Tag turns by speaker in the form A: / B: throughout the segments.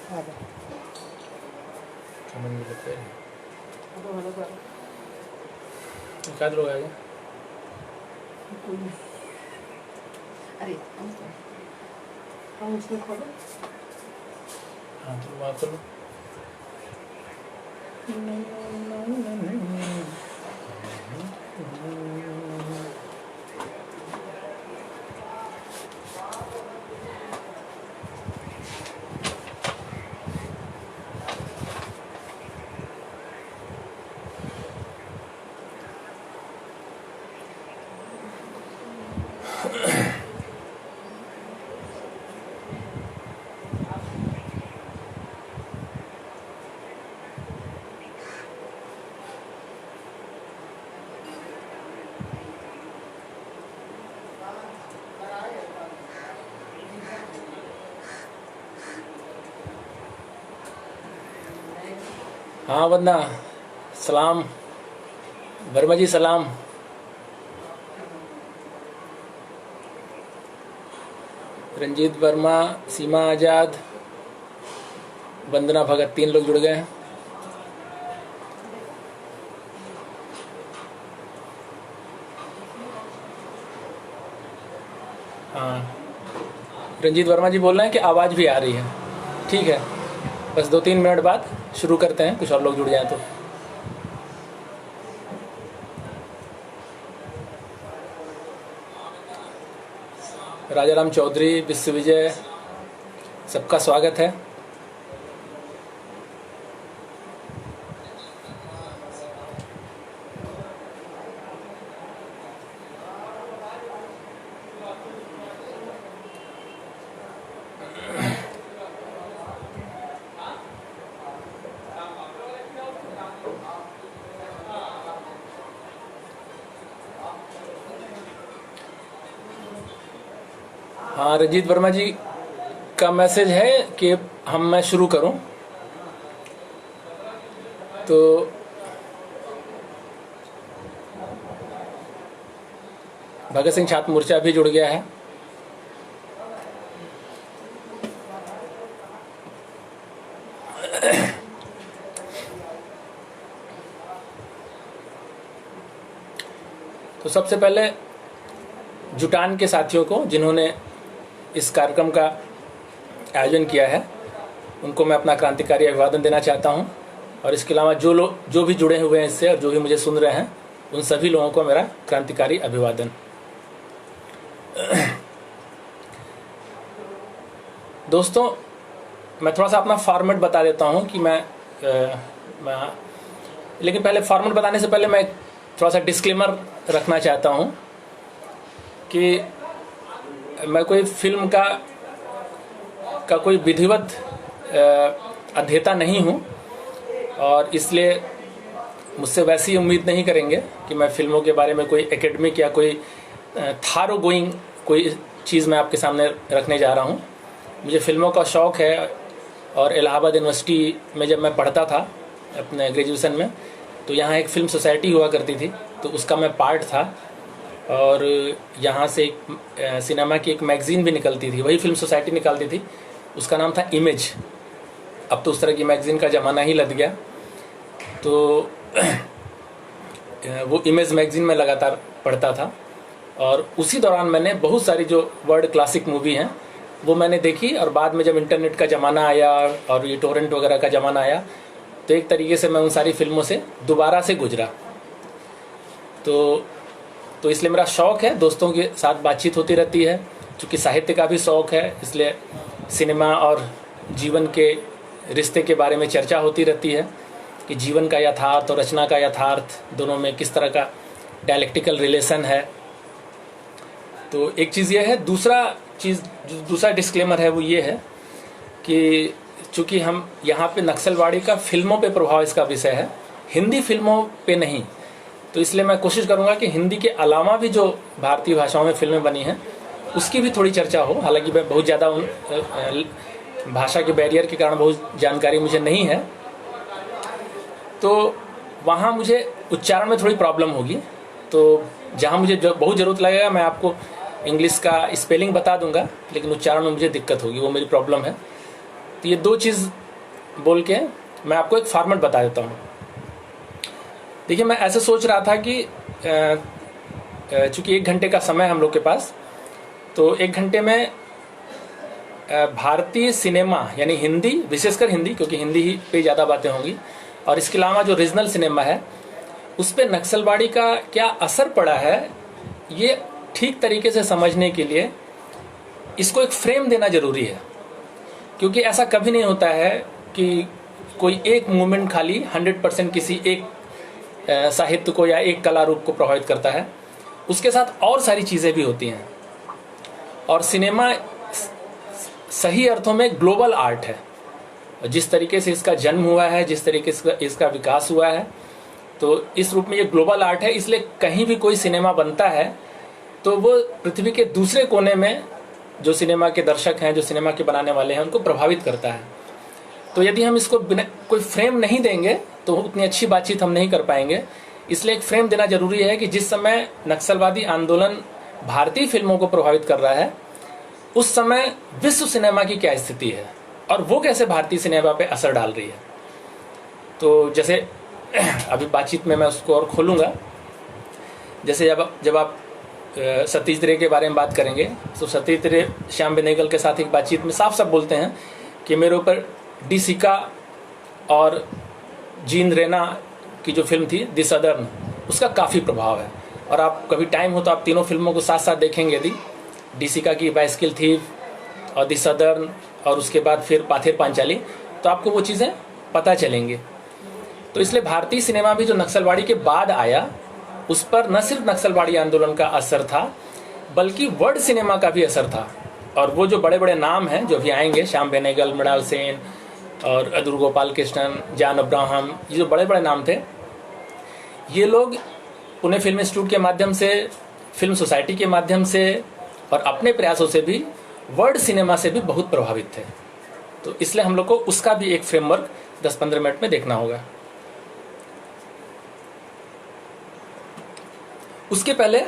A: आ जा।
B: समझ में लगता है
A: तो हेलो कर
B: क्या लोग आएगा।
A: कोई। अरे हम उसमें खोलो।
B: हाँ तो बात करो। हाँ वंदना सलाम, वर्मा जी सलाम। रंजीत वर्मा, सीमा आज़ाद, वंदना भगत, 3 लोग जुड़ गए हैं। हाँ रंजीत वर्मा जी बोल रहे हैं कि आवाज़ भी आ रही है। ठीक है, बस 2-3 मिनट बाद शुरू करते हैं, कुछ और लोग जुड़ जाएं तो। राजाराम चौधरी, विश्व विजय, सबका स्वागत है। हाँ रंजीत वर्मा जी का मैसेज है कि मैं शुरू करूं, तो भगत सिंह छात्र मोर्चा भी जुड़ गया है। तो सबसे पहले जुटान के साथियों को जिन्होंने इस कार्यक्रम का आयोजन किया है, उनको मैं अपना क्रांतिकारी अभिवादन देना चाहता हूं। और इसके अलावा जो भी जुड़े हुए हैं इससे और जो भी मुझे सुन रहे हैं, उन सभी लोगों को मेरा क्रांतिकारी अभिवादन। दोस्तों, मैं थोड़ा सा अपना फॉर्मेट बता देता हूं कि लेकिन पहले फॉर्मेट बताने से पहले मैं थोड़ा सा डिस्क्लेमर रखना चाहता हूं कि मैं कोई फिल्म का कोई विधिवत अध्येता नहीं हूं, और इसलिए मुझसे वैसी उम्मीद नहीं करेंगे कि मैं फिल्मों के बारे में कोई एकेडमिक या कोई थारो गोइंग कोई चीज़ मैं आपके सामने रखने जा रहा हूं। मुझे फिल्मों का शौक़ है, और इलाहाबाद यूनिवर्सिटी में जब मैं पढ़ता था अपने ग्रेजुएशन में, तो यहाँ एक फ़िल्म सोसाइटी हुआ करती थी, तो उसका मैं पार्ट था। और यहाँ से एक सिनेमा की एक मैगज़ीन भी निकलती थी, वही फिल्म सोसाइटी निकालती थी, उसका नाम था इमेज। अब तो उस तरह की मैगज़ीन का ज़माना ही लग गया। तो वो इमेज मैगज़ीन में लगातार पढ़ता था, और उसी दौरान मैंने बहुत सारी जो वर्ल्ड क्लासिक मूवी हैं वो मैंने देखी। और बाद में जब इंटरनेट का ज़माना आया और ये टोरेंट वगैरह का ज़माना आया, तो एक तरीके से मैं उन सारी फिल्मों से दोबारा से गुजरा। तो इसलिए मेरा शौक़ है, दोस्तों के साथ बातचीत होती रहती है। चूँकि साहित्य का भी शौक़ है, इसलिए सिनेमा और जीवन के रिश्ते के बारे में चर्चा होती रहती है कि जीवन का यथार्थ और रचना का यथार्थ दोनों में किस तरह का डायलेक्टिकल रिलेशन है। तो एक चीज़ ये है। दूसरा डिस्क्लेमर है वो ये है कि चूँकि हम यहाँ पे नक्सलवाड़ी का फिल्मों पे प्रभाव इसका विषय है, हिंदी फिल्मों पे नहीं, तो इसलिए मैं कोशिश करूँगा कि हिंदी के अलावा भी जो भारतीय भाषाओं में फिल्में बनी हैं उसकी भी थोड़ी चर्चा हो। हालांकि मैं बहुत ज़्यादा भाषा के बैरियर के कारण बहुत जानकारी मुझे नहीं है, तो वहाँ मुझे उच्चारण में थोड़ी प्रॉब्लम होगी। तो जहाँ मुझे बहुत ज़रूरत लगेगा मैं आपको इंग्लिश का स्पेलिंग बता दूंगा, लेकिन उच्चारण में मुझे दिक्कत होगी, वो मेरी प्रॉब्लम है। तो ये दो चीज़ बोल के मैं आपको एक फॉर्मेट बता देता हूँ। देखिए, मैं ऐसे सोच रहा था कि चूँकि 1 घंटे का समय हम लोग के पास, तो 1 घंटे में भारतीय सिनेमा यानी हिंदी, विशेषकर हिंदी, क्योंकि हिंदी ही पे ज़्यादा बातें होंगी, और इसके अलावा जो रीजनल सिनेमा है उस पर नक्सलवाड़ी का क्या असर पड़ा है, ये ठीक तरीके से समझने के लिए इसको एक फ्रेम देना जरूरी है। क्योंकि ऐसा कभी नहीं होता है कि कोई एक मूवमेंट खाली 100% किसी एक साहित्य को या एक कला रूप को प्रभावित करता है, उसके साथ और सारी चीज़ें भी होती हैं। और सिनेमा सही अर्थों में ग्लोबल आर्ट है। जिस तरीके से इसका जन्म हुआ है, जिस तरीके से इसका विकास हुआ है, तो इस रूप में ये ग्लोबल आर्ट है। इसलिए कहीं भी कोई सिनेमा बनता है तो वो पृथ्वी के दूसरे कोने में जो सिनेमा के दर्शक हैं, जो सिनेमा के बनाने वाले हैं, उनको प्रभावित करता है। तो यदि हम इसको बिना कोई फ्रेम नहीं देंगे तो उतनी अच्छी बातचीत हम नहीं कर पाएंगे। इसलिए एक फ्रेम देना जरूरी है कि जिस समय नक्सलवादी आंदोलन भारतीय फिल्मों को प्रभावित कर रहा है, उस समय विश्व सिनेमा की क्या स्थिति है और वो कैसे भारतीय सिनेमा पे असर डाल रही है। तो जैसे अभी बातचीत में मैं उसको और खोलूँगा। जैसे जब आप सतीश रे के बारे में बात करेंगे तो सतीश रे श्याम बेनेगल के साथ एक बातचीत में साफ साफ बोलते हैं कि मेरे ऊपर डी सिका और जीन रैना की जो फिल्म थी द सदर्न, उसका काफ़ी प्रभाव है। और आप कभी टाइम हो तो आप तीनों फिल्मों को साथ साथ देखेंगे। यदि डी सिका की बाइसिकल थीफ और द सदर्न और उसके बाद फिर पाथेर पांचाली, तो आपको वो चीज़ें पता चलेंगी। तो इसलिए भारतीय सिनेमा भी जो नक्सलवाड़ी के बाद आया, उस पर न सिर्फ नक्सलवाड़ी आंदोलन का असर था बल्कि वर्ल्ड सिनेमा का भी असर था। और वो जो बड़े बड़े नाम हैं जो भी आएंगे, श्याम बेनेगल, मृणाल सेन और अदूर गोपाल कृष्णन, जॉन अब्राहम, ये जो बड़े बड़े नाम थे, ये लोग पुणे फिल्म इंस्टीट्यूट के माध्यम से, फिल्म सोसाइटी के माध्यम से और अपने प्रयासों से भी वर्ल्ड सिनेमा से भी बहुत प्रभावित थे। तो इसलिए हम लोग को उसका भी एक फ्रेमवर्क 10-15 मिनट में देखना होगा। उसके पहले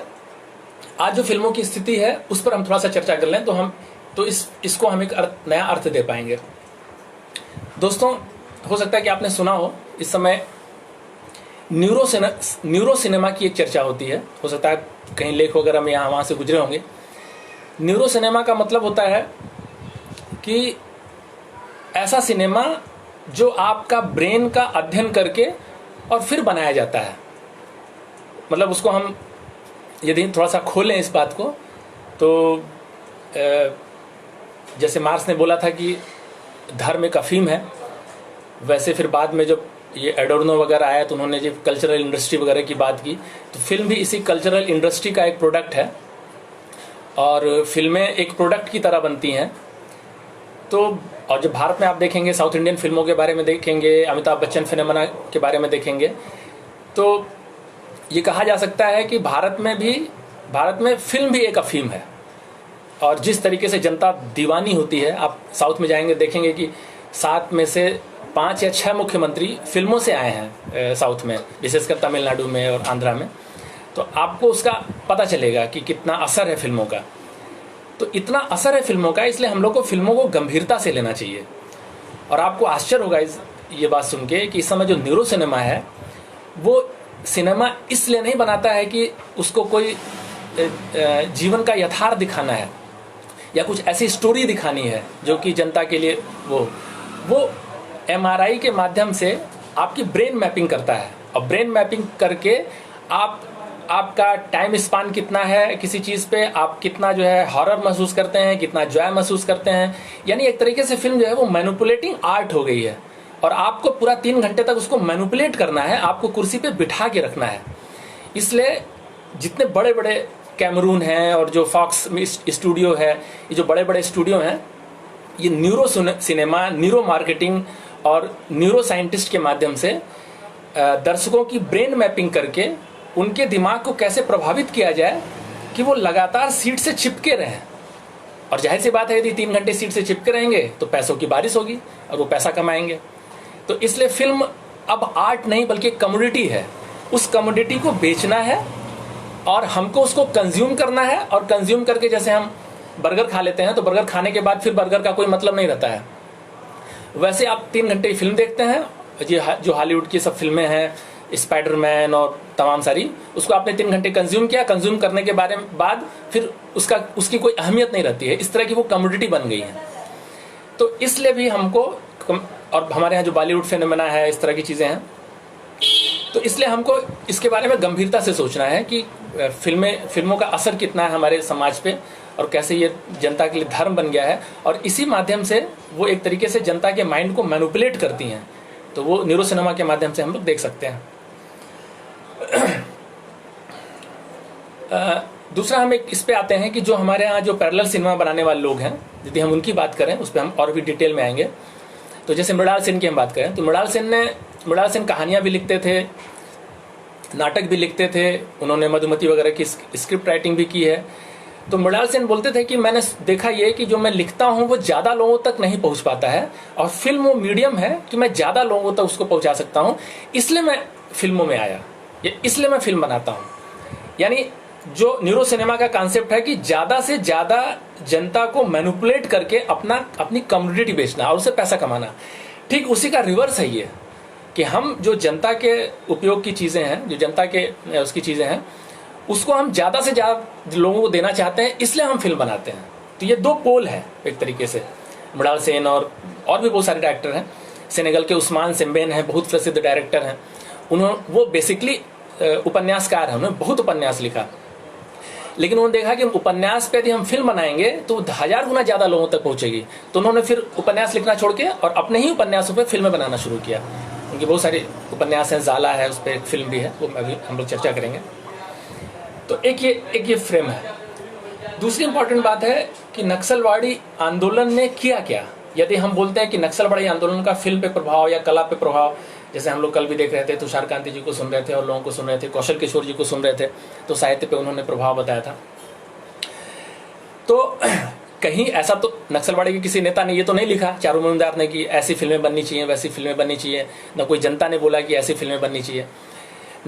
B: आज जो फिल्मों की स्थिति है उस पर हम थोड़ा सा चर्चा कर लें, तो इसको हम एक नया अर्थ दे पाएंगे। दोस्तों, हो सकता है कि आपने सुना हो, इस समय न्यूरो सिनेमा की एक चर्चा होती है। हो सकता है कहीं लेख वगैरह में यहाँ वहाँ से गुजरे होंगे। न्यूरो सिनेमा का मतलब होता है कि ऐसा सिनेमा जो आपका ब्रेन का अध्ययन करके और फिर बनाया जाता है। मतलब उसको हम यदि थोड़ा सा खोलें इस बात को, तो जैसे मार्क्स ने बोला था कि धर्म एक अफीम है, वैसे फिर बाद में जब ये एडोर्नो वगैरह आया तो उन्होंने जब कल्चरल इंडस्ट्री वगैरह की बात की, तो फिल्म भी इसी कल्चरल इंडस्ट्री का एक प्रोडक्ट है और फिल्में एक प्रोडक्ट की तरह बनती हैं। तो और जब भारत में आप देखेंगे, साउथ इंडियन फिल्मों के बारे में देखेंगे, अमिताभ बच्चन फिनोमेना के बारे में देखेंगे, तो ये कहा जा सकता है कि भारत में फिल्म भी एक अफीम है। और जिस तरीके से जनता दीवानी होती है, आप साउथ में जाएंगे देखेंगे कि 7 में से 5 या 6 मुख्यमंत्री फिल्मों से आए हैं साउथ में, विशेषकर तमिलनाडु में और आंध्रा में। तो आपको उसका पता चलेगा कि कितना असर है फिल्मों का। तो इतना असर है फिल्मों का, इसलिए हम लोग को फिल्मों को गंभीरता से लेना चाहिए। और आपको आश्चर्य होगा ये बात सुन के कि इस समय जो न्यूरो सिनेमा है, वो सिनेमा इसलिए नहीं बनाता है कि उसको कोई जीवन का यथार्थ दिखाना है या कुछ ऐसी स्टोरी दिखानी है जो कि जनता के लिए वो MRI के माध्यम से आपकी ब्रेन मैपिंग करता है। और ब्रेन मैपिंग करके आपका टाइम स्पान कितना है किसी चीज़ पे, आप कितना जो है हॉरर महसूस करते हैं, कितना जॉय महसूस करते हैं। यानी एक तरीके से फिल्म जो है वो मैनिपुलेटिंग आर्ट हो गई है और आपको पूरा 3 घंटे तक उसको मैनिपुलेट करना है, आपको कुर्सी पे बिठा के रखना है। इसलिए जितने बड़े बड़े कैमरून हैं और जो फॉक्स स्टूडियो है, ये जो बड़े बड़े स्टूडियो हैं, ये न्यूरो सिनेमा, न्यूरो मार्केटिंग और न्यूरो साइंटिस्ट के माध्यम से दर्शकों की ब्रेन मैपिंग करके उनके दिमाग को कैसे प्रभावित किया जाए कि वो लगातार सीट से चिपके रहें। और जाहिर सी बात है, यदि 3 घंटे सीट से चिपके रहेंगे तो पैसों की बारिश होगी और वो पैसा कमाएंगे। तो इसलिए फिल्म अब आर्ट नहीं बल्कि एक कमोडिटी है। उस कमोडिटी को बेचना है और हमको उसको कंज्यूम करना है। और कंज्यूम करके, जैसे हम बर्गर खा लेते हैं तो बर्गर खाने के बाद फिर बर्गर का कोई मतलब नहीं रहता है। वैसे आप 3 घंटे की फिल्म देखते हैं, ये जो हॉलीवुड की सब फिल्में हैं, स्पाइडरमैन और तमाम सारी, उसको आपने 3 घंटे कंज्यूम किया, कंज्यूम करने के बाद फिर उसकी कोई अहमियत नहीं रहती है। इस तरह की वो कमोडिटी बन गई है। तो इसलिए भी हमको, और हमारे यहाँ जो बॉलीवुड फिल्म है, इस तरह की चीज़ें हैं, तो इसलिए हमको इसके बारे में गंभीरता से सोचना है कि फिल्मों का असर कितना है हमारे समाज पे, और कैसे ये जनता के लिए धर्म बन गया है, और इसी माध्यम से वो एक तरीके से जनता के माइंड को मैनिपुलेट करती हैं। तो वो न्यूरो सिनेमा के माध्यम से हम लोग देख सकते हैं। दूसरा हम एक इस पे आते हैं कि जो हमारे यहाँ जो पैरेलल सिनेमा बनाने वाले लोग हैं, यदि हम उनकी बात करें, उस पर हम और भी डिटेल में आएंगे। तो जैसे मृणाल सेन की हम बात करें, तो मृणाल सेन कहानियाँ भी लिखते थे, नाटक भी लिखते थे, उन्होंने मधुमती वगैरह की स्क्रिप्ट राइटिंग भी की है। तो मृणाल सेन बोलते थे कि मैंने देखा ये कि जो मैं लिखता हूँ वो ज़्यादा लोगों तक नहीं पहुँच पाता है, और फिल्म वो मीडियम है कि मैं ज़्यादा लोगों तक उसको पहुँचा सकता हूँ, इसलिए मैं फिल्मों में आया, इसलिए मैं फिल्म बनाता हूँ। यानी जो न्यूरो सिनेमा का कॉन्सेप्ट है कि ज़्यादा से ज़्यादा जनता को मैनिपुलेट करके अपनी कम्युनिटी बेचना और उससे पैसा कमाना, ठीक उसी का रिवर्स है ये, कि हम जो जनता के उपयोग की चीज़ें हैं, जो जनता के उसकी चीज़ें हैं, उसको हम ज़्यादा से ज़्यादा लोगों को देना चाहते हैं, इसलिए हम फिल्म बनाते हैं। तो ये 2 पोल है एक तरीके से। मृणाल सेन और भी बहुत सारे डायरेक्टर हैं। सेनेगल के उस्मान सेम्बेन हैं, बहुत प्रसिद्ध डायरेक्टर हैं। वो बेसिकली उपन्यासकार हैं, उन्होंने बहुत उपन्यास लिखा, लेकिन उन्होंने देखा कि उपन्यास पे यदि हम फिल्म बनाएंगे तो 1000 गुना ज़्यादा लोगों तक पहुँचेगी। तो उन्होंने फिर उपन्यास लिखना छोड़ के और अपने ही उपन्यासों पर फिल्में बनाना शुरू किया। उनके बहुत सारे उपन्यास हैं, जाला है, उस पर एक फिल्म भी है, वो अभी हम लोग चर्चा करेंगे। तो एक ये फ्रेम है। दूसरी इंपॉर्टेंट बात है कि नक्सलवाड़ी आंदोलन ने किया क्या। यदि हम बोलते हैं कि नक्सलवाड़ी आंदोलन का फिल्म पे प्रभाव या कला पे प्रभाव, जैसे हम लोग कल भी देख रहे थे, तुषार कांति जी को सुन रहे थे और लोगों को सुन रहे थे, कौशल किशोर जी को सुन रहे थे, तो साहित्य पे उन्होंने प्रभाव बताया था। तो कहीं ऐसा तो नक्सलवाड़ी के किसी नेता ने ये तो नहीं लिखा, चारू मजूमदार ने, कि ऐसी फिल्में बननी चाहिए, वैसी फिल्में बननी चाहिए, न कोई जनता ने बोला कि ऐसी फिल्में बननी चाहिए।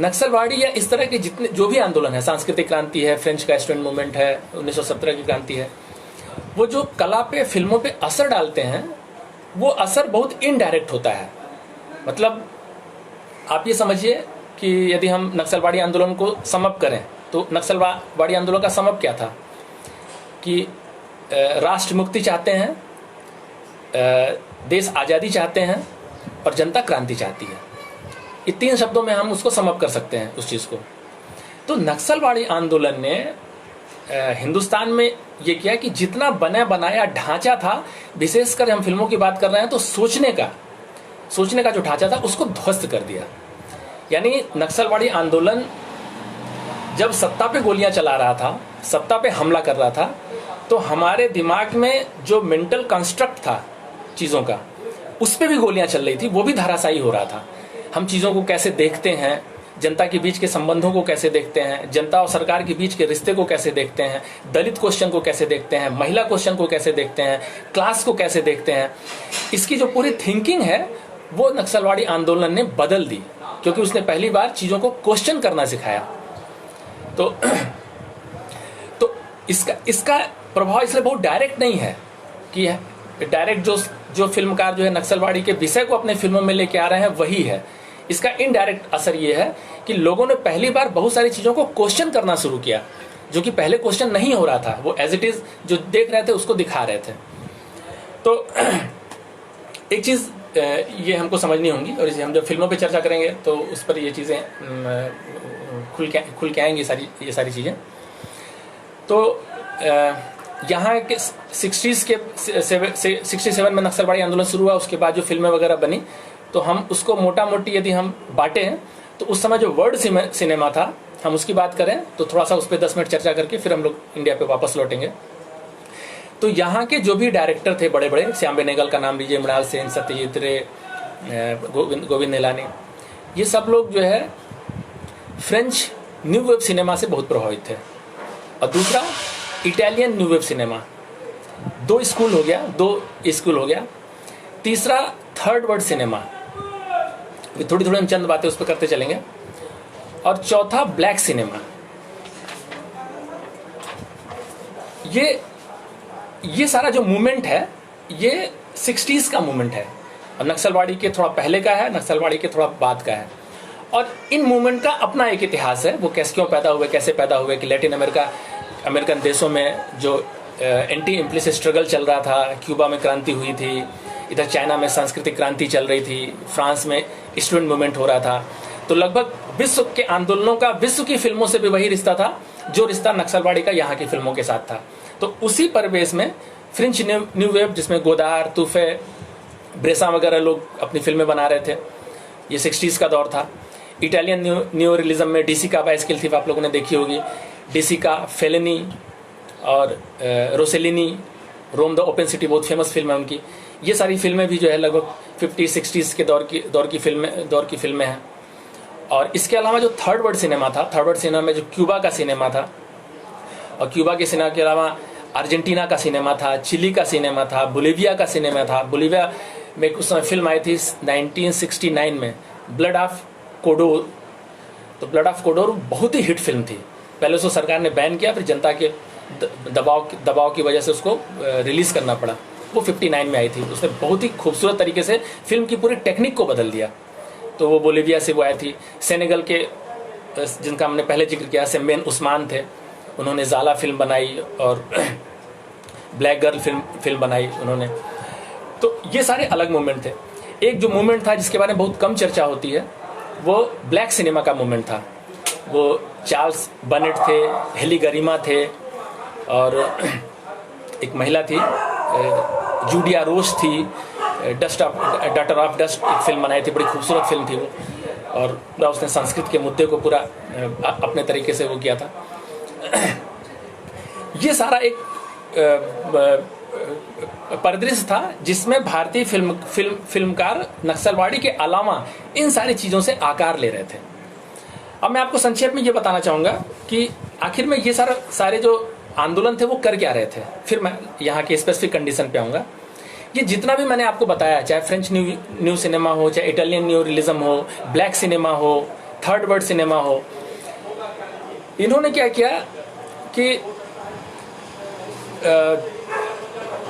B: नक्सलवाड़ी या इस तरह के जितने जो भी आंदोलन है, सांस्कृतिक क्रांति है, फ्रेंच का स्टूडेंट मूवमेंट है, 1917 की क्रांति है, वो जो कला पे, फिल्मों पे असर डालते हैं, वो असर बहुत इनडायरेक्ट होता है। मतलब आप ये समझिए कि यदि हम नक्सलवाड़ी आंदोलन को समअप करें, तो नक्सलवाड़ी आंदोलन का समअप क्या था कि राष्ट्र मुक्ति चाहते हैं, देश आज़ादी चाहते हैं, और जनता क्रांति चाहती है। ये 3 शब्दों में हम उसको समअप कर सकते हैं उस चीज़ को। तो नक्सलवाड़ी आंदोलन ने हिंदुस्तान में ये किया कि जितना बना बनाया ढांचा था, विशेषकर हम फिल्मों की बात कर रहे हैं, तो सोचने का जो ढांचा था उसको ध्वस्त कर दिया। यानी नक्सलवाड़ी आंदोलन जब सत्ता पे गोलियां चला रहा था, सत्ता पे हमला कर रहा था, तो हमारे दिमाग में जो मेंटल कंस्ट्रक्ट था चीज़ों का, उस पर भी गोलियां चल रही थी, वो भी धराशायी हो रहा था। हम चीज़ों को कैसे देखते हैं, जनता के बीच के संबंधों को कैसे देखते हैं, जनता और सरकार के बीच के रिश्ते को कैसे देखते हैं, दलित क्वेश्चन को कैसे देखते हैं, महिला क्वेश्चन को कैसे देखते हैं, क्लास को कैसे देखते हैं, इसकी जो पूरी थिंकिंग है वो नक्सलवाड़ी आंदोलन ने बदल दी, क्योंकि उसने पहली बार चीज़ों को क्वेश्चन करना सिखाया। तो इसका प्रभाव इसलिए बहुत डायरेक्ट नहीं है कि डायरेक्ट जो फिल्मकार जो है नक्सलवाड़ी के विषय को अपने फिल्मों में लेके आ रहे हैं वही है। इसका इनडायरेक्ट असर ये है कि लोगों ने पहली बार बहुत सारी चीज़ों को क्वेश्चन करना शुरू किया, जो कि पहले क्वेश्चन नहीं हो रहा था। वो एज इट इज़ जो देख रहे थे उसको दिखा रहे थे। तो एक चीज़ ये हमको समझनी होगी, और इसे हम जब फिल्मों पे चर्चा करेंगे तो उस पर ये चीज़ें खुल के आएंगी, ये सारी चीज़ें। तो यहाँ के 60s के 67 में नक्सलवाड़ी आंदोलन शुरू हुआ, उसके बाद जो फिल्में वगैरह बनी, तो हम उसको मोटा मोटी यदि हम बांटे हैं, तो उस समय जो वर्ल्ड सिनेमा था, हम उसकी बात करें तो थोड़ा सा उस पर 10 मिनट चर्चा करके फिर हम लोग इंडिया पे वापस लौटेंगे। तो यहाँ के जो भी डायरेक्टर थे बड़े बड़े, श्याम बेनेगल का नाम लीजिए, मृणाल सेन, सत्यजीत रे, गोविंद निहलानी, ये सब लोग जो है फ्रेंच न्यू वेव सिनेमा से बहुत प्रभावित थे। और दूसरा Italian new wave cinema, 2 school हो गया। तीसरा थर्ड वर्ल्ड सिनेमा, थोड़ी थोड़ी हम चंद बातें उस पर करते चलेंगे। और चौथा ब्लैक सिनेमा। ये सारा जो मूवमेंट है, ये 60s का मूवमेंट है। और नक्सलवाड़ी के थोड़ा पहले का है, नक्सलवाड़ी के थोड़ा बाद का है। और इन मूवमेंट का अपना एक इतिहास है, वो कैसे क्यों पैदा हुए, कैसे पैदा हुए कि लैटिन अमेरिकन देशों में जो एंटी इम्प्लिसिट स्ट्रगल चल रहा था, क्यूबा में क्रांति हुई थी, इधर चाइना में सांस्कृतिक क्रांति चल रही थी, फ्रांस में स्टूडेंट मूवमेंट हो रहा था। तो लगभग विश्व के आंदोलनों का विश्व की फिल्मों से भी वही रिश्ता था जो रिश्ता नक्सलवाड़ी का यहाँ की फिल्मों के साथ था। तो उसी परिवेश में फ्रेंच न्यू वेव, जिसमें गोदार, तूफे, ब्रेसा वगैरह लोग अपनी फिल्में बना रहे थे, ये 60s का दौर था। इटालियन न्यू रियलिज्म में डीसी का बाइस्किल थी, आप लोगों ने देखी होगी, डीसी का, फेलिनी और रोसेलिनी, रोम द ओपन सिटी बहुत फेमस फिल्म है उनकी। ये सारी फिल्में भी जो है लगभग 50-60s के दौर की फिल्में हैं। और इसके अलावा जो थर्ड वर्ल्ड सिनेमा था, थर्ड वर्ल्ड सिनेमा में जो क्यूबा का सिनेमा था, और क्यूबा के सिनेमा के अलावा अर्जेंटीना का सिनेमा था, चिली का सिनेमा था, बोलिविया का सिनेमा था। बोलिविया में उस समय फिल्म आई थी 1969 में, ब्लड ऑफ कोडोर। तो ब्लड ऑफ कोडोर बहुत ही हिट फिल्म थी। पहले उसको सरकार ने बैन किया, फिर जनता के दबाव की वजह से उसको रिलीज़ करना पड़ा। वो 59 में आई थी। उसने बहुत ही खूबसूरत तरीके से फिल्म की पूरी टेक्निक को बदल दिया। तो वो बोलिविया से वो आई थी। सेनेगल के, जिनका हमने पहले जिक्र किया, सेमेन उस्मान थे, उन्होंने ज़ाला फिल्म बनाई और ब्लैक गर्ल फिल्म बनाई उन्होंने। तो ये सारे अलग मूवमेंट थे। एक जो मूवमेंट था जिसके बारे में बहुत कम चर्चा होती है, वो ब्लैक सिनेमा का मूवमेंट था। वो चार्ल्स बनेट थे, हेली गरिमा थे, और एक महिला थी जूडिया रोज थी, डॉटर ऑफ डस्ट एक फिल्म बनाई थी, बड़ी खूबसूरत फिल्म थी वो, और पूरा उसने संस्कृत के मुद्दे को पूरा अपने तरीके से वो किया था। ये सारा एक परिदृश्य था जिसमें भारतीय फिल्मकार नक्सलवाड़ी के अलावा इन सारी चीज़ों से आकार ले रहे थे। अब मैं आपको संक्षेप में ये बताना चाहूँगा कि आखिर में ये सारे जो आंदोलन थे वो कर क्या रहे थे, फिर मैं यहाँ के स्पेसिफिक कंडीशन पे आऊँगा। ये जितना भी मैंने आपको बताया, चाहे फ्रेंच न्यू सिनेमा हो, चाहे इटालियन न्यू रियलिज्म हो, ब्लैक सिनेमा हो, थर्ड वर्ल्ड सिनेमा हो, इन्होंने क्या किया कि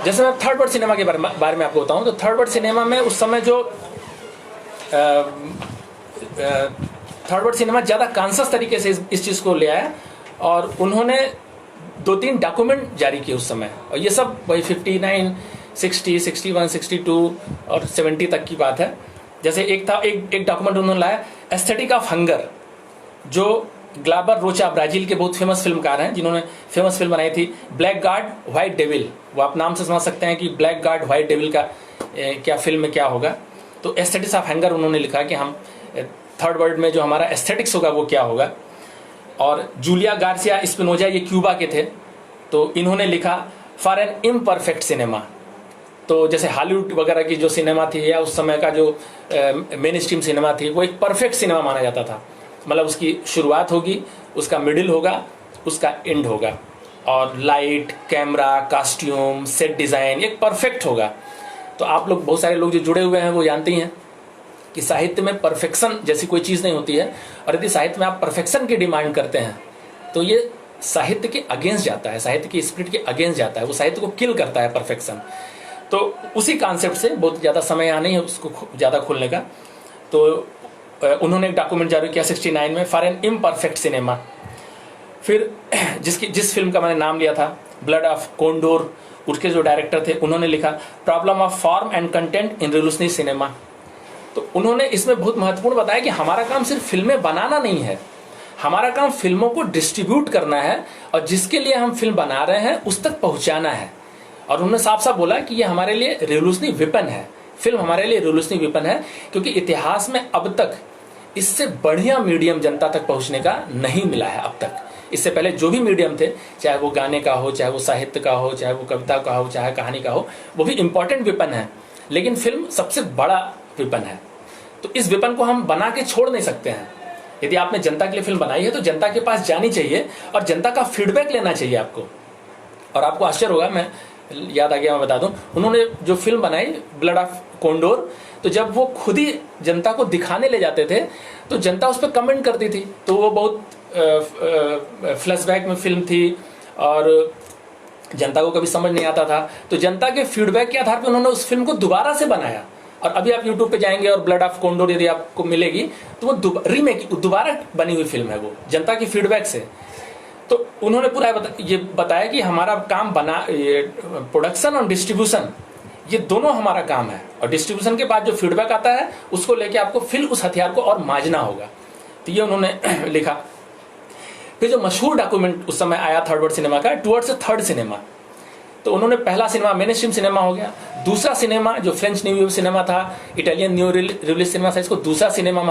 B: जैसे मैं थर्ड वर्ल्ड सिनेमा के बारे में आपको बताऊं, तो थर्ड वर्ल्ड सिनेमा में उस समय जो थर्ड वर्ल्ड सिनेमा ज़्यादा कॉन्शियस तरीके से इस चीज़ को ले आया, और उन्होंने 2-3 डॉक्यूमेंट जारी किए उस समय। और ये सब वही 59, 60, 61, 62 और 70 तक की बात है। जैसे एक डॉक्यूमेंट उन्होंने लाया, एस्थेटिक ऑफ हंगर, जो ग्लाबर रोचा, ब्राजील के बहुत फेमस फिल्मकार हैं, जिन्होंने फेमस फिल्म बनाई थी ब्लैक गॉड व्हाइट डेविल। वो आप नाम से समझ सकते हैं कि ब्लैक गॉड व्हाइट डेविल का क्या फिल्म में क्या होगा। तो एस्थेटिक्स ऑफ हंगर उन्होंने लिखा कि हम थर्ड वर्ल्ड में जो हमारा एस्थेटिक्स होगा वो क्या होगा। और जूलिया गार्सिया स्पिनोजा, ये क्यूबा के थे, तो इन्होंने लिखा फॉर एन इम्परफेक्ट सिनेमा। तो जैसे हॉलीवुड वगैरह की जो सिनेमा थी, या उस समय का जो मेन स्ट्रीम सिनेमा थी, वो एक परफेक्ट सिनेमा माना जाता था। मतलब उसकी शुरुआत होगी, उसका मिडिल होगा, उसका एंड होगा, और light, camera, costume, set design एक परफेक्ट होगा। तो आप लोग, बहुत सारे लोग जो जुड़े हुए हैं वो जानते ही हैं कि साहित्य में परफेक्शन जैसी कोई चीज़ नहीं होती है, और यदि साहित्य में आप परफेक्शन की डिमांड करते हैं तो ये साहित्य के अगेंस्ट जाता है, साहित्य की स्पिरिट के अगेंस्ट जाता है, वो साहित्य को किल करता है परफेक्शन। तो उसी कॉन्सेप्ट से, बहुत ज़्यादा समय यहाँ नहीं है उसको ज़्यादा खोलने का, तो उन्होंने एक डॉक्यूमेंट जारी किया 69 में, फॉर एन इम्परफेक्ट सिनेमा। फिर जिस फिल्म का मैंने नाम लिया था ब्लड ऑफ कोंडोर, उसके जो डायरेक्टर थे उन्होंने लिखा problem of form and content in revolutionary cinema. तो उन्होंने इसमें बहुत महत्वपूर्ण बताया कि हमारा काम सिर्फ फिल्में बनाना नहीं है, हमारा काम फिल्मों को डिस्ट्रीब्यूट करना है, और जिसके लिए हम फिल्म बना रहे हैं उस तक पहुंचाना है। और उन्होंने साफ साफ बोला कि ये हमारे लिए रिवोल्यूशनरी वेपन है, फिल्म हमारे लिए रिवोल्यूशनरी वेपन है, क्योंकि इतिहास में अब तक इससे बढ़िया मीडियम जनता तक पहुंचने का नहीं मिला है अब तक। इससे पहले जो भी मीडियम थे, चाहे वो गाने का हो, चाहे वो साहित्य का हो, चाहे वो कविता का हो, चाहे कहानी का हो, वो भी इम्पोर्टेंट वेपन है, लेकिन फिल्म सबसे बड़ा वेपन है। तो इस वेपन को हम बना के छोड़ नहीं सकते हैं। यदि आपने जनता के लिए फिल्म बनाई है तो जनता के पास जानी चाहिए और जनता का फीडबैक लेना चाहिए आपको। और आपको आश्चर्य होगा, मैं याद आ गया, मैं बता दूं, उन्होंने जो फिल्म बनाई ब्लड ऑफ कोंडोर, तो जब वो खुद ही जनता को दिखाने ले जाते थे तो जनता उस पर कमेंट करती थी। तो वो बहुत फ्लैशबैक में फिल्म थी और जनता को कभी समझ नहीं आता था। तो जनता के फीडबैक के आधार पर उन्होंने उस फिल्म को दोबारा से बनाया, और अभी आप यूट्यूब पे जाएंगे और ब्लड ऑफ कॉन्डोर यदि आपको मिलेगी तो वो रीमेक, दोबारा बनी हुई फिल्म है, वो जनता की फीडबैक से। तो उन्होंने पूरा ये बताया कि हमारा काम प्रोडक्शन और डिस्ट्रीब्यूशन, ये दोनों हमारा काम है, और डिस्ट्रीब्यूशन के बाद जो फीडबैक आता है उसको लेके आपको फिर उस हथियार को और मांझना होगा। तो ये उन्होंने लिखा। फिर जो मशहूर डॉक्यूमेंट उस समय आया थर्ड वर्ल्ड सिनेमा का, टुवर्ड्स थर्ड सिनेमा, तो उन्होंने पहला सिनेमा मेन स्ट्रीम सिनेमा हो गया, दूसरा सिनेमा जो फ्रेंच न्यू सिनेमा था, इटालियन न्यू रिलीज सिनेमा था, इसको दूसरा सिनेमा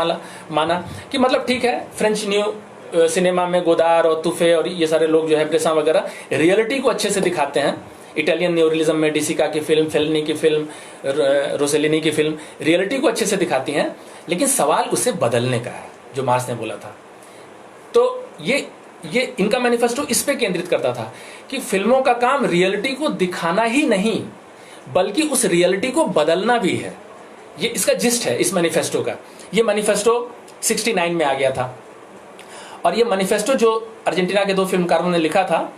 B: माना कि मतलब ठीक है, फ्रेंच न्यू सिनेमा में गोदार और तुफे और ये सारे लोग जो है ब्रेसा वगैरह रियलिटी को अच्छे से दिखाते हैं। इटालियन न्यू रियलिज्म में डिसिका की फिल्म, फेलिनी की फिल्म, रोसेलिनी की फिल्म रियलिटी को अच्छे से दिखाती हैं, लेकिन सवाल उसे बदलने का है, जो मार्क्स ने बोला था। तो ये इनका मैनिफेस्टो इस पे केंद्रित करता था कि फिल्मों का काम रियलिटी को दिखाना ही नहीं, बल्कि उस रियलिटी को बदलना भी है। ये इसका जिस्ट है इस मैनिफेस्टो का। ये मैनिफेस्टो 69 में आ गया था, और ये मैनिफेस्टो जो अर्जेंटीना के दो फिल्मकारों ने लिखा था,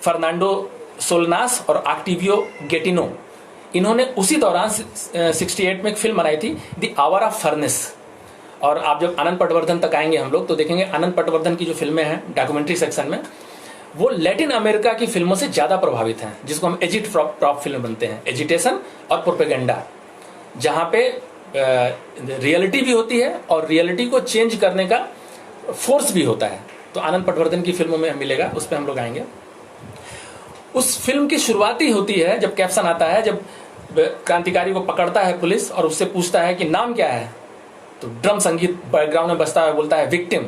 B: फर्नांडो सोलनास और ऑक्टिवियो गेटिनो, इन्होंने उसी दौरान 68 में एक फिल्म बनाई थी, द आवर ऑफ फर्नेस। और आप जब आनंद पटवर्धन तक आएंगे हम लोग तो देखेंगे आनंद पटवर्धन की जो फिल्में हैं डॉक्यूमेंट्री सेक्शन में, वो लैटिन अमेरिका की फिल्मों से ज्यादा प्रभावित हैं, जिसको हम एजिट प्रॉप फिल्म बनते हैं, एजिटेशन और प्रोपेगेंडा, जहां पे रियलिटी भी होती है और रियलिटी को चेंज करने का फोर्स भी होता है। तो आनंद पटवर्धन की फिल्मों में मिलेगा, उस पर हम लोग आएंगे। उस फिल्म की शुरुआती होती है जब कैप्शन आता है, जब क्रांतिकारी को पकड़ता है पुलिस और उससे पूछता है कि नाम क्या है, तो ड्रम संगीत बैकग्राउंड में बजता है, बोलता है victim,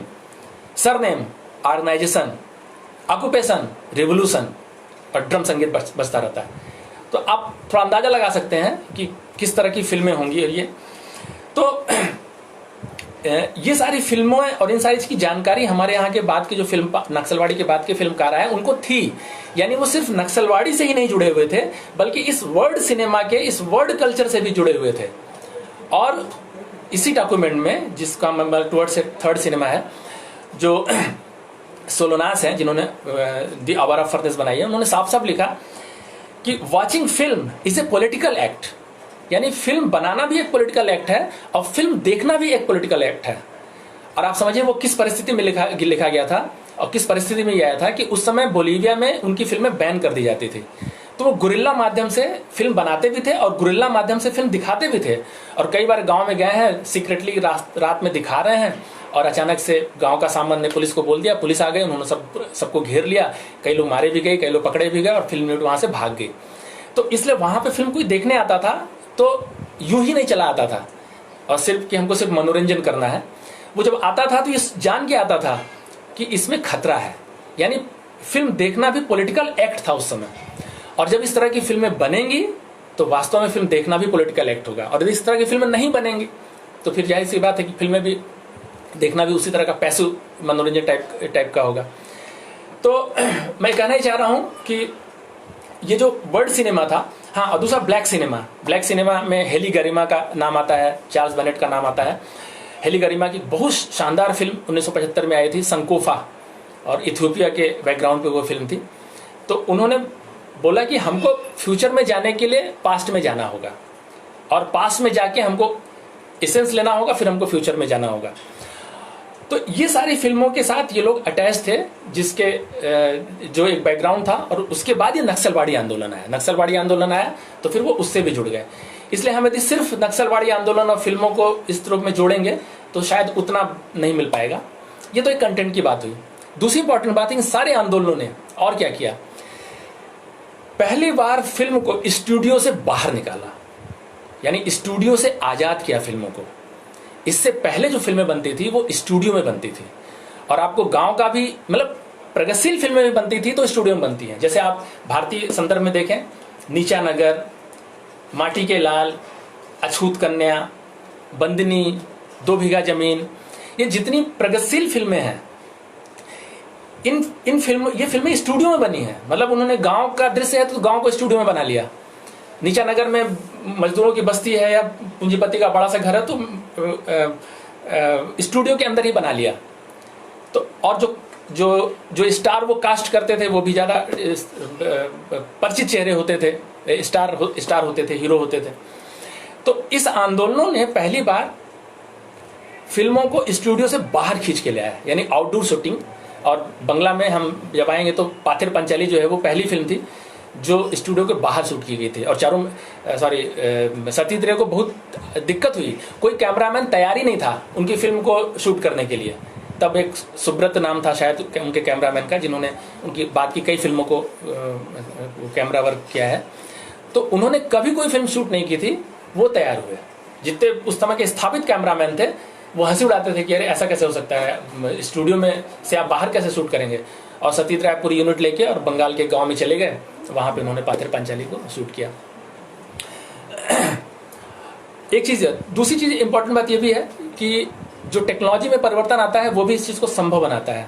B: surname organization, occupation revolution, और ड्रम संगीत बजता रहता है। तो आप थोड़ा अंदाजा लगा सकते हैं कि किस तरह की फिल्में होंगी। और ये तो ये सारी फिल्मों और इन सारी की जानकारी हमारे यहाँ के बाद की जो फिल्म नक्सलवाड़ी के बाद के फिल्मकार आए उनको थी। यानी वो सिर्फ नक्सलवाड़ी से ही नहीं जुड़े हुए थे, बल्कि इस वर्ल्ड सिनेमा के, इस वर्ल्ड कल्चर से भी जुड़े हुए थे। और इसी डॉक्यूमेंट में, जिसका टुवर्ड्स थर्ड सिनेमा है, जो सोलोनास हैं जिन्होंने द आवर ऑफ फर्नेस बनाई है, उन्होंने साफ साफ लिखा कि watching film is a political act. यानी फिल्म बनाना भी एक पॉलिटिकल एक्ट है और फिल्म देखना भी एक पॉलिटिकल एक्ट है। और आप समझिए वो किस परिस्थिति में लिखा गया था और किस परिस्थिति में यह आया था कि उस समय बोलीविया में उनकी फिल्में बैन कर दी जाती थी। तो वो गुरिल्ला माध्यम से फिल्म बनाते भी थे और गुरिल्ला माध्यम से फिल्म दिखाते भी थे। और कई बार गांव में गए हैं, सीक्रेटली रात में दिखा रहे हैं, और अचानक से गांव का सामने ने पुलिस को बोल दिया, पुलिस आ गई, उन्होंने सबको घेर लिया, कई लोग मारे भी गए, कई लोग पकड़े भी गए, और फिल्म वहां से भाग गई। तो इसलिए वहां पे फिल्म कोई देखने आता था तो यूं ही नहीं चला आता था और सिर्फ कि हमको सिर्फ मनोरंजन करना है। वो जब आता था तो ये जान के आता था कि इसमें खतरा है। यानी फिल्म देखना भी पॉलिटिकल एक्ट था उस समय। और जब इस तरह की फिल्में बनेंगी तो वास्तव में फिल्म देखना भी पॉलिटिकल एक्ट होगा। और यदि इस तरह की फिल्में नहीं बनेंगी तो फिर जाहिर सी बात है कि फिल्में भी देखना भी उसी तरह का पैसिव मनोरंजन टाइप का होगा। तो मैं कहना ही चाह रहा हूं कि ये जो वर्ल्ड सिनेमा था, हाँ, और दूसरा ब्लैक सिनेमा में हेली गरिमा का नाम आता है, चार्ल्स बेनेट का नाम आता है। हेली गरिमा की बहुत शानदार फिल्म 1975 में आई थी, संकोफा, और इथियोपिया के बैकग्राउंड पे वो फिल्म थी। तो उन्होंने बोला कि हमको फ्यूचर में जाने के लिए पास्ट में जाना होगा, और पास्ट में जाके हमको एसेंस लेना होगा, फिर हमको फ्यूचर में जाना होगा। तो ये सारी फिल्मों के साथ ये लोग अटैच थे, जिसके जो एक बैकग्राउंड था। और उसके बाद ये नक्सलवाड़ी आंदोलन आया तो फिर वो उससे भी जुड़ गए। इसलिए हम यदि सिर्फ नक्सलवाड़ी आंदोलन और फिल्मों को इस रूप में जोड़ेंगे तो शायद उतना नहीं मिल पाएगा। ये तो एक कंटेंट की बात हुई। दूसरी इंपॉर्टेंट बात है, इन सारे आंदोलनों ने और क्या किया, पहली बार फिल्म को स्टूडियो से बाहर निकाला, यानी स्टूडियो से आजाद किया फिल्मों को। इससे पहले जो फिल्में बनती थी वो स्टूडियो में बनती थी, और आपको गांव का भी मतलब प्रगतिशील फिल्में भी बनती थी तो स्टूडियो में बनती हैं। जैसे आप भारतीय संदर्भ में देखें, नीचा नगर, माटी के लाल, अछूत कन्या, बंदनी, 2 बीघा जमीन, ये जितनी प्रगतिशील फिल्में हैं, ये फिल्में स्टूडियो में बनी हैं। मतलब उन्होंने गांव का दृश्य है तो गांव को स्टूडियो में बना लिया। नीचा नगर में मजदूरों की बस्ती है या पूंजीपति का बड़ा सा घर है तो स्टूडियो के अंदर ही बना लिया। तो और जो स्टार वो कास्ट करते थे वो भी ज्यादा परिचित चेहरे होते थे, स्टार होते थे, हीरो होते थे। तो इस आंदोलनों ने पहली बार फिल्मों को स्टूडियो से बाहर खींच के लाया, यानी आउटडोर शूटिंग। और बंगला में हम जब आएंगे तो पाथिर पंचाली जो है वो पहली फिल्म थी जो स्टूडियो के बाहर शूट की गई थी। और सतीश रे को बहुत दिक्कत हुई, कोई कैमरामैन तैयार ही नहीं था उनकी फिल्म को शूट करने के लिए। तब एक सुब्रत नाम था शायद उनके कैमरामैन का, जिन्होंने उनकी बाद की कई फिल्मों को कैमरा वर्क किया है। तो उन्होंने कभी कोई फिल्म शूट नहीं की थी, वो तैयार हुए। जितने उस समय के स्थापित कैमरामैन थे वो हंसी उड़ाते थे कि अरे ऐसा कैसे हो सकता है, स्टूडियो में से आप बाहर कैसे शूट करेंगे। और सतीश राय पूरी यूनिट लेके और बंगाल के गांव में चले गए, वहां पे उन्होंने पाथिर पंचाली को शूट किया। एक चीज है। दूसरी चीज इंपॉर्टेंट बात यह भी है कि जो टेक्नोलॉजी में परिवर्तन आता है वो भी इस चीज को संभव बनाता है।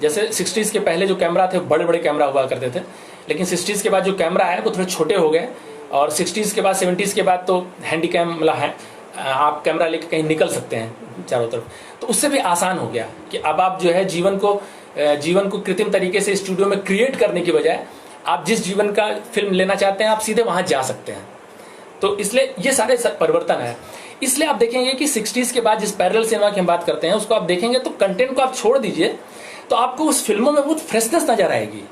B: जैसे 60s के पहले जो कैमरा थे बड़े बड़े कैमरा हुआ करते थे, लेकिन 60s के बाद जो कैमरा है वो थोड़े छोटे हो गए। और 60s के बाद 70s के बाद तो हैंडी कैम मतलब है, आप कैमरा लेके कहीं निकल सकते हैं चारों तरफ। तो उससे भी आसान हो गया कि अब आप जो है जीवन को कृत्रिम तरीके से स्टूडियो में क्रिएट करने की बजाय आप जिस जीवन का फिल्म लेना चाहते हैं आप सीधे वहां जा सकते हैं। तो इसलिए ये सारे परिवर्तन है। इसलिए आप देखेंगे कि 60s के बाद जिस पैरेलल सिनेमा की हम बात करते हैं उसको आप देखेंगे तो कंटेंट को आप छोड़ दीजिए तो आपको उस फिल्मों में बहुत फ्रेशनेस नजर आएगी।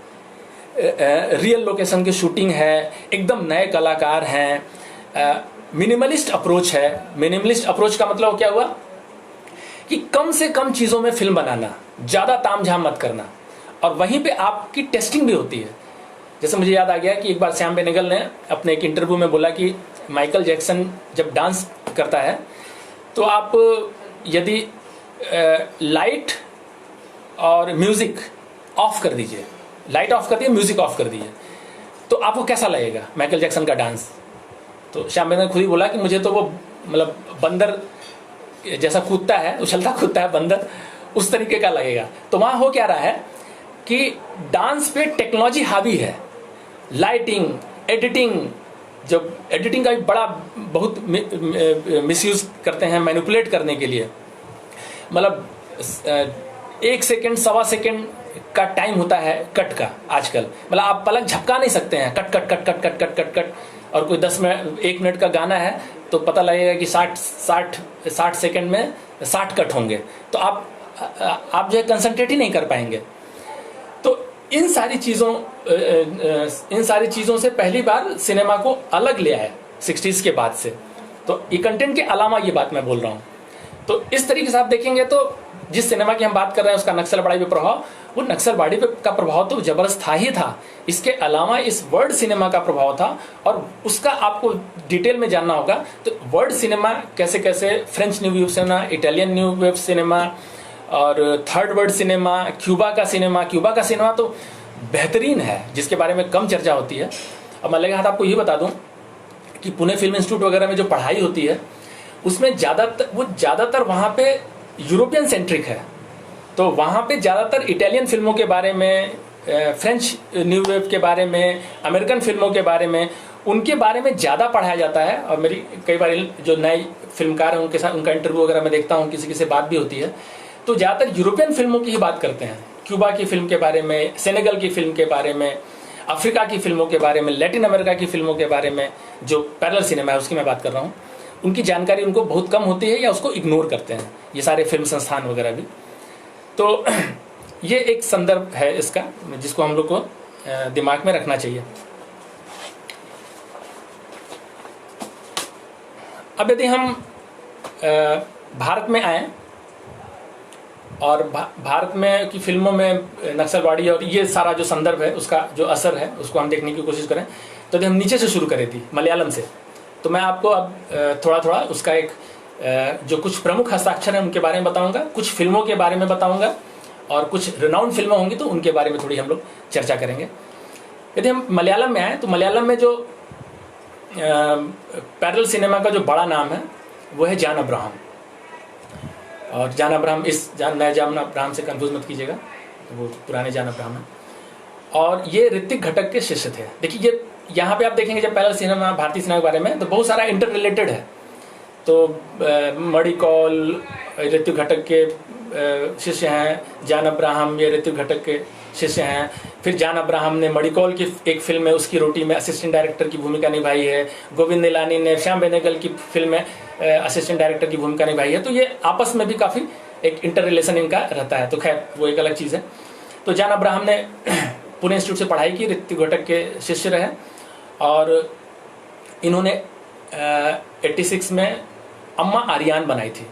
B: रियल लोकेशन की शूटिंग है, एकदम नए कलाकार हैं, मिनिमलिस्ट अप्रोच है। मिनिमलिस्ट अप्रोच का मतलब क्या हुआ कि कम से कम चीजों में फिल्म बनाना, ज्यादा तामझाम मत करना, और वहीं पे आपकी टेस्टिंग भी होती है। जैसे मुझे याद आ गया कि एक बार श्याम बेनेगल ने अपने एक इंटरव्यू में बोला कि माइकल जैक्सन जब डांस करता है तो आप यदि लाइट और म्यूजिक ऑफ कर दीजिए, लाइट ऑफ कर दिए, म्यूजिक ऑफ कर दिए, तो आपको कैसा लगेगा माइकल जैक्सन का डांस। तो श्याम बेनेगल ने खुद ही बोला कि मुझे तो वो मतलब बंदर जैसा कूदता है, उछलता कूदता है बंदर, उस तरीके का लगेगा। तो वहां हो क्या रहा है कि डांस पे टेक्नोलॉजी हावी है, लाइटिंग, एडिटिंग। जब एडिटिंग का भी बड़ा बहुत मिसयूज करते हैं मैनिपुलेट करने के लिए, मतलब 1 सेकेंड 1.25 सेकेंड का टाइम होता है कट का आजकल, मतलब आप पलक झपका नहीं सकते हैं, cut cut cut cut cut cut cut cut. और कोई 1 मिनट का गाना है तो पता लगेगा कि 60 सेकेंड में 60 कट होंगे, तो आप जो है कंसंट्रेट ही नहीं कर पाएंगे। तो इन सारी चीजों से पहली बार सिनेमा को अलग ले आया 60s के बाद से। तो ये कंटेंट के अलावा ये बात मैं बोल रहा हूँ। तो इस तरीके से आप देखेंगे तो जिस सिनेमा की हम बात कर रहे हैं उसका नक्सलबाड़ी पे प्रभाव, वो नक्सलबाड़ी का प्रभाव तो जबरदस्त था ही था, इसके अलावा इस वर्ल्ड सिनेमा का प्रभाव था। और उसका आपको डिटेल में जानना होगा तो वर्ल्ड सिनेमा कैसे कैसे, French new wave cinema, Italian new wave cinema और थर्ड वर्ल्ड सिनेमा, क्यूबा का सिनेमा तो बेहतरीन है, जिसके बारे में कम चर्चा होती है। अब मैं लगे हाथ आपको ये बता दूं कि पुणे फिल्म इंस्टीट्यूट वगैरह में जो पढ़ाई होती है उसमें ज़्यादातर वहाँ पे यूरोपियन सेंट्रिक है। तो वहाँ पे ज़्यादातर इटालियन फिल्मों के बारे में, फ्रेंच न्यू वेव के बारे में, अमेरिकन फिल्मों के बारे में, उनके बारे में ज़्यादा पढ़ाया जाता है। और मेरी कई बार जो नए फिल्मकार हैं उनके साथ उनका इंटरव्यू वगैरह मैं देखता हूँ, किसी से बात भी होती है, तो ज़्यादातर यूरोपियन फिल्मों की ही बात करते हैं। क्यूबा की फिल्म के बारे में, सेनेगल की फिल्म के बारे में, अफ्रीका की फिल्मों के बारे में, लैटिन अमेरिका की फिल्मों के बारे में, जो पैरेलल सिनेमा है उसकी मैं बात कर रहा हूँ, उनकी जानकारी उनको बहुत कम होती है या उसको इग्नोर करते हैं ये सारे फिल्म संस्थान वगैरह भी। तो ये एक संदर्भ है इसका जिसको हम लोग को दिमाग में रखना चाहिए। अब यदि हम भारत में आए और भारत में की फिल्मों में नक्सलवाड़ी और ये सारा जो संदर्भ है उसका जो असर है उसको हम देखने की कोशिश करें, तो यदि हम नीचे से शुरू करें थी मलयालम से, तो मैं आपको अब थोड़ा थोड़ा उसका एक जो कुछ प्रमुख हस्ताक्षर हैं उनके बारे में बताऊंगा, कुछ फिल्मों के बारे में बताऊंगा और कुछ रिनाउंड फिल्में होंगी तो उनके बारे में थोड़ी हम लोग चर्चा करेंगे। यदि हम मलयालम में आए तो मलयालम में जो पैरेलल सिनेमा का जो बड़ा नाम है वो है जॉन अब्राहम। और जॉन अब्राहम नए जॉन अब्राहम से कंफ्यूज मत कीजिएगा, वो पुराने जॉन अब्राहम है। और ये ऋतिक घटक के शिष्य थे। देखिए ये यहाँ पे आप देखेंगे जब पैरेलल सिनेमा, भारतीय सिनेमा के बारे में, तो बहुत सारा इंटर रिलेटेड है। तो मणि कौल ऋतिक घटक के शिष्य हैं, जॉन अब्राहम ये ऋतिक घटक के शिष्य हैं, फिर जान अब्राहम ने मणिकौल की एक फिल्म है उसकी रोटी में असिस्टेंट डायरेक्टर की भूमिका निभाई है। गोविंद निलानी ने श्याम बेनेगल की फिल्म में असिस्टेंट डायरेक्टर की भूमिका निभाई है। तो ये आपस में भी काफ़ी एक इंटर रिलेशन इनका रहता है। तो खैर वो एक अलग चीज़ है। तो जान अब्राहम ने पुणे इंस्टीट्यूट से पढ़ाई की, ऋतिक घटक के शिष्य रहे और इन्होंने 86 में अम्मा आर्यान बनाई थी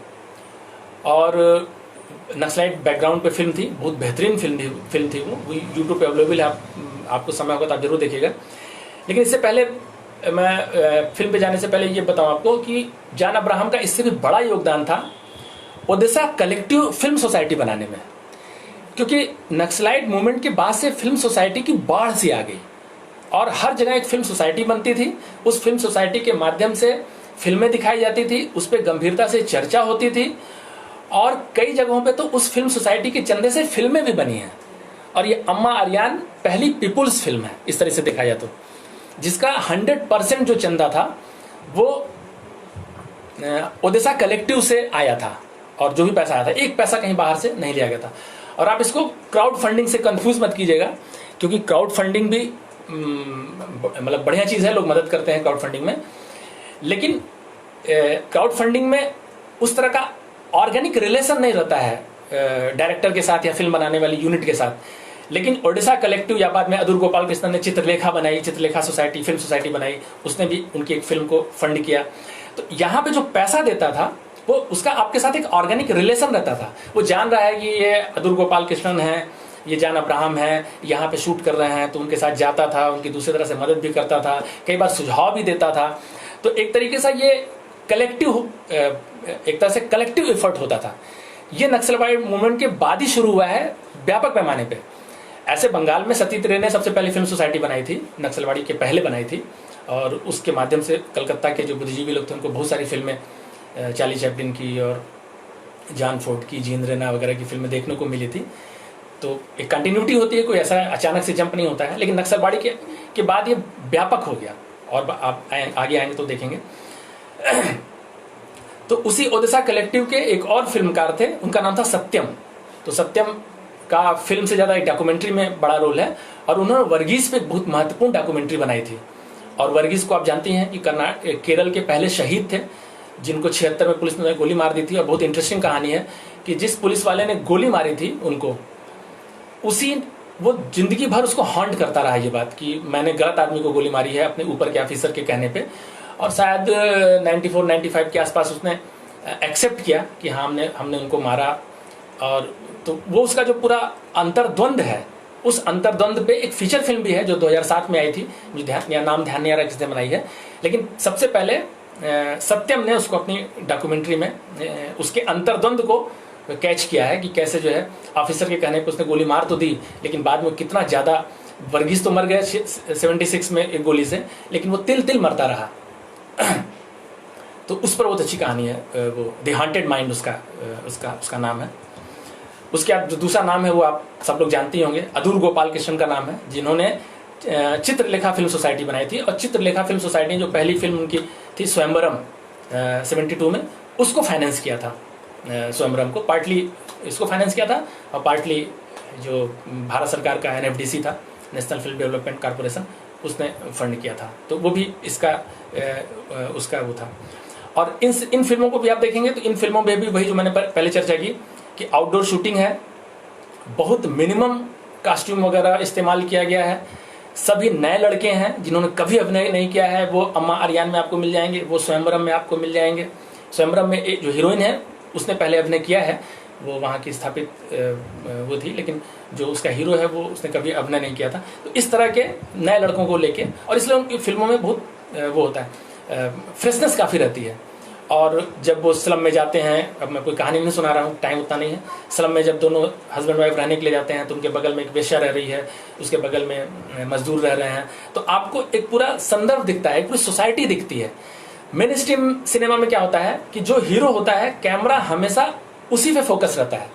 B: और नक्सलाइट बैकग्राउंड पे फिल्म थी, बहुत बेहतरीन फिल्म थी वो यूट्यूब पे अवेलेबल है, आपको समय होगा तो आप जरूर देखिएगा। लेकिन इससे पहले मैं फिल्म पे जाने से पहले ये बताऊं आपको कि जान अब्राहम का इससे भी बड़ा योगदान था ओडिशा कलेक्टिव फिल्म सोसाइटी बनाने में, क्योंकि नक्सलाइट मूवमेंट के बाद से फिल्म सोसाइटी की बाढ़ सी आ गई और हर जगह एक फिल्म सोसाइटी बनती थी। उस फिल्म सोसाइटी के माध्यम से फिल्में दिखाई जाती थी, उस पर गंभीरता से चर्चा होती थी और कई जगहों पे तो उस फिल्म सोसाइटी के चंदे से फिल्में भी बनी हैं। और ये अम्मा आर्यान पहली पीपुल्स फिल्म है इस तरह से देखा जाए तो, जिसका 100% जो चंदा था वो ओडिशा कलेक्टिव से आया था और जो भी पैसा आया था एक पैसा कहीं बाहर से नहीं लिया गया था। और आप इसको क्राउड फंडिंग से कंफ्यूज मत कीजिएगा, क्योंकि क्राउड फंडिंग भी मतलब बढ़िया चीज़ है, लोग मदद करते हैं क्राउड फंडिंग में, लेकिन क्राउड फंडिंग में उस तरह का ऑर्गेनिक रिलेशन नहीं रहता है डायरेक्टर के साथ या फिल्म बनाने वाली यूनिट के साथ। लेकिन ओडिशा कलेक्टिव या बाद में अदूर गोपाल कृष्णन ने चित्रलेखा बनाई, चित्रलेखा सोसाइटी फिल्म सोसाइटी बनाई, उसने भी उनकी एक फिल्म को फंड किया। तो यहाँ पे जो पैसा देता था वो उसका आपके साथ एक ऑर्गेनिक रिलेशन रहता था। वो जान रहा है कि ये अदूर गोपाल कृष्णन है, ये जान अब्राहम है, यहाँ पे शूट कर रहे हैं, तो उनके साथ जाता था, उनकी दूसरी तरह से मदद भी करता था, कई बार सुझाव भी देता था। तो एक तरीके से ये कलेक्टिव एक तरह से कलेक्टिव एफर्ट होता था। ये नक्सलवादी मूवमेंट के बाद ही शुरू हुआ है व्यापक पैमाने पे। ऐसे बंगाल में सतीश रे ने सबसे पहले फिल्म सोसाइटी बनाई थी, नक्सलवाड़ी के पहले बनाई थी, और उसके माध्यम से कलकत्ता के जो बुद्धिजीवी लोग थे उनको बहुत सारी फिल्में चार्ली चैपलिन की और जॉन फोर्ड की, जीन रेना वगैरह की फिल्में देखने को मिली थी। तो एक कंटिन्यूटी होती है, कोई ऐसा अचानक से जंप नहीं होता है। लेकिन नक्सलवाड़ी के बाद ये व्यापक हो गया और आप आगे आएंगे तो देखेंगे। तो उसी ओडिशा कलेक्टिव के एक और फिल्मकार थे, उनका नाम था सत्यम। तो सत्यम का फिल्म से ज़्यादा एक डॉक्यूमेंट्री में बड़ा रोल है और उन्होंने वर्गीस पे बहुत महत्वपूर्ण डॉक्यूमेंट्री बनाई थी। और वर्गीस को आप जानती हैं कि केरल के पहले शहीद थे जिनको 76 में पुलिस ने गोली मार दी थी। और बहुत इंटरेस्टिंग कहानी है कि जिस पुलिस वाले ने गोली मारी थी उनको, उसी वो जिंदगी भर उसको हॉन्ट करता रहा ये बात कि मैंने गलत आदमी को गोली मारी है, अपने ऊपर के ऑफिसर के कहने पे। और शायद 94-95 के आसपास उसने एक्सेप्ट किया कि हाँ हमने उनको मारा। और तो वो उसका जो पूरा अंतर्द्वंद है, उस अंतर्द्वंद पे एक फीचर फिल्म भी है जो 2007 में आई थी, मुझे नाम ध्यान नहीं आ रहा किसने बनाई है। लेकिन सबसे पहले सत्यम ने उसको अपनी डॉक्यूमेंट्री में उसके अंतर्द्वंद को कैच किया है कि कैसे जो है ऑफिसर के कहने पे उसने गोली मार तो दी, लेकिन बाद में कितना ज़्यादा, वर्गीस तो मर गए 76 में एक गोली से, लेकिन वो तिल तिल मरता रहा। तो उस पर बहुत अच्छी कहानी है, वो द हॉन्टेड माइंड उसका नाम है। उसके बाद जो दूसरा नाम है वो आप सब लोग जानते ही होंगे, अदूर गोपाल कृष्णन का नाम है, जिन्होंने चित्रलेखा फिल्म सोसाइटी बनाई थी। और चित्रलेखा फिल्म सोसाइटी जो पहली फिल्म उनकी थी स्वयंवरम 72 में, उसको फाइनेंस किया था। स्वयंवरम को पार्टली इसको फाइनेंस किया था और पार्टली जो भारत सरकार का NFDC था, नेशनल फिल्म डेवलपमेंट कॉर्पोरेशन, उसने फंड किया था। तो वो भी इसका उसका वो था। और इन फिल्मों को भी आप देखेंगे तो इन फिल्मों में भी वही जो मैंने पहले चर्चा की कि आउटडोर शूटिंग है, बहुत मिनिमम कॉस्ट्यूम वगैरह इस्तेमाल किया गया है। सभी नए लड़के हैं जिन्होंने कभी अभिनय नहीं किया है, वो अम्मा आर्यान में आपको मिल जाएंगे, वो स्वयंवरम में आपको मिल जाएंगे। स्वयंवरम में एक जो हीरोइन है उसने पहले अभिनय किया है, वो वहाँ की स्थापित वो थी, लेकिन जो उसका हीरो है वो उसने कभी अभिनय नहीं किया था। तो इस तरह के नए लड़कों को लेके, और इसलिए उनकी फिल्मों में बहुत वो होता है, फ्रेशनेस काफ़ी रहती है। और जब वो स्लम में जाते हैं, अब मैं कोई कहानी नहीं सुना रहा हूँ, टाइम उतना नहीं है, स्लम में जब दोनों हस्बैंड वाइफ रहने के लिए जाते हैं तो उनके बगल में एक वेश्या रह रही है, उसके बगल में मजदूर रह रहे हैं, तो आपको एक पूरा संदर्भ दिखता है, एक पूरी सोसाइटी दिखती है। मेन स्ट्रीम सिनेमा में क्या होता है कि जो हीरो होता है कैमरा हमेशा उसी पे फोकस रहता है,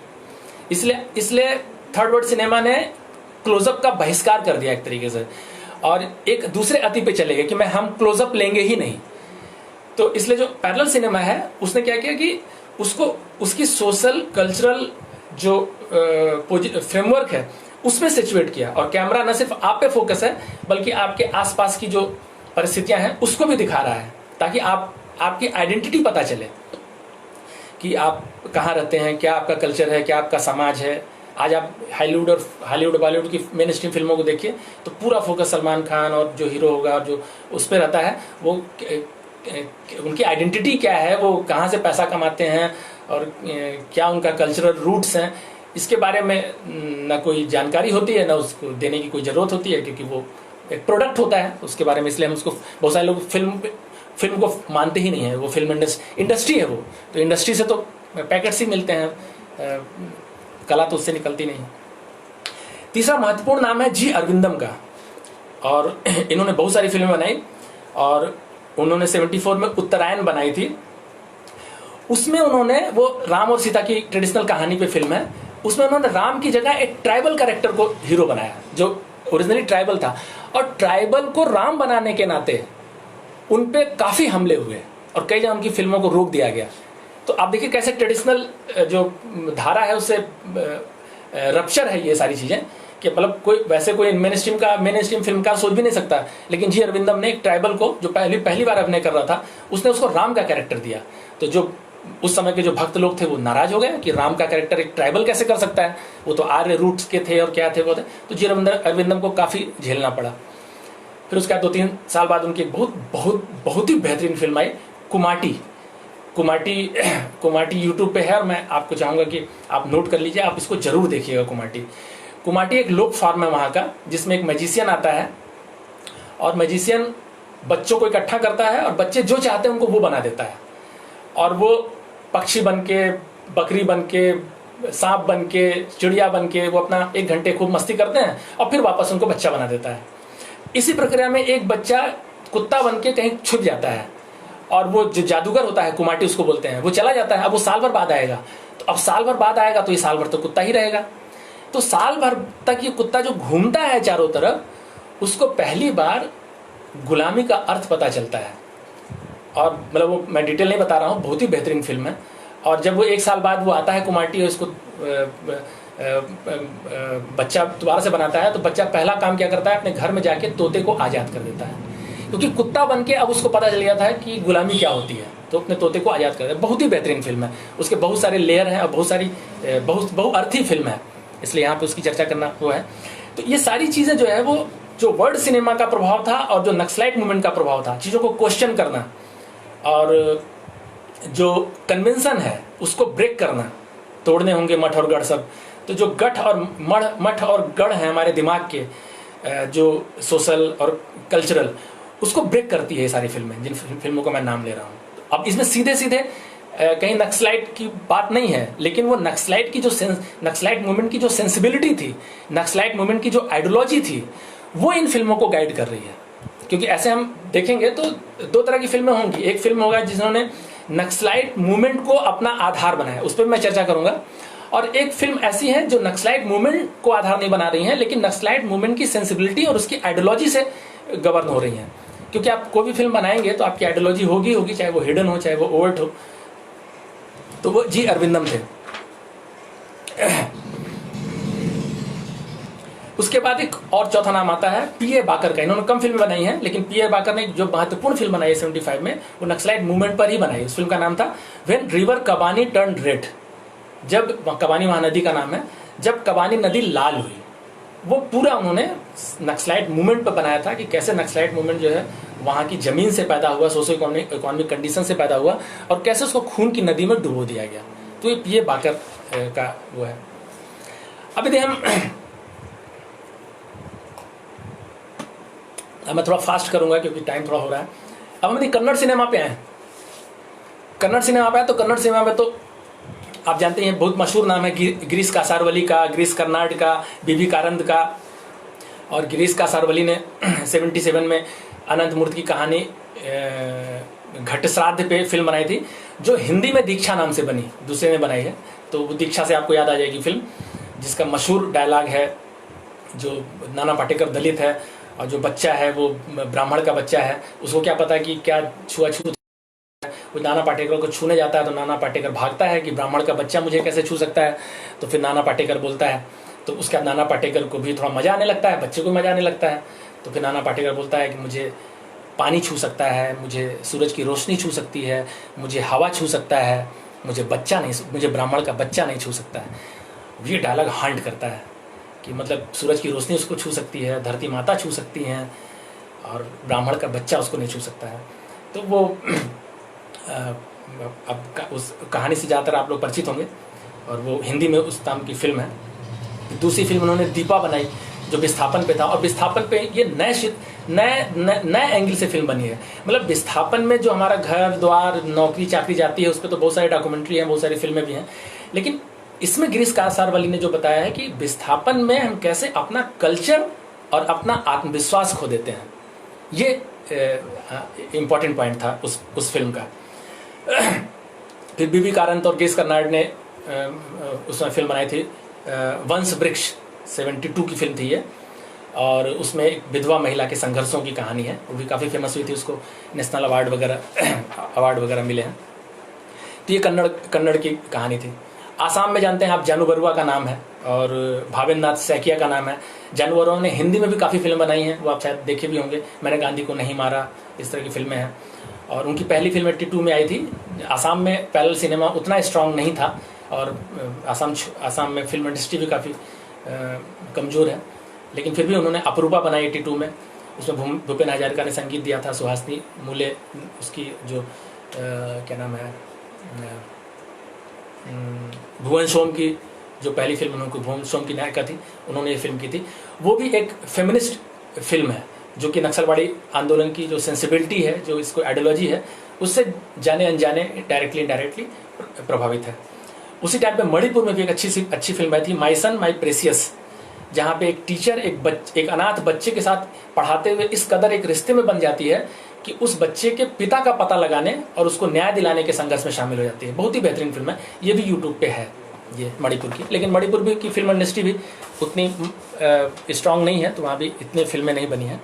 B: इसलिए थर्ड वर्ल्ड सिनेमा ने क्लोजअप का बहिष्कार कर दिया एक तरीके से, और एक दूसरे अति पे चले गए कि हम क्लोजअप लेंगे ही नहीं। तो इसलिए जो पैरेलल सिनेमा है उसने क्या किया कि उसको उसकी सोशल कल्चरल जो फ्रेमवर्क है उसमें सिचुएट किया, और कैमरा न सिर्फ आप पे फोकस है बल्कि आपके आसपास की जो परिस्थितियां हैं उसको भी दिखा रहा है, ताकि आपकी आइडेंटिटी पता चले कि आप कहाँ रहते हैं, क्या आपका कल्चर है, क्या आपका समाज है। आज आप हॉलीवुड बॉलीवुड की मेन स्ट्रीम फिल्मों को देखिए तो पूरा फोकस सलमान खान और जो हीरो होगा जो उस पर रहता है, वो उनकी आइडेंटिटी क्या है, वो कहाँ से पैसा कमाते हैं और क्या उनका कल्चरल रूट्स हैं, इसके बारे में ना कोई जानकारी होती है, ना उसको देने की कोई ज़रूरत होती है, क्योंकि वो एक प्रोडक्ट होता है उसके बारे में। इसलिए हम उसको, बहुत सारे लोग फिल्म को मानते ही नहीं है। वो फिल्म इंडस्ट्री है, वो तो इंडस्ट्री से तो पैकेट्स ही मिलते हैं, कला तो उससे निकलती नहीं। तीसरा महत्वपूर्ण नाम है जी अरविंदम का, और इन्होंने बहुत सारी फिल्में बनाई, और उन्होंने 74 में उत्तरायण बनाई थी। उसमें उन्होंने, वो राम और सीता की ट्रेडिशनल कहानी पे फिल्म है, उसमें उन्होंने राम की जगह एक ट्राइबल कैरेक्टर को हीरो बनाया जो ओरिजिनली ट्राइबल था, और ट्राइबल को राम बनाने के नाते उन पे काफ़ी हमले हुए और कई जगह उनकी फिल्मों को रोक दिया गया। तो आप देखिए कैसे ट्रेडिशनल जो धारा है उससे रप्चर है ये सारी चीज़ें, कि मतलब कोई मेन स्ट्रीम फिल्म का सोच भी नहीं सकता, लेकिन जी अरविंदम ने एक ट्राइबल को, जो पहली बार अभिनय कर रहा था, उसने उसको राम का कैरेक्टर दिया। तो जो उस समय के जो भक्त लोग थे वो नाराज हो गए कि राम का कैरेक्टर एक ट्राइबल कैसे कर सकता है, वो तो आर्य रूट्स के थे और क्या थे वो थे। तो जी अरविंदम को काफ़ी झेलना पड़ा। फिर उसके बाद 2-3 साल बाद उनकी बहुत ही बेहतरीन फिल्म आई कुमाटी यूट्यूब पे है, और मैं आपको चाहूँगा कि आप नोट कर लीजिए, आप इसको जरूर देखिएगा। कुमाटी एक लोक फॉर्म है वहाँ का, जिसमें एक मैजिशियन आता है, और मैजिशियन बच्चों को इकट्ठा करता है और बच्चे जो चाहते हैं उनको वो बना देता है, और वो पक्षी बन के, बकरी बन के, सांप बन के, चिड़िया बन के वो अपना 1 घंटे खूब मस्ती करते हैं और फिर वापस उनको बच्चा बना देता है। इसी प्रक्रिया में एक बच्चा कुत्ता बन के कहीं छुप जाता है, और वो जो जादूगर होता है, कुमाटी उसको बोलते हैं, वो चला जाता है। अब वो साल भर बाद आएगा, तो अब साल भर बाद आएगा तो ये साल भर तो कुत्ता ही रहेगा। तो साल भर तक ये कुत्ता जो घूमता है चारों तरफ, उसको पहली बार गुलामी का अर्थ पता चलता है। और मतलब वो मैं डिटेल नहीं बता रहा हूँ, बहुत ही बेहतरीन फिल्म है। और जब वो 1 साल बाद वो आता है कुमाटी, उसको बच्चा दोबारा से बनाता है, तो बच्चा पहला काम क्या करता है, अपने घर में जाके तोते को आज़ाद कर देता है, क्योंकि कुत्ता बन के अब उसको पता चल गया था कि गुलामी क्या होती है, तो अपने तोते को आज़ाद कर देता है। बहुत ही बेहतरीन फिल्म है, उसके बहुत सारे लेयर हैं और बहुअर्थी फिल्म है, इसलिए यहाँ पे उसकी चर्चा करना वो है। तो ये सारी चीज़ें जो है, वो जो वर्ल्ड सिनेमा का प्रभाव था और जो नक्सलाइट मूवमेंट का प्रभाव था, चीज़ों को क्वेश्चन करना और जो कन्वेंशन है उसको ब्रेक करना, तोड़ने होंगे मठ और गढ़ सब। तो जो मठ और गढ़ हैं हमारे दिमाग के, जो सोशल और कल्चरल, उसको ब्रेक करती है ये सारी फिल्में, जिन फिल्मों को मैं नाम ले रहा हूँ। अब इसमें सीधे कहीं नक्सलाइट की बात नहीं है, लेकिन वो नक्सलाइट मूवमेंट की जो सेंसिबिलिटी थी, नक्सलाइट मूवमेंट की जो आइडियोलॉजी थी, वो इन फिल्मों को गाइड कर रही है। क्योंकि ऐसे हम देखेंगे तो 2 तरह की फिल्में होंगी। एक फिल्म होगा जिन्होंने नक्सलाइट मूवमेंट को अपना आधार बनाया, उस पर मैं चर्चा करूंगा। और एक फिल्म ऐसी है जो नक्सलाइट मूवमेंट को आधार नहीं बना रही है, लेकिन नक्सलाइट मूवमेंट की सेंसिबिलिटी और उसकी आइडियोलॉजी से गवर्न हो रही हैं। क्योंकि आप कोई भी फिल्म बनाएंगे तो आपकी आइडियोलॉजी होगी, चाहे वो हिडन हो, चाहे वो ओवर्ट हो। तो वो जी अरविंदम थे। उसके बाद एक और चौथा नाम आता है पीए बाकर का। इन्होंने कम फिल्में बनाई हैं, लेकिन पीए बाकर ने जो महत्वपूर्ण फिल्म बनाई है 75 में, वो नक्सलाइट मूवमेंट पर ही बनाई। उस फिल्म का नाम था व्हेन रिवर कबानी टर्न्ड रेड। जब कबानी महानदी का नाम है, जब कबानी नदी लाल हुई, वो पूरा उन्होंने नक्सलाइट मूवमेंट पर बनाया था कि कैसे नक्सलाइट मूवमेंट जो है वहाँ की जमीन से पैदा हुआ, सोशो इकोनॉमिक कंडीशन से पैदा हुआ, और कैसे उसको खून की नदी में डुबो दिया गया। तो ये पीए बाकर का वो है। अब यदि मैं थोड़ा फास्ट करूंगा क्योंकि टाइम थोड़ा हो रहा है। अब हम यदि कन्नड़ सिनेमा पे आए, तो कन्नड़ सिनेमा में तो आप जानते हैं बहुत मशहूर नाम है गिरीश कासारवली का, गिरीश कर्नाड का, बीबी कारंद का। और गिरीश कासारवली ने 77 में अनंत मूर्ति की कहानी घट श्राद्ध पे फिल्म बनाई थी, जो हिंदी में दीक्षा नाम से बनी, दूसरे ने बनाई है। तो वो दीक्षा से आपको याद आ जाएगी फिल्म, जिसका मशहूर डायलॉग है, जो नाना पाटेकर दलित है और जो बच्चा है वो ब्राह्मण का बच्चा है, उसको क्या पता कि क्या छुआछूत है। वो नाना पाटेकर को छूने जाता है तो नाना पाटेकर भागता है कि ब्राह्मण का बच्चा मुझे कैसे छू सकता है। तो फिर नाना पाटेकर बोलता है तो उसके बाद नाना पाटेकर को भी थोड़ा मज़ा आने लगता है, बच्चे को मज़ा आने लगता है। तो फिर नाना पाटेकर बोलता है कि मुझे पानी छू सकता है, मुझे सूरज की रोशनी छू सकती है, मुझे हवा छू सकता है, मुझे ब्राह्मण का बच्चा नहीं छू सकता है। ये डायलॉग हॉन्ट करता है कि मतलब सूरज की रोशनी उसको छू सकती है, धरती माता छू सकती हैं, और ब्राह्मण का बच्चा उसको नहीं छू सकता है। तो वो उस कहानी से ज़्यादातर आप लोग परिचित होंगे, और वो हिंदी में उस नाम की फिल्म है। दूसरी फिल्म उन्होंने दीपा बनाई जो विस्थापन पे था, और विस्थापन पे ये नए एंगल से फिल्म बनी है। मतलब विस्थापन में जो हमारा घर द्वार नौकरी चाकरी जाती है, उस पर तो बहुत सारी डॉक्यूमेंट्री हैं, बहुत सारी फिल्में भी हैं, लेकिन इसमें गिरीश कासारवली ने जो बताया है कि विस्थापन में हम कैसे अपना कल्चर और अपना आत्मविश्वास खो देते हैं, ये इम्पोर्टेंट पॉइंट था उस फिल्म का। फिर बीबी कारंत और गिरीश कर्नाड ने उसमें फिल्म बनाई थी वंश वृक्ष, 72 की फिल्म थी ये, और उसमें एक विधवा महिला के संघर्षों की कहानी है, वो भी काफ़ी फेमस हुई थी, उसको नेशनल अवार्ड वगैरह मिले हैं। तो ये कन्नड़ की कहानी थी। आसाम में जानते हैं आप जानू बरुआ का नाम है, और भावेंद्र नाथ सैकिया का नाम है। जानू बरुआ ने हिंदी में भी काफ़ी फिल्म बनाई हैं, वो आप शायद देखे भी होंगे, मैंने गांधी को नहीं मारा, इस तरह की फिल्में हैं। और उनकी पहली फिल्म 82 में आई थी। आसाम में पैरेलल सिनेमा उतना स्ट्रांग नहीं था, और आसाम में फिल्म इंडस्ट्री भी काफ़ी कमज़ोर है, लेकिन फिर भी उन्होंने अपरूपा बनाई 82 में। उसमें भूपेन हजारिका ने संगीत दिया था, सुहासिनी मूले उसकी जो क्या नाम है, भुवन सोम की जो पहली फिल्म उन्होंने भुवन सोम की नायिका थी, उन्होंने ये फिल्म की थी। वो भी एक फेमिनिस्ट फिल्म है, जो कि नक्सलवाड़ी आंदोलन की जो सेंसिबिलिटी है, जो इसको आइडियोलॉजी है, उससे जाने अनजाने डायरेक्टली इनडायरेक्टली प्रभावित है। उसी टाइम पे मणिपुर में भी एक अच्छी फिल्म आई थी, माई सन माई प्रेसियस, जहाँ पे एक टीचर एक अनाथ बच्चे के साथ पढ़ाते हुए इस कदर एक रिश्ते में बन जाती है कि उस बच्चे के पिता का पता लगाने और उसको न्याय दिलाने के संघर्ष में शामिल हो जाती है। बहुत ही बेहतरीन फिल्म है, ये भी यूट्यूब पे है, ये मणिपुर की। लेकिन मणिपुर भी की फिल्म इंडस्ट्री भी उतनी स्ट्रांग नहीं है, तो वहाँ भी इतनी फिल्में नहीं बनी हैं।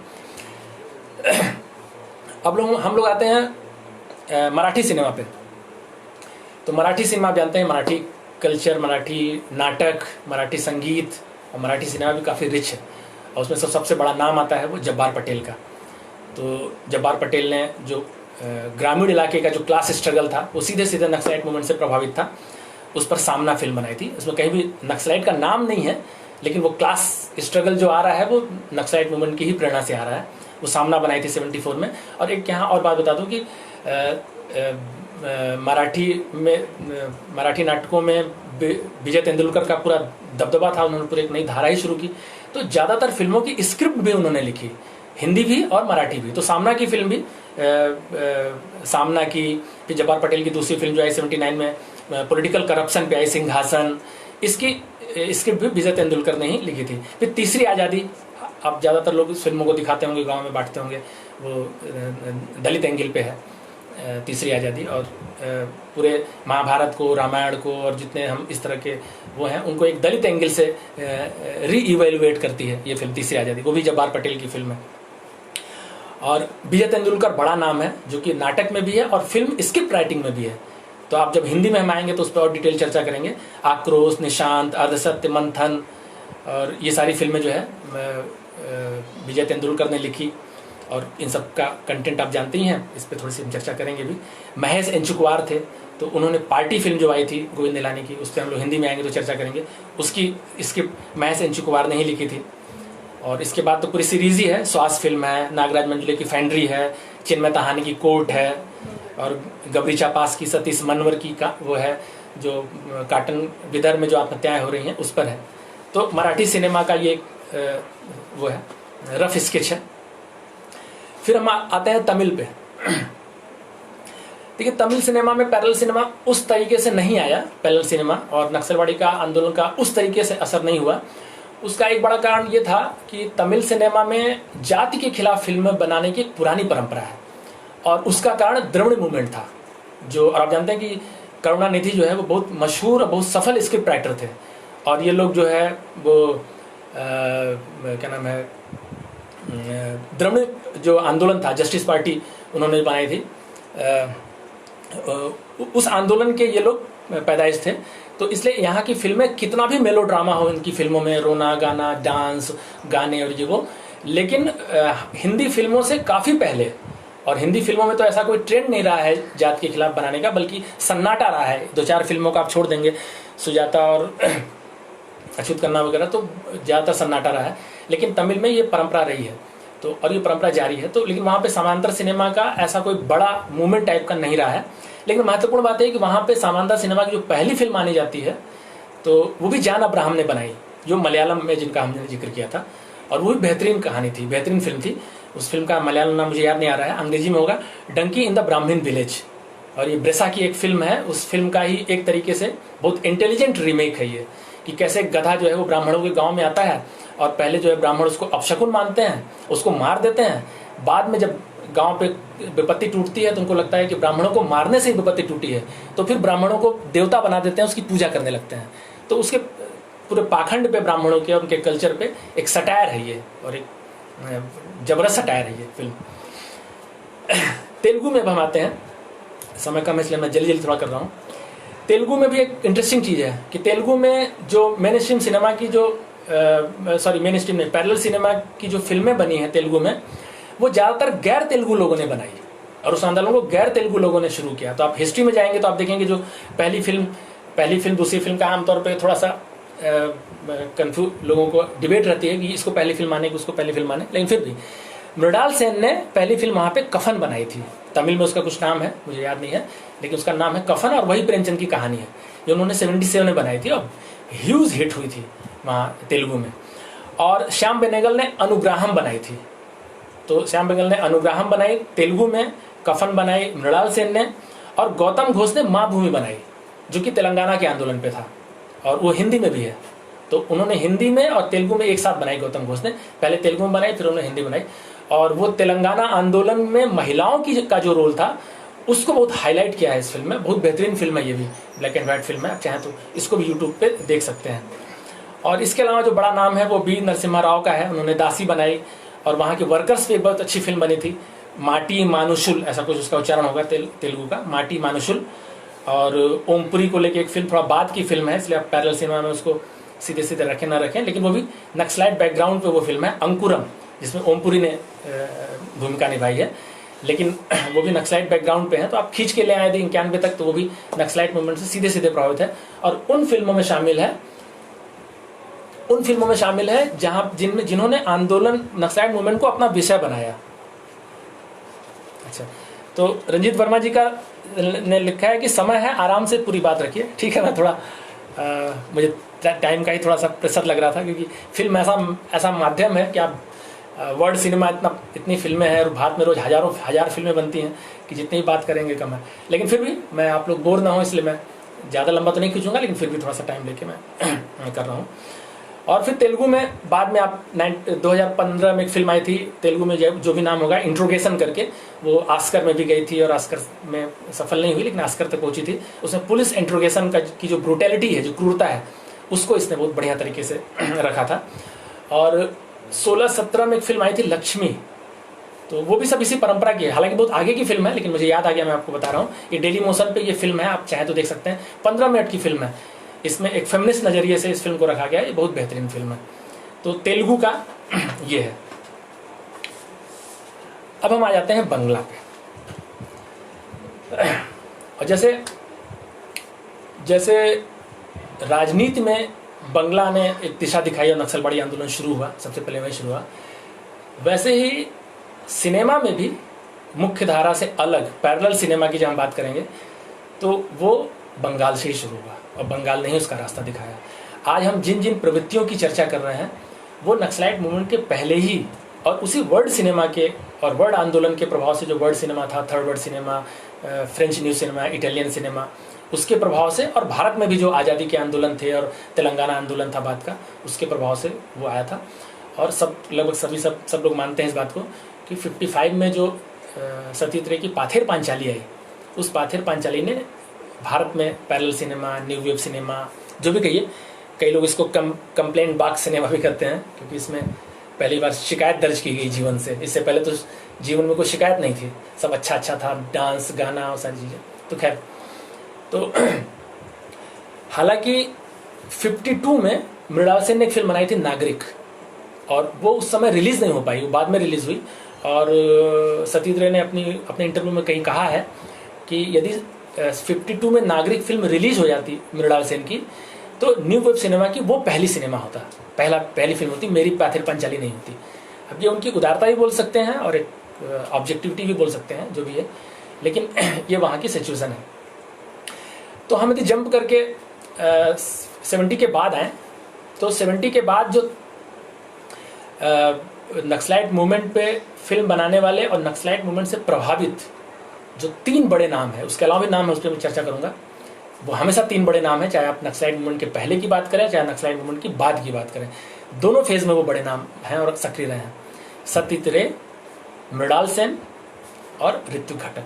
B: अब हम लोग आते हैं मराठी सिनेमा पे। तो मराठी सिनेमा आप जानते हैं, मराठी कल्चर, मराठी नाटक, मराठी संगीत और मराठी सिनेमा भी काफ़ी रिच है, और उसमें सबसे बड़ा नाम आता है वो जब्बार पटेल का। तो जब्बार पटेल ने जो ग्रामीण इलाके का जो क्लास स्ट्रगल था, वो सीधे सीधे नक्सलाइट मूवमेंट से प्रभावित था, उस पर सामना फिल्म बनाई थी। उसमें कहीं भी नक्सलाइट का नाम नहीं है, लेकिन वो क्लास स्ट्रगल जो आ रहा है वो नक्सलाइट मूवमेंट की ही प्रेरणा से आ रहा है। वो सामना बनाई थी 74 में। और एक यहाँ और बात बता दूँ कि मराठी नाटकों में विजय तेंदुलकर का पूरा दबदबा था, उन्होंने पूरी एक नई धारा ही शुरू की। तो ज़्यादातर फिल्मों की स्क्रिप्ट भी उन्होंने लिखी, हिंदी भी और मराठी भी। तो सामना की फिल्म भी सामना की, फिर जब्बार पटेल की दूसरी फिल्म जो आई 79 में पॉलिटिकल करप्शन पे आई, सिंहासन, इसकी स्क्रिप्ट भी विजय तेंदुलकर ने ही लिखी थी। फिर तीसरी आज़ादी, आप ज़्यादातर लोग इस फिल्मों को दिखाते होंगे, गाँव में बांटते होंगे, वो दलित एंगल पे है तीसरी आज़ादी। और पूरे महाभारत को, रामायण को और जितने हम इस तरह के वो हैं, उनको एक दलित एंगल से रीइवैल्यूएट करती है ये फिल्म तीसरी आज़ादी। वो भी जब्बार पटेल की फिल्म है। और विजय तेंदुलकर बड़ा नाम है, जो कि नाटक में भी है और फिल्म स्क्रिप्ट राइटिंग में भी है। तो आप जब हिंदी में हम आएंगे तो उस पर और डिटेल चर्चा करेंगे। आक्रोश, निशांत, अर्धसत्य, मंथन और ये सारी फिल्में जो है विजय तेंदुलकर ने लिखी, और इन सब का कंटेंट आप जानते ही हैं, इस पर थोड़ी सी हम चर्चा करेंगे भी। महेश एंचुकवार थे, तो उन्होंने पार्टी फिल्म जो आई थी गोविंद निलानी की, उस पर हम लोग हिंदी में आएंगे तो चर्चा करेंगे। उसकी स्क्रिप्ट महेश एंचुकवार ने ही लिखी थी। और इसके बाद तो पूरी सीरीज ही है, श्वास फिल्म है, नागराज मंजुले की फैंड्री है, चिन्मय तहानी की कोर्ट है, और गबरी चापास की सतीश मनवर की का वो है जो काटन विदर्भ में जो आत्महत्याएं हो रही हैं उस पर है। तो मराठी सिनेमा का ये वो है, रफ स्केच है। फिर हम आते हैं तमिल पे। देखिए, तमिल सिनेमा में पैरेलल सिनेमा उस तरीके से नहीं आया, पैरेलल सिनेमा और नक्सलवाड़ी का आंदोलन का उस तरीके से असर नहीं हुआ। उसका एक बड़ा कारण ये था कि तमिल सिनेमा में जाति के खिलाफ फिल्में बनाने की एक पुरानी परंपरा है, और उसका कारण द्रविड़ मूवमेंट था। जो, और आप जानते हैं कि करुणानिधि जो है वो बहुत मशहूर और बहुत सफल स्क्रिप्ट राइटर थे, और ये लोग जो है वो क्या नाम है, द्रविड़ जो आंदोलन था, जस्टिस पार्टी उन्होंने बनाई थी, उस आंदोलन के ये लोग पैदाइश थे। तो इसलिए यहाँ की फिल्में कितना भी मेलो ड्रामा हो इनकी फिल्मों में, रोना गाना, डांस, गाने और ये वो, लेकिन हिंदी फिल्मों से काफ़ी पहले, और हिंदी फिल्मों में तो ऐसा कोई ट्रेंड नहीं रहा है जात के खिलाफ बनाने का, बल्कि सन्नाटा रहा है। 2-4 फिल्मों का आप छोड़ देंगे, सुजाता और अछूत खन्ना वगैरह, तो ज़्यादातर सन्नाटा रहा है। लेकिन तमिल में ये परंपरा रही है, तो और ये परंपरा जारी है। तो लेकिन वहाँ पे समांतर सिनेमा का ऐसा कोई बड़ा मूवमेंट टाइप का नहीं रहा है। लेकिन महत्वपूर्ण बात है कि वहाँ पे समांतर सिनेमा की जो पहली फिल्म मानी जाती है, तो वो भी जॉन अब्राहम ने बनाई, जो मलयालम में जिनका हमने जिक्र किया था, और वो भी बेहतरीन कहानी थी, बेहतरीन फिल्म थी। उस फिल्म का मलयालम नाम मुझे याद नहीं आ रहा है, अंग्रेजी में होगा डंकी इन द ब्राह्मण विलेज, और ये ब्रेसा की एक फिल्म है। उस फिल्म का ही एक तरीके से बहुत इंटेलिजेंट रीमेक है ये, कि कैसे गधा जो है वो ब्राह्मणों के गांव में आता है, और पहले जो है ब्राह्मण उसको अपशकुन मानते हैं, उसको मार देते हैं। बाद में जब गांव पे विपत्ति टूटती है तो उनको लगता है कि ब्राह्मणों को मारने से ही विपत्ति टूटी है, तो फिर ब्राह्मणों को देवता बना देते हैं, उसकी पूजा करने लगते हैं। तो उसके पूरे पाखंड पे, ब्राह्मणों के और उनके कल्चर पे एक सटायर है ये, और एक जबरदस्त सटायर है ये फिल्म। तेलुगु में अब हम आते हैं, समय कम है इसलिए मैं जल्दी जल्दी थोड़ा कर रहा हूँ। तेलुगु में भी एक इंटरेस्टिंग चीज़ है कि तेलुगु में जो मेन स्ट्रीम सिनेमा की जो मेन स्ट्रीम नहीं, पैरेलल सिनेमा की जो फिल्में बनी हैं तेलुगु में, वो ज़्यादातर गैर तेलुगु लोगों ने बनाई, और उस आंदोलन को गैर तेलुगु लोगों ने शुरू किया। तो आप हिस्ट्री में जाएंगे तो आप देखेंगे जो पहली फिल्म दूसरी फिल्म का आमतौर पे थोड़ा सा कंफ्यूज, लोगों को डिबेट रहती है कि इसको पहली फिल्म माने कि उसको पहली फिल्म माने। लेकिन फिर भी मृणाल सेन ने पहली फिल्म वहाँ पे कफन बनाई थी। तमिल में उसका कुछ नाम है, मुझे याद नहीं है, लेकिन उसका नाम है कफन, और वही प्रेमचंद की कहानी है जो उन्होंने 77 में बनाई थी, और ह्यूज हिट हुई थी वहाँ तेलुगु में। और श्याम बेनेगल ने अनुग्राहम बनाई थी, तो श्याम बेनेगल ने अनुग्राहम बनाई तेलुगु में, कफन बनाई मृणाल सेन ने, और गौतम घोष ने माँ भूमि बनाई, जो कि तेलंगाना के आंदोलन पे था, और वो हिंदी में भी है। तो उन्होंने हिंदी में और तेलुगु में एक साथ बनाई। गौतम घोष ने पहले तेलुगु में बनाई, फिर उन्होंने हिंदी बनाई, और वो तेलंगाना आंदोलन में महिलाओं का जो रोल था उसको बहुत हाईलाइट किया है इस फिल्म में। बहुत बेहतरीन फिल्म है ये भी, ब्लैक एंड व्हाइट फिल्म है, आप चाहें तो इसको भी यूट्यूब पे देख सकते हैं। और इसके अलावा जो बड़ा नाम है वो बी नरसिम्हा राव का है, उन्होंने दासी बनाई, और वहाँ के वर्कर्स पे एक बहुत अच्छी फिल्म बनी थी, माटी मानुशुल, ऐसा कुछ उसका उच्चारण होगा तेलुगु का, माटी मानुशुल। और ओमपुरी को लेके एक फिल्म थोड़ा बाद की फिल्म है, इसलिए आप पैरेलल सिनेमा में उसको सीधे सीधे रखें ना रखें, लेकिन वो भी नक्सलाइट बैकग्राउंड पे वो फिल्म है, अंकुरम, जिसमें ओमपुरी ने भूमिका निभाई है, लेकिन वो भी नक्सलाइट बैकग्राउंड पे है। तो आप खींच के ले आए थे 91 तक, तो वो भी नक्सलाइट मूवमेंट से सीधे सीधे प्रभावित है, और उन फिल्मों में शामिल है जहां जिन्होंने आंदोलन, नक्सलाइट मूवमेंट को अपना विषय बनाया। अच्छा, तो रंजीत वर्मा जी का ने लिखा है कि समय है, आराम से पूरी बात रखिए। ठीक है, मैं थोड़ा मुझे टाइम का ही थोड़ा सा प्रेशर लग रहा था, क्योंकि फिल्म ऐसा माध्यम है कि आप वर्ल्ड सिनेमा इतनी फिल्में हैं, और भारत में रोज हजार फिल्में बनती हैं कि जितनी ही बात करेंगे कम है। लेकिन फिर भी मैं आप लोग बोर ना हो, इसलिए मैं ज़्यादा लंबा तो नहीं खींचूंगा, लेकिन फिर भी थोड़ा सा टाइम लेके मैं कर रहा हूँ। और फिर तेलुगु में बाद में आप 2015 में एक फिल्म आई थी तेलुगु में, जो भी नाम होगा, इंट्रोगेशन करके, वो ऑस्कर में भी गई थी, और ऑस्कर में सफल नहीं हुई, लेकिन ऑस्कर तक पहुंची थी। उसमें पुलिस इंट्रोगेशन की जो ब्रूटैलिटी है, जो क्रूरता है, उसको इसने बहुत बढ़िया तरीके से रखा था। और 16-17 में एक फिल्म आई थी लक्ष्मी, तो वो भी सब इसी परंपरा की है, हालांकि बहुत आगे की फिल्म है, लेकिन मुझे याद आ गया, मैं आपको बता रहा हूँ। ये डेली मोशन पे ये फिल्म है, आप चाहे तो देख सकते हैं, 15 मिनट की फिल्म है। इसमें एक फेमिनिस्ट नजरिए से इस फिल्म को रखा गया है, ये बहुत बेहतरीन फिल्म है। तो तेलुगु का ये है। अब हम आ जाते हैं बंगला पे। और जैसे राजनीति में बंगला ने एक दिशा दिखाई और नक्सलवाड़ी आंदोलन शुरू हुआ, सबसे पहले वही शुरू हुआ, वैसे ही सिनेमा में भी मुख्य धारा से अलग पैरेलल सिनेमा की जब हम बात करेंगे तो वो बंगाल से ही शुरू हुआ, और बंगाल ने ही उसका रास्ता दिखाया। आज हम जिन जिन प्रवृत्तियों की चर्चा कर रहे हैं वो नक्सलाइट मूवमेंट के पहले ही, और उसी वर्ल्ड सिनेमा के और वर्ल्ड आंदोलन के प्रभाव से, जो वर्ल्ड सिनेमा था, third world cinema, French new cinema, Italian cinema, उसके प्रभाव से, और भारत में भी जो आज़ादी के आंदोलन थे और तेलंगाना आंदोलन था बाद का, उसके प्रभाव से वो आया था। और लगभग सब लोग मानते हैं इस बात को कि 55 में जो सतीत्रे की पाथेर पांचाली आई, उस पाथेर पांचाली ने भारत में parallel cinema, new wave cinema, जो भी कहिए, कई लोग इसको कंप्लेंट बॉक्स सिनेमा भी कहते हैं, क्योंकि इसमें पहली बार शिकायत दर्ज की गई जीवन से। इससे पहले तो जीवन में कोई शिकायत नहीं थी, सब अच्छा था, डांस, गाना और सारी चीज़ें। तो खैर, तो हालांकि 52 में मृणाल सेन ने एक फिल्म बनाई थी नागरिक, और वो उस समय रिलीज नहीं हो पाई, वो बाद में रिलीज हुई। और सतीश रे ने अपने इंटरव्यू में कहीं कहा है कि यदि 52 में नागरिक फिल्म रिलीज हो जाती मृणाल सेन की, तो न्यू वेब सिनेमा की वो पहली सिनेमा होता, पहली फिल्म होती, मेरी पाथिर पंचाली नहीं होती। अब ये उनकी उदारता भी बोल सकते हैं और एक ऑब्जेक्टिविटी भी बोल सकते हैं, जो भी है, लेकिन ये वहाँ की सिचुएशन है। तो हम यदि जंप करके 70 के बाद आए, तो 70 के बाद जो नक्सलाइट मूवमेंट पे फिल्म बनाने वाले और नक्सलाइट मूवमेंट से प्रभावित जो 3 बड़े नाम है, उसके अलावा भी नाम है, उस पर मैं चर्चा करूंगा। वो हमेशा 3 बड़े नाम है, चाहे आप नक्सलाइट मूवमेंट के पहले की बात करें, चाहे नक्सलाइट मूवमेंट की बाद की बात करें, दोनों फेज में वो बड़े नाम हैं और सक्रिय रहे हैं। सतीश रे, मृणाल सेन और ऋत्विक घटक।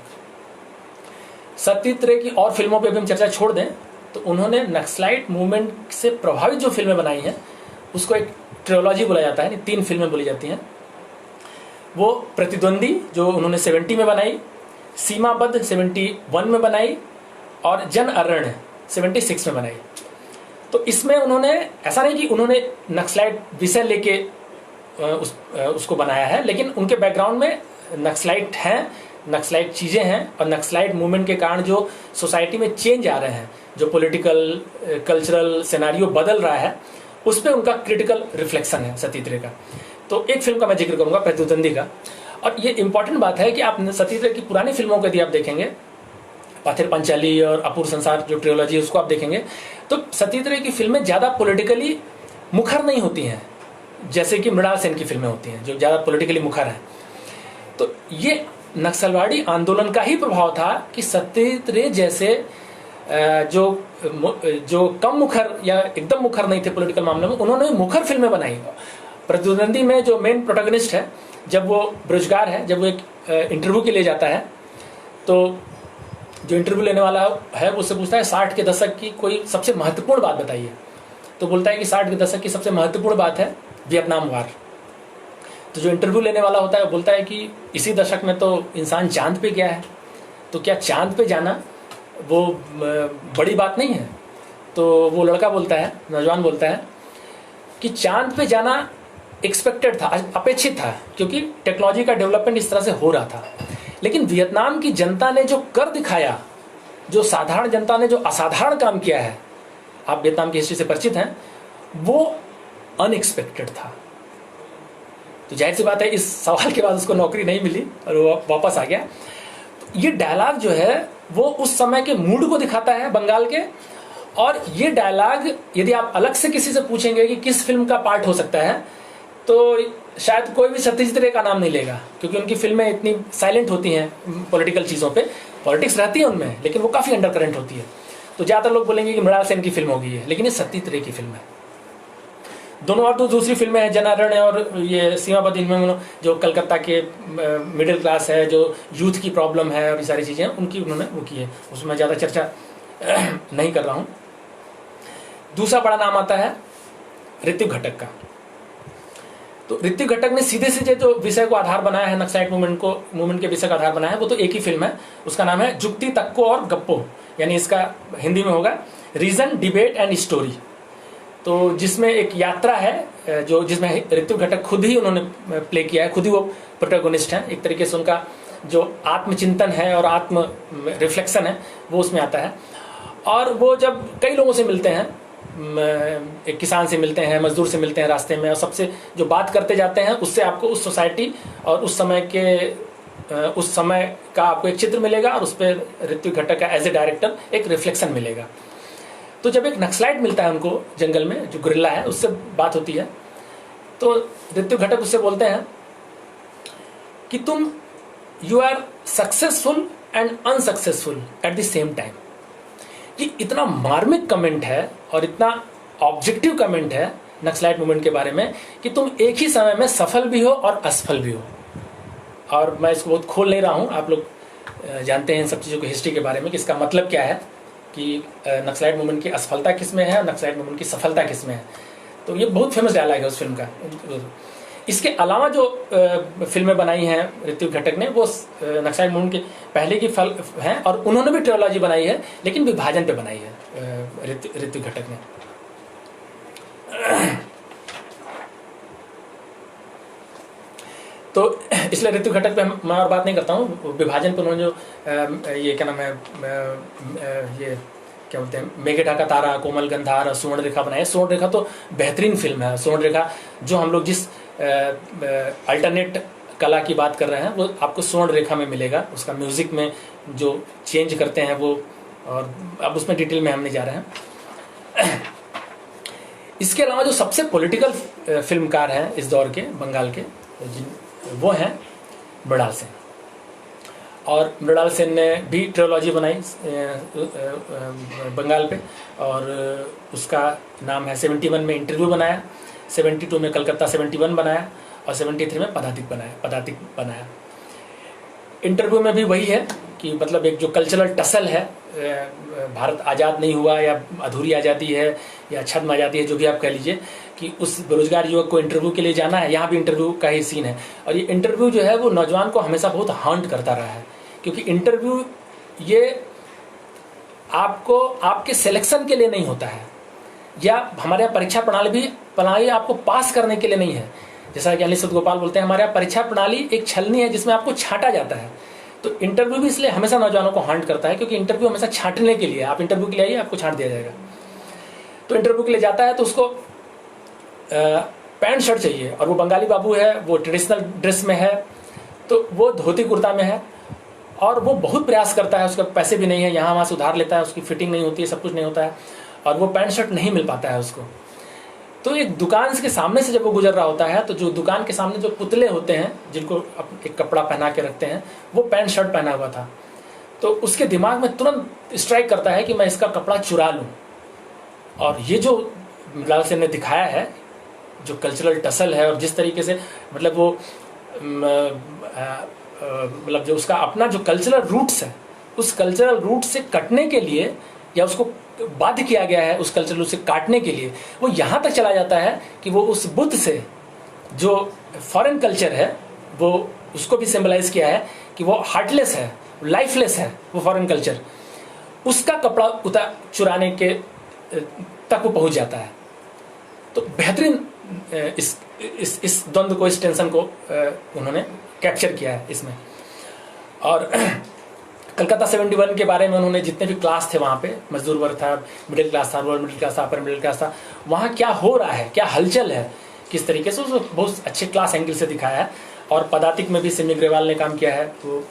B: सतीश रे की और फिल्मों पे भी हम चर्चा छोड़ दें तो उन्होंने नक्सलाइट मूवमेंट से प्रभावित जो फिल्में बनाई हैं उसको एक ट्रियोलॉजी बोला जाता है, 3 फिल्में बोली जाती हैं। वो प्रतिद्वंदी जो उन्होंने 70 में बनाई, सीमाबद्ध 71 में बनाई, और जन अरण्य 76 में बनाई। तो इसमें उन्होंने, ऐसा नहीं कि उन्होंने नक्सलाइट विषय लेके उसको बनाया है, लेकिन उनके बैकग्राउंड में नक्सलाइट हैं, नक्सलाइट चीज़ें हैं, और नक्सलाइट मूवमेंट के कारण जो सोसाइटी में चेंज आ रहे हैं, जो पॉलिटिकल कल्चरल सिनेरियो बदल रहा है, उस पर उनका क्रिटिकल रिफ्लेक्शन है सतीश रे का। तो एक फिल्म का मैं जिक्र करूंगा, प्रतिद्वंदी का। और ये इंपॉर्टेंट बात है कि आप सतीश रे की पुरानी फिल्मों को यदि आप देखेंगे, पाथिर पंचाली और अपूर्व संसार जो ट्रियोलॉजी है उसको आप देखेंगे, तो सतीश रे की फिल्में ज़्यादा पॉलिटिकली मुखर नहीं होती हैं, जैसे कि मृणाल सेन की फिल्में होती हैं जो ज़्यादा पॉलिटिकली मुखर हैं। तो ये नक्सलवाड़ी आंदोलन का ही प्रभाव था कि सतीश रे जैसे जो कम मुखर या एकदम मुखर नहीं थे पॉलिटिकल मामले में, उन्होंने मुखर फिल्में बनाई। प्रतिद्वंदी में जो मेन प्रोटैगनिस्ट है, जब वो बेरोजगार है, जब वो एक इंटरव्यू के लिए जाता है, तो जो इंटरव्यू लेने वाला है वो उससे पूछता है 60 के दशक की कोई सबसे महत्वपूर्ण बात बताइए। तो बोलता है कि 60 के दशक की सबसे महत्वपूर्ण बात है वियतनाम वार। तो जो इंटरव्यू लेने वाला होता है वो बोलता है कि इसी दशक में तो इंसान चांद पे गया है, तो क्या चांद पे जाना वो बड़ी बात नहीं है? तो वो लड़का बोलता है, नौजवान बोलता है कि चांद पे जाना एक्सपेक्टेड था, अपेक्षित था, क्योंकि टेक्नोलॉजी का डेवलपमेंट इस तरह से हो रहा था। लेकिन वियतनाम की जनता ने जो कर दिखाया, जो साधारण जनता ने जो असाधारण काम किया है, आप वियतनाम की हिस्ट्री से परिचित हैं, वो अनएक्सपेक्टेड था। तो जाहिर सी बात है इस सवाल के बाद उसको नौकरी नहीं मिली और वो वापस आ गया। तो ये डायलॉग जो है वो उस समय के मूड को दिखाता है बंगाल के। और ये डायलॉग यदि आप अलग से किसी से पूछेंगे कि किस फिल्म का पार्ट हो सकता है, तो शायद कोई भी सतीश रे का नाम नहीं लेगा, क्योंकि उनकी फिल्में इतनी साइलेंट होती हैं पॉलिटिकल चीज़ों पे। पॉलिटिक्स रहती है उनमें, लेकिन वो काफ़ी अंडर करंट होती है। तो ज़्यादातर लोग बोलेंगे कि मृणाल सेन की फिल्म होगी है, लेकिन ये सतीश रे की फिल्म है। दोनों और तो दूसरी फिल्में हैं, जनारण और ये सीमाबद्ध, इनमें जो कलकत्ता के मिडिल क्लास है, जो यूथ की प्रॉब्लम है और ये सारी चीज़ें उनकी उन्होंने वो की है, उसमें ज़्यादा चर्चा नहीं कर रहा हूँ। दूसरा बड़ा नाम आता है ऋत्विक घटक का। तो ऋत्विक घटक ने सीधे सीधे जो विषय को आधार बनाया है, नक्सलाइट मूवमेंट के विषय का आधार बनाया है, वो तो एक ही फिल्म है, उसका नाम है जुक्ति तक्को और गप्पो, यानी इसका हिंदी में होगा रीजन डिबेट एंड स्टोरी। तो जिसमें एक यात्रा है जो जिसमें ऋत्विक घटक खुद ही उन्होंने प्ले किया है, खुद ही वो प्रोटैगनिस्ट हैं। एक तरीके से उनका जो आत्मचिंतन है और आत्म रिफ्लेक्शन है वो उसमें आता है। और वो जब कई लोगों से मिलते हैं, एक किसान से मिलते हैं, मजदूर से मिलते हैं रास्ते में, और सबसे जो बात करते जाते हैं उससे आपको उस सोसाइटी और उस समय का आपको एक चित्र मिलेगा, और उस पर ऋत्विक घटक का एज ए डायरेक्टर एक रिफ्लेक्शन मिलेगा। तो जब एक नक्सलाइट मिलता है उनको जंगल में, जो गुरिल्ला है, उससे बात होती है, तो ऋत्विक घटक उससे बोलते हैं कि तुम you are successful and unsuccessful at the same time. ये इतना मार्मिक कमेंट है और इतना ऑब्जेक्टिव कमेंट है नक्सलाइट मूवमेंट के बारे में कि तुम एक ही समय में सफल भी हो और असफल भी हो। और मैं इसको बहुत खोल नहीं रहा हूँ, आप लोग जानते हैं इन सब चीज़ों की हिस्ट्री के बारे में कि इसका मतलब क्या है, कि नक्सलाइट मूवमेंट की असफलता किस में है और नक्सलाइट मूवमेंट की सफलता किस में है। तो ये बहुत फेमस डायलॉग है उस फिल्म का। इसके अलावा जो फिल्में बनाई हैं ऋत्विक घटक ने, वो नक्साई मून के पहले की फल हैं, और उन्होंने भी ट्रियोलॉजी बनाई है, लेकिन विभाजन पे बनाई है ऋत्विक घटक ने। तो इसलिए ऋत्विक घटक पे मैं और बात नहीं करता हूँ। विभाजन पे उन्होंने जो ये क्या नाम है, ये क्या बोलते हैं, मेघे ढाका तारा, कोमल गंधार, स्वर्ण रेखा बनाए। स्वर्ण रेखा तो बेहतरीन फिल्म है। स्वर्ण रेखा जो हम लोग जिस अल्टरनेट कला की बात कर रहे हैं, वो आपको स्वर्ण रेखा में मिलेगा। उसका म्यूजिक में जो चेंज करते हैं वो, और अब उसमें डिटेल में हम नहीं जा रहे हैं। इसके अलावा जो सबसे पॉलिटिकल फिल्मकार हैं इस दौर के बंगाल के, वो हैं मृणाल सेन। और मृणाल सेन ने भी ट्रियोलॉजी बनाई बंगाल पे, और उसका नाम है 71 में इंटरव्यू बनाया, 72 में कलकत्ता 71 बनाया, और 73 में पदातिक बनाया। इंटरव्यू में भी वही है कि मतलब एक जो कल्चरल टसल है, भारत आज़ाद नहीं हुआ या अधूरी आज़ादी है या छद्म आज़ादी है, जो भी आप कह लीजिए, कि उस बेरोजगार युवक को इंटरव्यू के लिए जाना है। यहाँ भी इंटरव्यू का ही सीन है, और ये इंटरव्यू जो है वो नौजवान को हमेशा बहुत हॉन्ट करता रहा है, क्योंकि इंटरव्यू ये आपको आपके सिलेक्शन के लिए नहीं होता है, या हमारे यहाँ परीक्षा प्रणाली आपको पास करने के लिए नहीं है। जैसा कि अनिल सतगोपाल बोलते हैं, हमारे यहाँ परीक्षा प्रणाली एक छलनी है जिसमें आपको छांटा जाता है। तो इंटरव्यू भी इसलिए हमेशा नौजवानों को हॉन्ट करता है, क्योंकि इंटरव्यू हमेशा छांटने के लिए, आप इंटरव्यू के लिए आइए, आपको छांट दिया जाएगा। तो इंटरव्यू के लिए जाता है तो उसको पैंट शर्ट चाहिए, और वो बंगाली बाबू है, वो ट्रेडिशनल ड्रेस में है, तो वो धोती कुर्ता में है, और वो बहुत प्रयास करता है, उसका पैसे भी नहीं है, यहाँ वहाँ से उधार लेता है, उसकी फिटिंग नहीं होती है, सब कुछ नहीं होता है, और वो पैंट शर्ट नहीं मिल पाता है उसको। तो एक दुकान के सामने से जब वो गुजर रहा होता है, तो जो दुकान के सामने जो पुतले होते हैं जिनको एक कपड़ा पहना के रखते हैं, वो पैंट शर्ट पहना हुआ था। तो उसके दिमाग में तुरंत स्ट्राइक करता है कि मैं इसका कपड़ा चुरा लूँ। और ये जो मृणाल सेन ने दिखाया है, जो कल्चरल टसल है, और जिस तरीके से मतलब वो मतलब जो उसका अपना जो कल्चरल रूट्स है, उस कल्चरल रूट से कटने के लिए, या उसको बाध्य किया गया है उस कल्चरल रूट से काटने के लिए, वो यहाँ तक चला जाता है कि वो उस बुद्ध से जो फॉरेन कल्चर है, वो उसको भी सिंबलाइज किया है कि वो हार्टलेस है, लाइफलेस है वो फॉरेन कल्चर, उसका कपड़ा चुराने के तक वो पहुँच जाता है। तो बेहतरीन इस द्वंद्व को, इस टेंशन को उन्होंने कैप्चर किया है इसमें। और कलकत्ता 71 के बारे में उन्होंने जितने भी क्लास थे वहाँ पे, मजदूर वर्ग था, मिडिल क्लास था, लोअर मिडिल क्लास था, अपर मिडिल क्लास था, वहाँ क्या हो रहा है, क्या हलचल है, किस तरीके से, उसको बहुत अच्छे क्लास एंगल से दिखाया है। और पदातिक में भी सिमी ग्रेवाल ने काम किया है। तो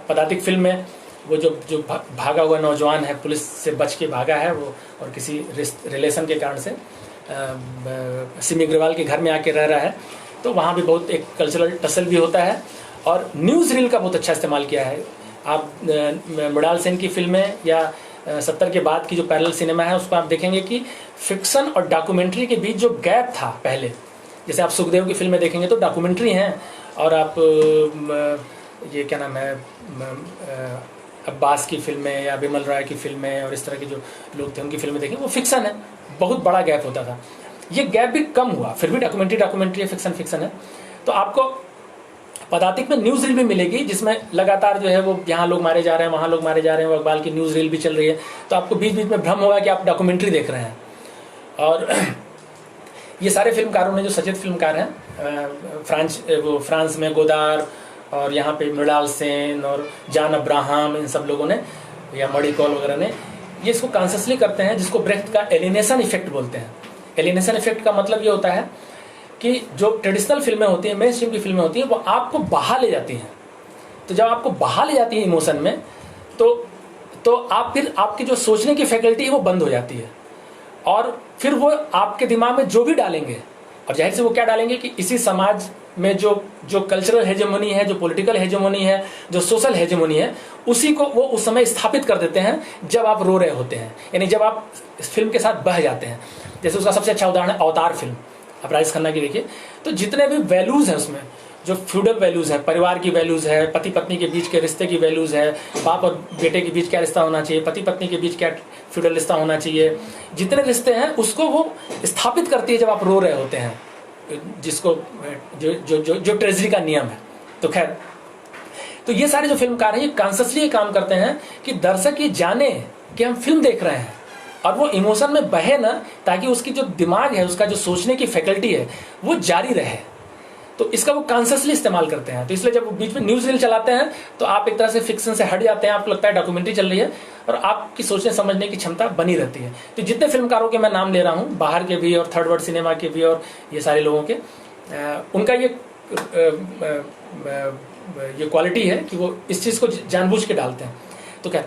B: पदातिक फिल्म में वो जो भागा हुआ नौजवान है, पुलिस से बच के भागा है वो, और किसी रिलेशन के कारण से सिमी ग्रेवाल के घर में आके रह रहा है, तो वहाँ भी बहुत एक कल्चरल टसल भी होता है। और न्यूज़ रील का बहुत अच्छा इस्तेमाल किया है। आप मृणाल सेन की फिल्में या 70 के बाद की जो पैरेलल सिनेमा है, उसको आप देखेंगे कि फिक्शन और डॉक्यूमेंट्री के बीच जो गैप था पहले, जैसे आप सुखदेव की फिल्में देखेंगे तो डॉक्यूमेंट्री हैं, और आप ये क्या नाम है, अब्बास की फिल्में या बिमल राय की फिल्में और इस तरह के जो लोग थे उनकी फिल्में देखेंगे, वो फिक्शन है, बहुत बड़ा गैप होता था। ये गैप भी कम हुआ, फिर भी डॉक्यूमेंट्री है, फिक्शन है। तो आपको पदातिक में न्यूज़ रील भी मिलेगी, जिसमें लगातार जो है वो यहाँ लोग मारे जा रहे हैं, वहाँ लोग मारे जा रहे हैं, वो अखबार की न्यूज़ रील भी चल रही है, तो आपको बीच बीच में भ्रम होगा कि आप डॉक्यूमेंट्री देख रहे हैं। और ये सारे फिल्मकारों ने, जो सचेत फिल्मकार हैं, फ्रांस में गोदार, और यहाँ पे मृणाल सेन और जॉन अब्राहम, इन सब लोगों ने, या मड़ी कॉल वगैरह ने, ये इसको कॉन्शियसली करते हैं, जिसको ब्रेख्ट का एलिनेशन इफेक्ट बोलते हैं। एलिनेशन इफेक्ट का मतलब ये होता है कि जो ट्रेडिशनल फिल्में होती हैं, मेन स्ट्रीम की फिल्में होती हैं, वो आपको बहा ले जाती हैं। तो जब आपको बहा ले जाती है इमोशन में, तो आप फिर आपकी जो सोचने की फैकल्टी है वो बंद हो जाती है, और फिर वो आपके दिमाग में जो भी डालेंगे, और जाहिर से वो क्या डालेंगे कि इसी समाज में जो कल्चरल हेजेमोनी है, जो पॉलिटिकल हेजेमोनी है, जो सोशल हेजेमोनी है, उसी को वो उस समय स्थापित कर देते हैं जब आप रो रहे होते हैं, यानी जब आप इस फिल्म के साथ बह जाते हैं। जैसे उसका सबसे अच्छा उदाहरण है अवतार फिल्म, आप राजेश खन्ना की देखिए। तो जितने भी वैल्यूज़ हैं उसमें, जो फ्यूडल वैल्यूज़ है, परिवार की वैल्यूज़ है, पति पत्नी के बीच के रिश्ते की वैल्यूज़ है, बाप और बेटे के बीच क्या रिश्ता होना चाहिए, पति पत्नी के बीच क्या फ्यूडल रिश्ता होना चाहिए, जितने रिश्ते हैं उसको वो स्थापित करती है जब आप रो रहे होते हैं। जिसको जो जो जो, जो ट्रेजरी का नियम है। तो खैर, तो ये सारे जो फिल्मकार हैं ये कॉन्शियसली काम करते हैं कि दर्शक ये जाने कि हम फिल्म देख रहे हैं और वो इमोशन में बहे ना, ताकि उसकी जो दिमाग है, उसका जो सोचने की फैकल्टी है वो जारी रहे। तो इसका वो कॉन्शियसली इस्तेमाल करते हैं। तो इसलिए जब वो बीच में न्यूज़ रील चलाते हैं तो आप एक तरह से फिक्शन से हट जाते हैं, आपको लगता है डॉक्यूमेंट्री चल रही है और आपकी सोचने समझने की क्षमता बनी रहती है। तो जितने फिल्मकारों के मैं नाम ले रहा हूँ, बाहर के भी और थर्ड वर्ल्ड सिनेमा के भी और ये सारे लोगों के, उनका ये क्वालिटी है कि वो इस चीज़ को जानबूझ के डालते हैं। तो क्या,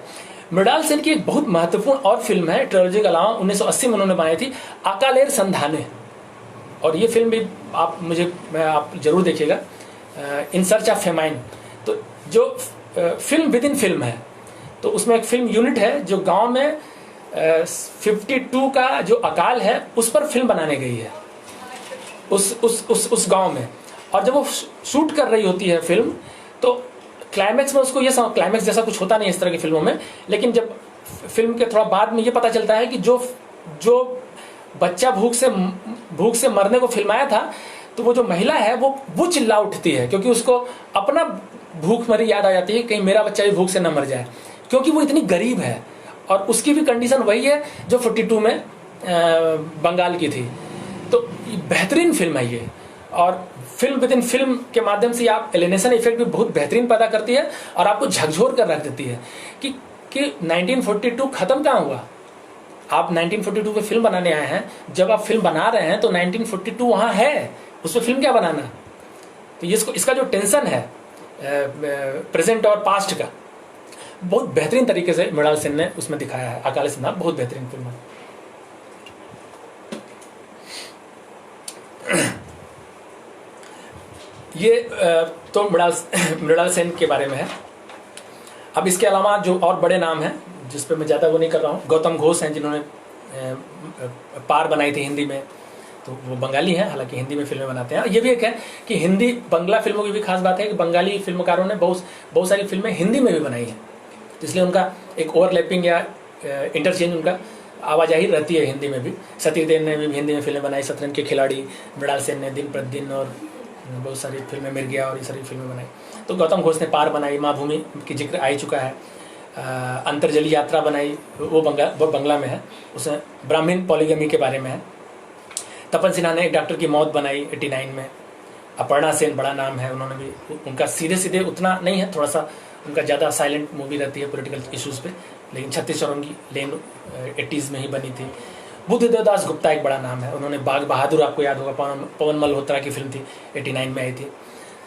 B: मृणाल सेन की एक बहुत महत्वपूर्ण और फिल्म है ट्रिलॉजी के अलावा 1980 में उन्होंने बनाई थी, अकालेर संधाने। और ये फिल्म भी आप जरूर देखिएगा, इन सर्च ऑफ फेमाइन। तो जो फिल्म विद इन फिल्म है, तो उसमें एक फिल्म यूनिट है जो गांव में 52 का जो अकाल है उस पर फिल्म बनाने गई है, उस गांव में। और जब वो शूट कर रही होती है फिल्म, तो क्लाइमैक्स में उसको ये क्लाइमैक्स जैसा कुछ होता नहीं इस तरह की फिल्मों में, लेकिन जब फिल्म के थोड़ा बाद में ये पता चलता है कि जो बच्चा भूख से मरने को फिल्माया था, तो वो जो महिला है वो चिल्ला उठती है, क्योंकि उसको अपना भूख मरी याद आ जाती है, कहीं मेरा बच्चा भी भूख से न मर जाए, क्योंकि वो इतनी गरीब है और उसकी भी कंडीशन वही है जो 42 में बंगाल की थी। तो बेहतरीन फिल्म है ये। और फिल्म विद इन फिल्म के माध्यम से आप एलिनेशन इफेक्ट भी बहुत बेहतरीन पैदा करती है और आपको झकझोर कर रख देती है कि 1942 खत्म कहाँ हुआ। आप 1942 पे फिल्म बनाने आए हैं, जब आप फिल्म बना रहे हैं तो 1942 वहाँ है, उसमें फिल्म क्या बनाना। तो इसका जो टेंशन है प्रेजेंट और पास्ट का, बहुत बेहतरीन तरीके से मृणाल सेन ने उसमें दिखाया है। अकालेर संधान बहुत बेहतरीन फिल्म है। ये तो मृणाल सेन के बारे में है। अब इसके अलावा जो और बड़े नाम हैं जिस पे मैं ज़्यादा वो नहीं कर रहा हूँ, गौतम घोष हैं जिन्होंने पार बनाई थी हिंदी में, तो वो बंगाली हैं, हालांकि हिंदी में फिल्में बनाते हैं। ये भी एक है कि हिंदी बंगला फिल्मों की भी खास बात है कि बंगाली फिल्मकारों ने बहुत सारी फिल्में हिंदी में भी बनाई हैं, इसलिए उनका एक ओवरलैपिंग या इंटरचेंज उनका आवाजाही रहती है हिंदी में भी। सती देव ने भी हिंदी में फिल्में बनाई, शतरंज के खिलाड़ी, मृणाल सेन ने दिन प्रतिदिन और बहुत सारी फिल्में, मिल गया और ये सारी फिल्में बनाई। तो गौतम घोष ने पार बनाई, माँ भूमि की जिक्र आ ही चुका है, अंतरजली यात्रा बनाई, वो बंगला में है, उसमें ब्राह्मण पॉलीगमी के बारे में है। तपन सिन्हा ने एक डॉक्टर की मौत बनाई 89 में। अपर्णा सेन बड़ा नाम है, उन्होंने भी, उनका सीधे उतना नहीं है, थोड़ा सा उनका ज़्यादा साइलेंट मूवी रहती है पॉलिटिकल इश्यूज़ पे, लेकिन 36 चौरंगी लेन 80s में ही बनी थी। बुद्धदेव दास गुप्ता एक बड़ा नाम है, उन्होंने बाग बहादुर, आपको याद होगा, पवन मल्होत्रा की फिल्म थी, 89 में आई थी।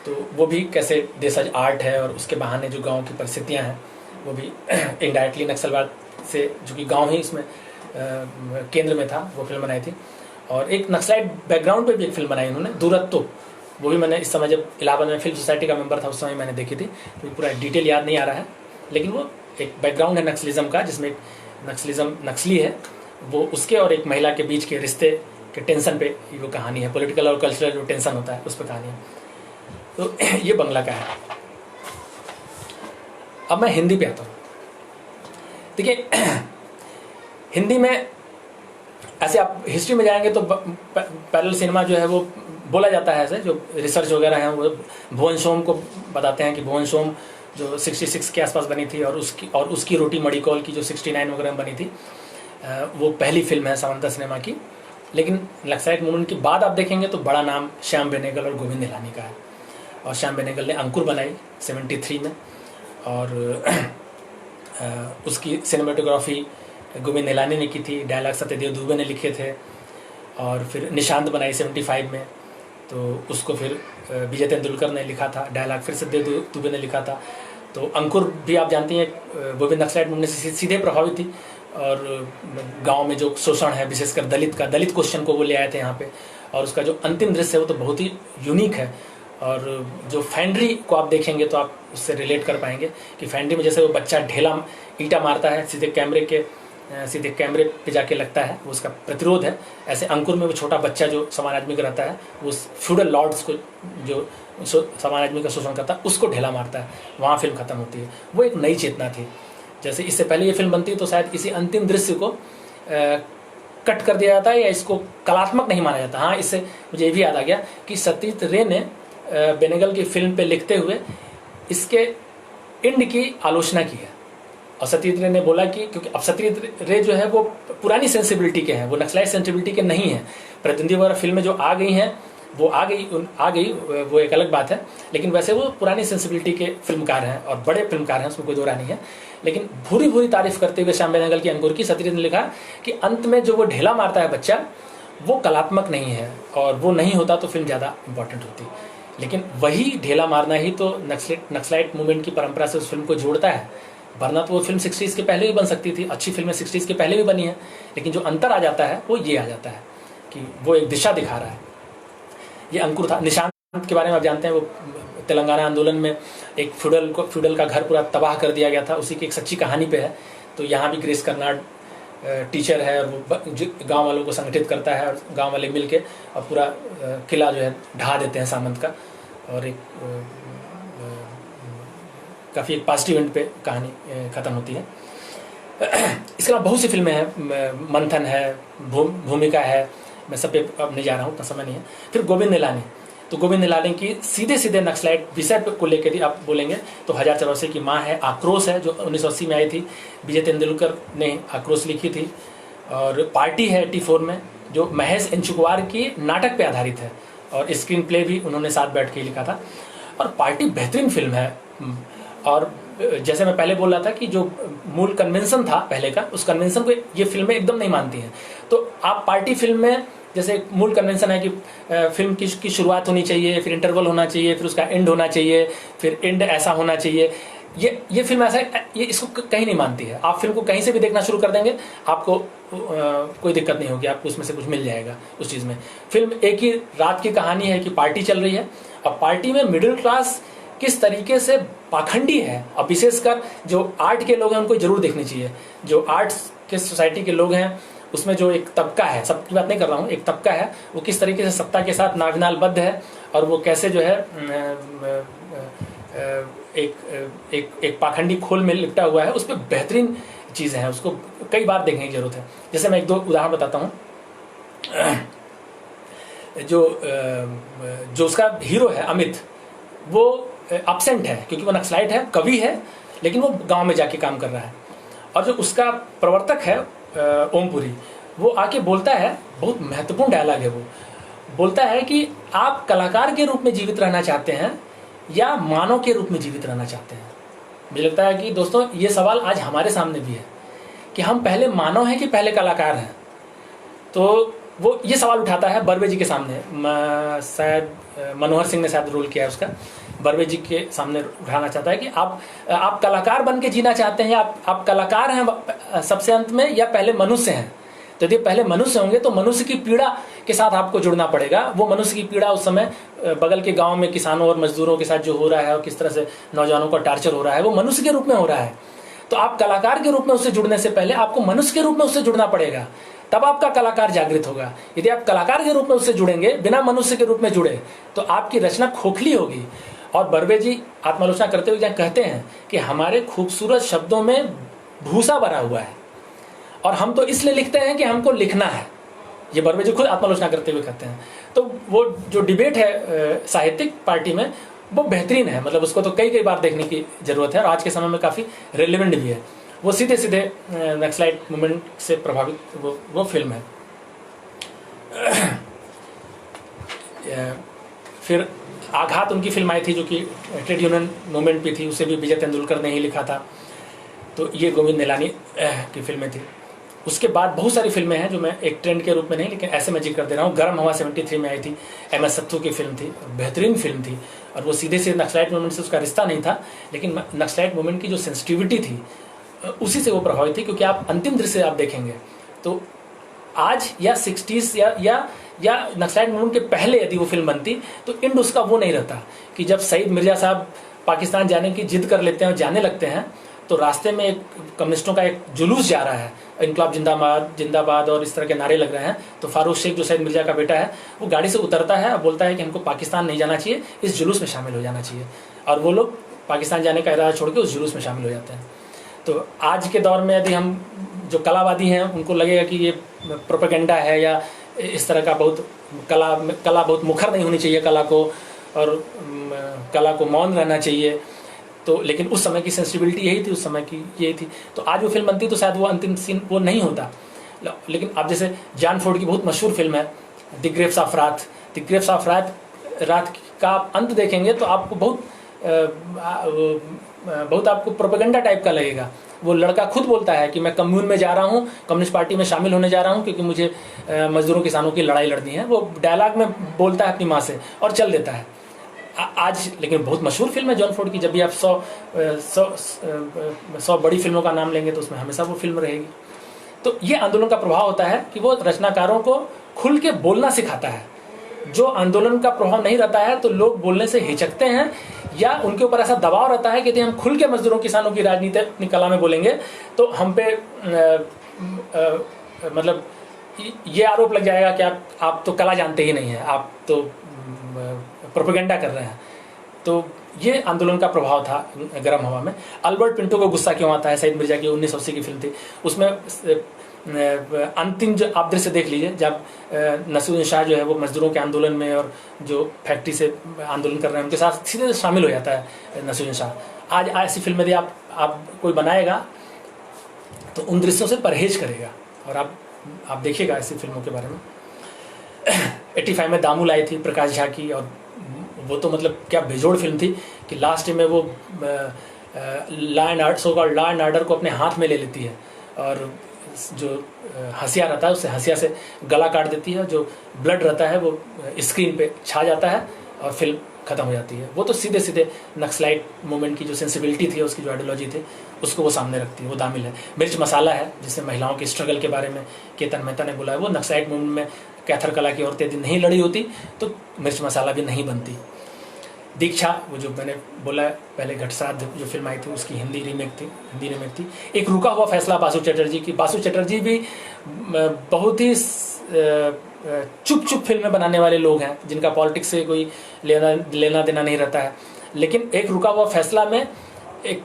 B: तो वो भी कैसे देशज आर्ट है और उसके बहाने जो गांव की परिस्थितियां हैं वो भी इनडायरेक्टली नक्सलवाद से, जो कि गांव ही इसमें केंद्र में था, वो फिल्म बनाई थी। और एक नक्सलाइट बैकग्राउंड पे भी एक फिल्म बनाई उन्होंने, दूरत्व, वो भी मैंने इस समय जब इलाहाबाद में फिल्म सोसाइटी का मेंबर था उस समय मैंने देखी थी, तो पूरा डिटेल याद नहीं आ रहा है, लेकिन वो एक बैकग्राउंड है नक्सलिज्म का, जिसमें नक्सली है वो, उसके और एक महिला के बीच के रिश्ते के टेंशन पे वो कहानी है, पॉलिटिकल और कल्चरल जो टेंशन होता है उस पर कहानी है। तो ये बंगला का है। अब मैं हिंदी पे आता हूँ। देखिए, हिंदी में ऐसे आप हिस्ट्री में जाएंगे तो पैरेलल सिनेमा जो है वो बोला जाता है, ऐसे जो रिसर्च वगैरह है वो भुवन सोम को बताते हैं कि भुवन सोम जो 66 के आसपास बनी थी और उसकी रोटी मणिकौल की जो 69 वगैरह में बनी थी, वो पहली फिल्म है सामंता सिनेमा की। लेकिन नक्सलाइट मूवमेंट के बाद आप देखेंगे तो बड़ा नाम श्याम बेनेगल और गोविंद निहलानी का है। और श्याम बेनेगल ने अंकुर बनाई 73 में, और उसकी सिनेमेटोग्राफी गोविंद निहलानी ने की थी, डायलॉग सत्यदेव दुबे ने लिखे थे। और फिर निशांत बनाई 75 में, तो उसको फिर विजय तेंदुलकर ने लिखा था, डायलॉग फिर सत्यदेव दुबे ने लिखा था। तो अंकुर भी आप जानती हैं वो भी नक्सलाइट मूवमेंट से सीधे प्रभावित थी, और गांव में जो शोषण है विशेषकर दलित क्वेश्चन को वो ले आए थे यहाँ पे। और उसका जो अंतिम दृश्य है वो तो बहुत ही यूनिक है, और जो फैंड्री को आप देखेंगे तो आप उससे रिलेट कर पाएंगे कि फैंड्री में जैसे वो बच्चा ढेला ईंटा मारता है, सीधे कैमरे पे जाके लगता है, वो उसका प्रतिरोध है। ऐसे अंकुर में वो छोटा बच्चा जो समान आदमी का रहता है, वो फ्यूडल लॉर्ड्स को जो समान आदमी का शोषण करता है उसको ढेला मारता है, वहाँ फिल्म खत्म होती है। वो एक नई चेतना थी। जैसे इससे पहले ये फिल्म बनती तो शायद इसी अंतिम दृश्य को कट कर दिया जाता है या इसको कलात्मक नहीं माना जाता। हाँ, इससे मुझे ये भी याद आ गया कि सत्यजीत रे ने बेनेगल की फिल्म पे लिखते हुए इसके एंड की आलोचना की है। और सत्यजीत रे ने बोला कि क्योंकि अब सत्यजीत रे जो है वो पुरानी सेंसिबिलिटी के हैं, वो नक्सलाइट सेंसिबिलिटी के नहीं हैं। प्रतिद्वंदी वगैरह फिल्में जो आ गई हैं वो आ गई वो एक अलग बात है, लेकिन वैसे वो पुरानी सेंसिबिलिटी के फिल्मकार हैं और बड़े फिल्मकार हैं, उसमें कोई दो राय नहीं है। लेकिन भूरी भूरी तारीफ करते हुए श्याम बेनेगल की अंकुर की सत्यजीत ने लिखा कि अंत में जो वो ढेला मारता है बच्चा, वो कलात्मक नहीं है, और वो नहीं होता तो फिल्म ज़्यादा इंपॉर्टेंट होती। लेकिन वही ढेला मारना ही तो नक्सलाइट मूवमेंट की परंपरा से उस फिल्म को जोड़ता है, वरना तो वो फिल्म 60s के पहले भी बन सकती थी। अच्छी फिल्में 60s के पहले भी बनी है, लेकिन जो अंतर आ जाता है वो ये आ जाता है कि वो एक दिशा दिखा रहा है। ये अंकुर था। निशांत के बारे में आप जानते हैं, वो तेलंगाना आंदोलन में एक फ्यूडल का घर पूरा तबाह कर दिया गया था, उसी की एक सच्ची कहानी पे है। तो यहाँ भी ग्रेस कर्नाड टीचर है और वो गांव वालों को संगठित करता है, और गांव वाले मिल के और पूरा किला जो है ढा देते हैं सामंत का, और एक काफ़ी एक पॉजिटिव एंड पे कहानी ख़त्म होती है। इसके अलावा बहुत सी फिल्में हैं, मंथन है, भूमिका है, मैं सब पे अब नहीं जा रहा हूँ, उतना समय नहीं है। फिर गोविंद निलानी, तो गोविंद निलानी की सीधे नक्सलाइट विषय को लेकर ही आप बोलेंगे तो हजार चौरासी की माँ है, आक्रोश है जो 1980 में आई थी, विजय तेंदुलकर ने आक्रोश लिखी थी, और पार्टी है 84 में जो महेश इंचुकवार की नाटक पे आधारित है, और स्क्रीन प्ले भी उन्होंने साथ बैठ के लिखा था। और पार्टी बेहतरीन फिल्म है, और जैसे मैं पहले बोल रहा था कि जो मूल कन्वेंशन था पहले का, उस कन्वेंशन को ये फिल्में एकदम नहीं मानती हैं। तो आप पार्टी फिल्म में जैसे मूल कन्वेंशन है कि फिल्म की शुरुआत होनी चाहिए, फिर इंटरवल होना चाहिए, फिर उसका एंड होना चाहिए, फिर एंड ऐसा होना चाहिए, ये फिल्म ऐसा ये इसको कहीं नहीं मानती है। आप फिल्म को कहीं से भी देखना शुरू कर देंगे, आपको कोई दिक्कत नहीं होगी, आपको उसमें से कुछ मिल जाएगा उस चीज़ में। फिल्म एक ही रात की कहानी है कि पार्टी चल रही है, और पार्टी में मिडिल क्लास किस तरीके से पाखंडी है, और विशेषकर जो आर्ट के लोग हैं उनको जरूर देखनी चाहिए। जो आर्ट्स के सोसाइटी के लोग हैं उसमें जो एक तबका है, सबकी बात नहीं कर रहा हूँ, एक तबका है, वो किस तरीके से सत्ता के साथ नाविनालबद्ध है, और वो कैसे जो है एक पाखंडी खोल में लिपटा हुआ है, उस पर बेहतरीन चीज़ें हैं, उसको कई बार देखने की जरूरत है। जैसे मैं एक दो उदाहरण बताता हूँ। जो उसका हीरो है अमित, वो एब्सेंट है क्योंकि वो नक्सलाइट है, कवि है, लेकिन वो गांव में जाके काम कर रहा है। और जो उसका प्रवर्तक है ओमपुरी, वो आके बोलता है, बहुत महत्वपूर्ण डायलॉग है, वो बोलता है कि आप कलाकार के रूप में जीवित रहना चाहते हैं या मानव के रूप में जीवित रहना चाहते हैं। मुझे लगता है कि दोस्तों ये सवाल आज हमारे सामने भी है कि हम पहले मानव हैं कि पहले कलाकार हैं। तो वो ये सवाल उठाता है बर्वे जी के सामने, शायद मनोहर सिंह ने शायद रोल किया है उसका, बर्वे जी के सामने उठाना चाहता है कि आप कलाकार बन के जीना चाहते हैं या आप कलाकार हैं सबसे अंत में, या पहले मनुष्य हैं। तो यदि पहले मनुष्य होंगे तो मनुष्य की पीड़ा के साथ आपको जुड़ना पड़ेगा। वो मनुष्य की पीड़ा उस समय बगल के गांव में किसानों और मजदूरों के साथ जो हो रहा है और किस तरह से नौजवानों का टार्चर हो रहा है, वो मनुष्य के रूप में हो रहा है। तो आप कलाकार के रूप में उससे जुड़ने से पहले आपको मनुष्य के रूप में उससे जुड़ना पड़ेगा, तब आपका कलाकार जागृत होगा। यदि आप कलाकार के रूप में उससे जुड़ेंगे, बिना मनुष्य के रूप में जुड़े, तो आपकी रचना खोखली होगी। और बर्वे जी आत्मालोचना करते हुए कहते हैं कि हमारे खूबसूरत शब्दों में भूसा भरा हुआ है, और हम तो इसलिए लिखते हैं कि हमको लिखना है। ये बर्वे जी खुद आत्मालोचना करते हुए कहते हैं। तो वो जो डिबेट है साहित्यिक पार्टी में, वो बेहतरीन है, मतलब उसको तो कई बार देखने की जरूरत है, और आज के समय में काफ़ी रेलिवेंट भी है। वो सीधे नक्सलाइट मूवमेंट से प्रभावित वो फिल्म है। फिर आघात उनकी फिल्म आई थी जो कि ट्रेड यूनियन मूवमेंट भी थी, उसे भी विजय तेंदुलकर ने ही लिखा था। तो ये गोविंद निलानी की फिल्में थी। उसके बाद बहुत सारी फिल्में हैं जो मैं एक ट्रेंड के रूप में नहीं, लेकिन ऐसे मैं जिक्र कर दे रहा हूँ। गर्म हवा 73 में आई थी, MS सत्तू की फिल्म थी, बेहतरीन फिल्म थी, और वो सीधे नक्सलाइट मूवमेंट से उसका रिश्ता नहीं था, लेकिन नक्सलाइट मूवमेंट की जो सेंसिटिविटी थी उसी से वो प्रभावित थी। क्योंकि आप अंतिम दृश्य आप देखेंगे तो आज या 60s या नक्सलाइट मूवमेंट के पहले यदि वो फिल्म बनती तो एंड उसका वो नहीं रहता कि जब सईद मिर्जा साहब पाकिस्तान जाने की जिद कर लेते हैं और जाने लगते हैं, तो रास्ते में एक कम्युनिस्टों का एक जुलूस जा रहा है, इनकलाब जिंदाबाद जिंदाबाद और इस तरह के नारे लग रहे हैं। तो फारूक शेख जो सईद मिर्जा का बेटा है, वो गाड़ी से उतरता है और बोलता है कि हमको पाकिस्तान नहीं जाना चाहिए, इस जुलूस में शामिल हो जाना चाहिए। और वो लोग पाकिस्तान जाने का इरादा छोड़ के उस जुलूस में शामिल हो जाते हैं। तो आज के दौर में यदि हम जो कलावादी हैं उनको लगेगा कि ये प्रोपेगेंडा है या इस तरह का बहुत कला बहुत मुखर नहीं होनी चाहिए कला को, और कला को मौन रहना चाहिए। तो लेकिन उस समय की सेंसिटिविलिटी यही थी, उस समय की यही थी। तो आज वो फिल्म बनती तो शायद वो अंतिम सीन वो नहीं होता। लेकिन आप जैसे जॉन फोर्ड की बहुत मशहूर फिल्म है the Graves of Wrath. The Graves of राथ का आप अंत देखेंगे तो आपको बहुत आपको प्रोपेगेंडा टाइप का लगेगा। वो लड़का खुद बोलता है कि मैं कम्यून में जा रहा हूँ, कम्युनिस्ट पार्टी में शामिल होने जा रहा हूँ क्योंकि मुझे मजदूरों किसानों की लड़ाई लड़नी है। वो डायलॉग में बोलता है अपनी माँ से और चल देता है। आज लेकिन बहुत मशहूर फिल्म है जॉन फोर्ड की। जब भी आप 100 बड़ी फिल्मों का नाम लेंगे तो उसमें हमेशा वो फिल्म रहेगी। तो ये आंदोलन का प्रभाव होता है कि वो रचनाकारों को खुल के बोलना सिखाता है। जो आंदोलन का प्रभाव नहीं रहता है तो लोग बोलने से हिचकते हैं, या उनके ऊपर ऐसा दबाव रहता है कि यदि हम खुल के मजदूरों किसानों की राजनीति अपनी कला में बोलेंगे तो हम पे मतलब ये आरोप लग जाएगा कि आप तो कला जानते ही नहीं है, आप तो प्रोपेगेंडा कर रहे हैं। तो ये आंदोलन का प्रभाव था गर्म हवा में। अल्बर्ट पिंटो को गुस्सा क्यों आता है, सईद मिर्जा की 1980 की फिल्म थी। उसमें अंतिम जो आप दृश्य देख लीजिए जब नसीरुद्दीन शाह जो है वो मजदूरों के आंदोलन में और जो फैक्ट्री से आंदोलन कर रहे हैं उनके साथ सीधे शामिल हो जाता है नसीरुद्दीन शाह। आज ऐसी फिल्म यदि आप कोई बनाएगा तो उन दृश्यों से परहेज करेगा। और आप देखिएगा ऐसी फिल्मों के बारे में। 85 में दामू लाई थी प्रकाश झा की, और वो तो मतलब क्या बेजोड़ फिल्म थी कि लास्ट में वो लॉ एंड ऑर्डर को अपने हाथ में ले लेती है और जो हंसिया रहता है उससे हंसिया से गला काट देती है, जो ब्लड रहता है वो स्क्रीन पे छा जाता है और फिल्म खत्म हो जाती है। वो तो सीधे सीधे नक्सलाइट मूवमेंट की जो सेंसिबिलिटी थी, उसकी जो आइडियोलॉजी थी, उसको वो सामने रखती है। वो दामिल है। मिर्च मसाला है जिसमें महिलाओं के स्ट्रगल के बारे में केतन मेहता ने बोला है। वो नक्सलाइट मूवमेंट में कैथर कला की औरतें यदि नहीं लड़ी होती तो मिर्च मसाला भी नहीं बनती। दीक्षा, वो जो मैंने बोला पहले घटसाद जो फिल्म आई थी उसकी हिंदी रीमेक थी। एक रुका हुआ फैसला बासु चटर्जी की। बासु चटर्जी भी बहुत ही चुप फिल्में बनाने वाले लोग हैं जिनका पॉलिटिक्स से कोई लेना देना नहीं रहता है। लेकिन एक रुका हुआ फैसला में एक